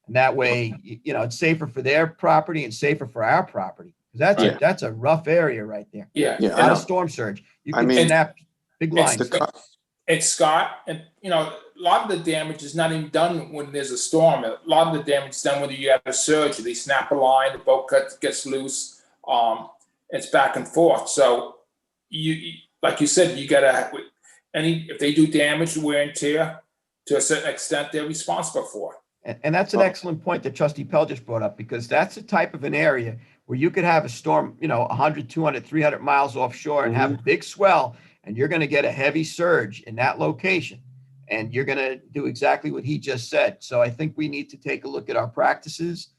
And that way, you know, it's safer for their property and safer for our property. That's a rough area right there. Yeah. A lot of storm surge. You can snap big lines. It's Scott, and you know, a lot of the damage is not even done when there's a storm. A lot of the damage is done when you have a surge. They snap a line, the boat gets loose. It's back and forth. So you like you said, you gotta if they do damage, wear and tear to a certain extent, they're responsible for. And that's an excellent point that Trustee Pell just brought up, because that's the type of an area where you could have a storm, you know, 100, 200, 300 miles offshore and have a big swell, and you're going to get a heavy surge in that location. And you're going to do exactly what he just said. So I think we need to take a look at our practices,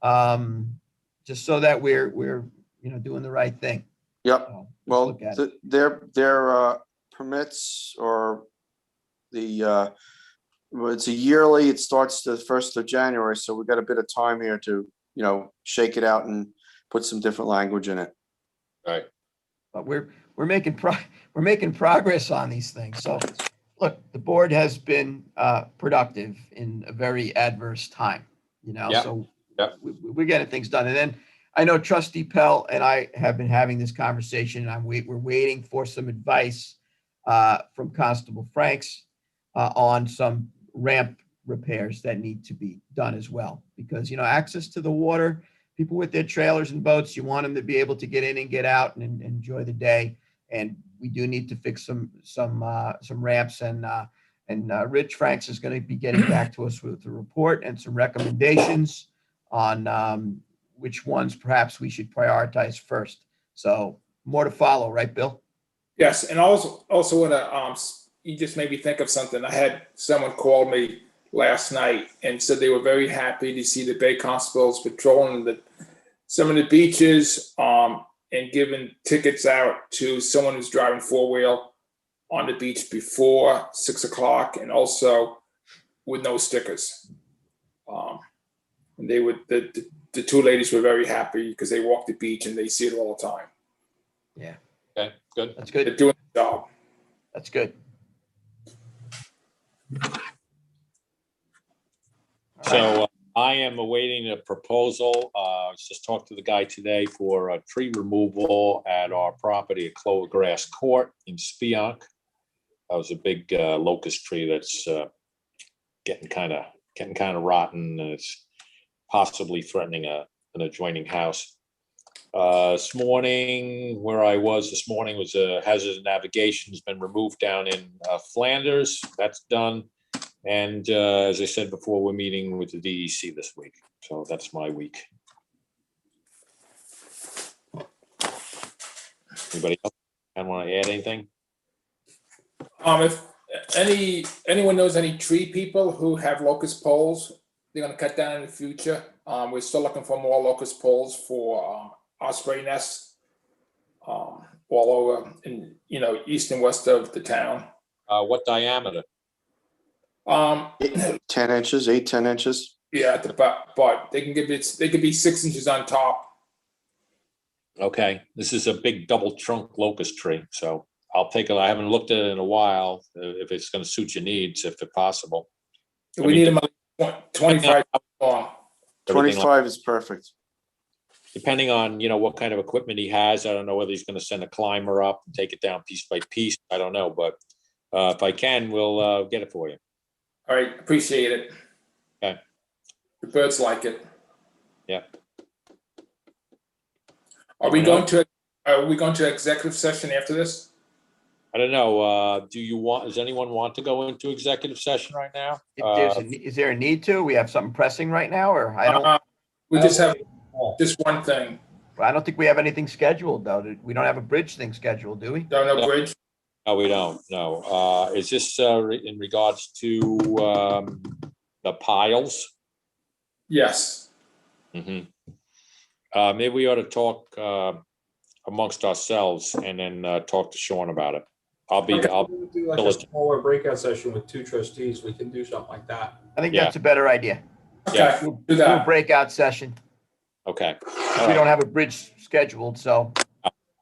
just so that we're you know, doing the right thing. Yep. So well, their permits or the it's a yearly. It starts the 1st of January, so we've got a bit of time here to, you know, shake it out and put some different language in it. Right. But we're making progress on these things. So look, the board has been productive in a very adverse time, you know. So we're getting things done. And then I know Trustee Pell and I have been having this conversation, and we're waiting for some advice from Constable Franks on some ramp repairs that need to be done as well. Because, you know, access to the water, people with their trailers and boats, you want them to be able to get in and get out and enjoy the day. And we do need to fix some ramps, and Rich Franks is going to be getting back to us with a report and some recommendations on which ones perhaps we should prioritize first. So more to follow, right, Bill? Yes, and also want to, you just made me think of something. I had someone call me last night and said they were very happy to see the Bay Constables patrolling some of the beaches, and giving tickets out to someone who's driving four-wheel on the beach before 6 o'clock, and also with no stickers. And they would, the two ladies were very happy because they walk the beach and they see it all the time. Yeah. Okay, good. That's good. They're doing the job. That's good. So I am awaiting a proposal. I just talked to the guy today for a tree removal at our property at Clovergrass Court in Spionk. That was a big locust tree that's getting kind of rotten, and it's possibly threatening an adjoining house. This morning, where I was this morning was a hazard of navigation has been removed down in Flanders. That's done. And as I said before, we're meeting with the DEC this week. So that's my week. Anybody else want to add anything? If anyone knows any tree people who have locust poles they're going to cut down in the future, we're still looking for more locust poles for osprey nests all over in east and west of the town. What diameter? 10 inches, 8-10 inches. Yeah, at the but they could be 6 inches on top. Okay, this is a big double trunk locust tree, so I'll take it. I haven't looked at it in a while. If it's going to suit your needs, if it's possible. We need them 25 long. 25 is perfect. Depending on what kind of equipment he has, I don't know whether he's going to send a climber up and take it down piece by piece. I don't know, but if I can, we'll get it for you. All right, appreciate it. Okay. The birds like it. Yeah. Are we going to executive session after this? I don't know. Does anyone want to go into executive session right now? Is there a need to? We have something pressing right now, or I don't? We just have just one thing. I don't think we have anything scheduled, though. We don't have a bridge thing scheduled, do we? No bridge. No, we don't. No. Is this in regards to the piles? Yes. Mm-hmm. Maybe we ought to talk amongst ourselves and then talk to Sean about it. I'll do like a smaller breakout session with 2 trustees. We can do something like that. I think that's a better idea. Okay, we'll do a breakout session. Okay. We don't have a bridge scheduled, so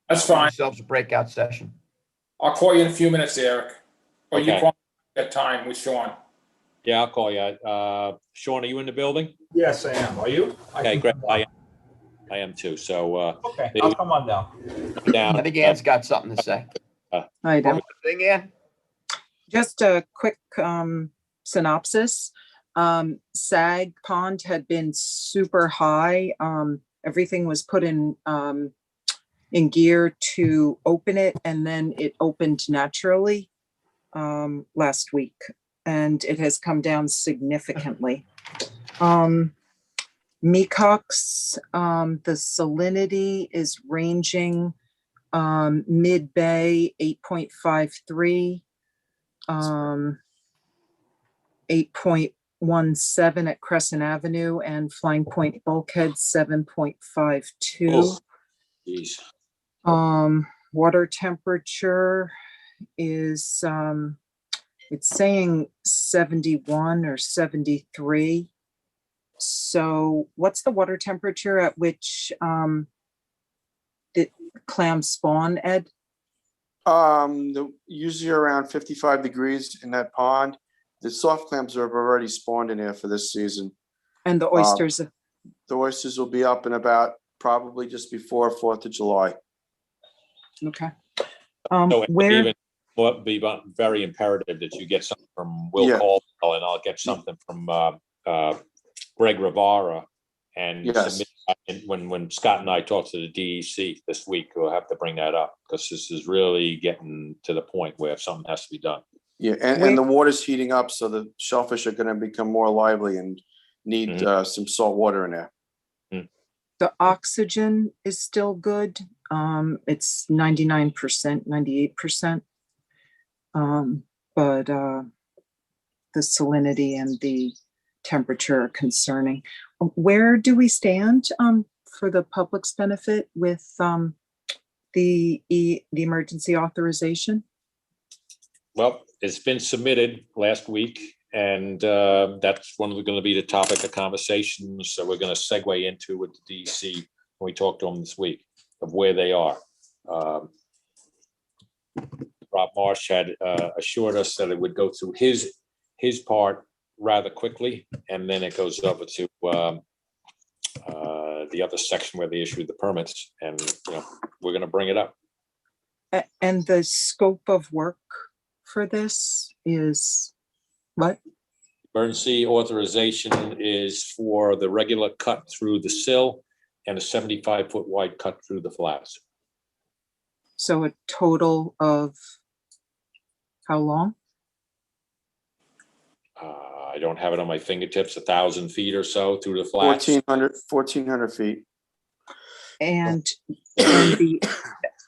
that's fine. Ourselves a breakout session. I'll call you in a few minutes, Eric. Or Okay. you call me at time with Sean. Yeah, I'll call you. Sean, are you in the building? Yes, I am. Are you? Okay, great. I am too. So okay, I'll come on down. I think Ann's got something to say. I do. Thing, Ann? Just a quick synopsis. Sag Pond had been super high. Everything was put in gear to open it, and then it opened naturally last week, and it has come down significantly. Mecox, the salinity is ranging mid-bay 8.53, 8.17 at Crescent Avenue, and Flying Point Bulkhead 7.52. Geez. Water temperature is it's saying 71 or 73. So what's the water temperature at which the clams spawn, Ed? Usually around 55 degrees in that pond. The soft clams have already spawned in there for this season. And the oysters? The oysters will be up in about probably just before 4th of July. Okay. So where even will be very imperative that you get something from Will Caldwell, and I'll get something from Greg Rivara, and submit that. And when Scott and I talk to the DEC this week, we'll have to bring that up because this is really getting to the point where something has to be done. Yeah, and the water's heating up, so the shellfish are going to become more lively and need some salt water in there. the oxygen is still good It's 99%, 98%. But the salinity and the temperature are concerning. Where do we stand for the public's benefit with the emergency authorization? Well, it's been submitted last week, and that's going to be the topic of conversation. So we're going to segue into with the DEC when we talk to them this week of where they are. Rob Marsh had assured us that it would go through his part rather quickly, and then it goes over to the other section where they issued the permits, and we're going to bring it up. And the scope of work for this is what? Emergency authorization is for the regular cut through the sill and a 75-foot wide cut through the flats. So a total of how long? I don't have it on my fingertips, 1,000 feet or so through the flats. 1,400 feet. And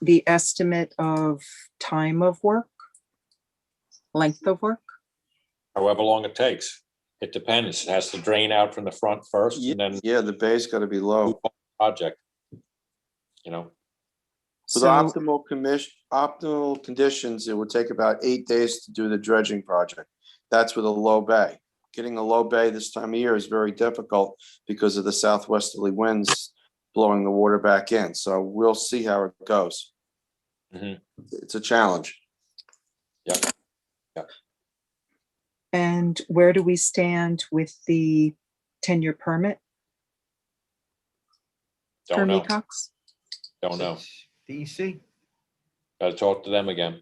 the estimate of time of work, length of work? However long it takes. It depends. It has to drain out from the front first, and then the bay's got to be low. Project. With optimal conditions, it would take about 8 days to do the dredging project. That's with a low bay. Getting a low bay this time of year is very difficult because of the southwesterly winds blowing the water back in. So we'll see how it goes. Mm-hmm. It's a challenge. Yeah. And where do we stand with the 10-year permit? Don't for know. Mecox? Don't know. DEC. Got to talk to them again,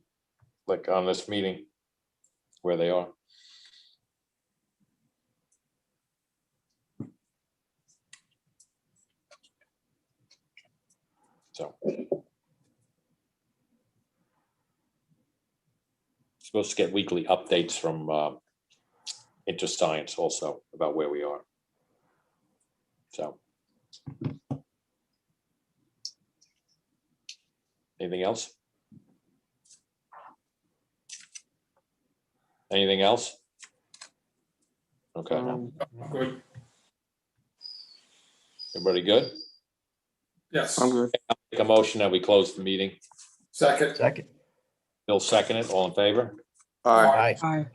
like on this meeting, where they are. So. Supposed to get weekly updates from InterScience also about where we are. So. Anything else? Anything else? Okay. Good. Everybody good? Yes. I'm good. Make a motion that we close the meeting. Second. Second. Bill seconded. All in favor? All right. Aye. Aye.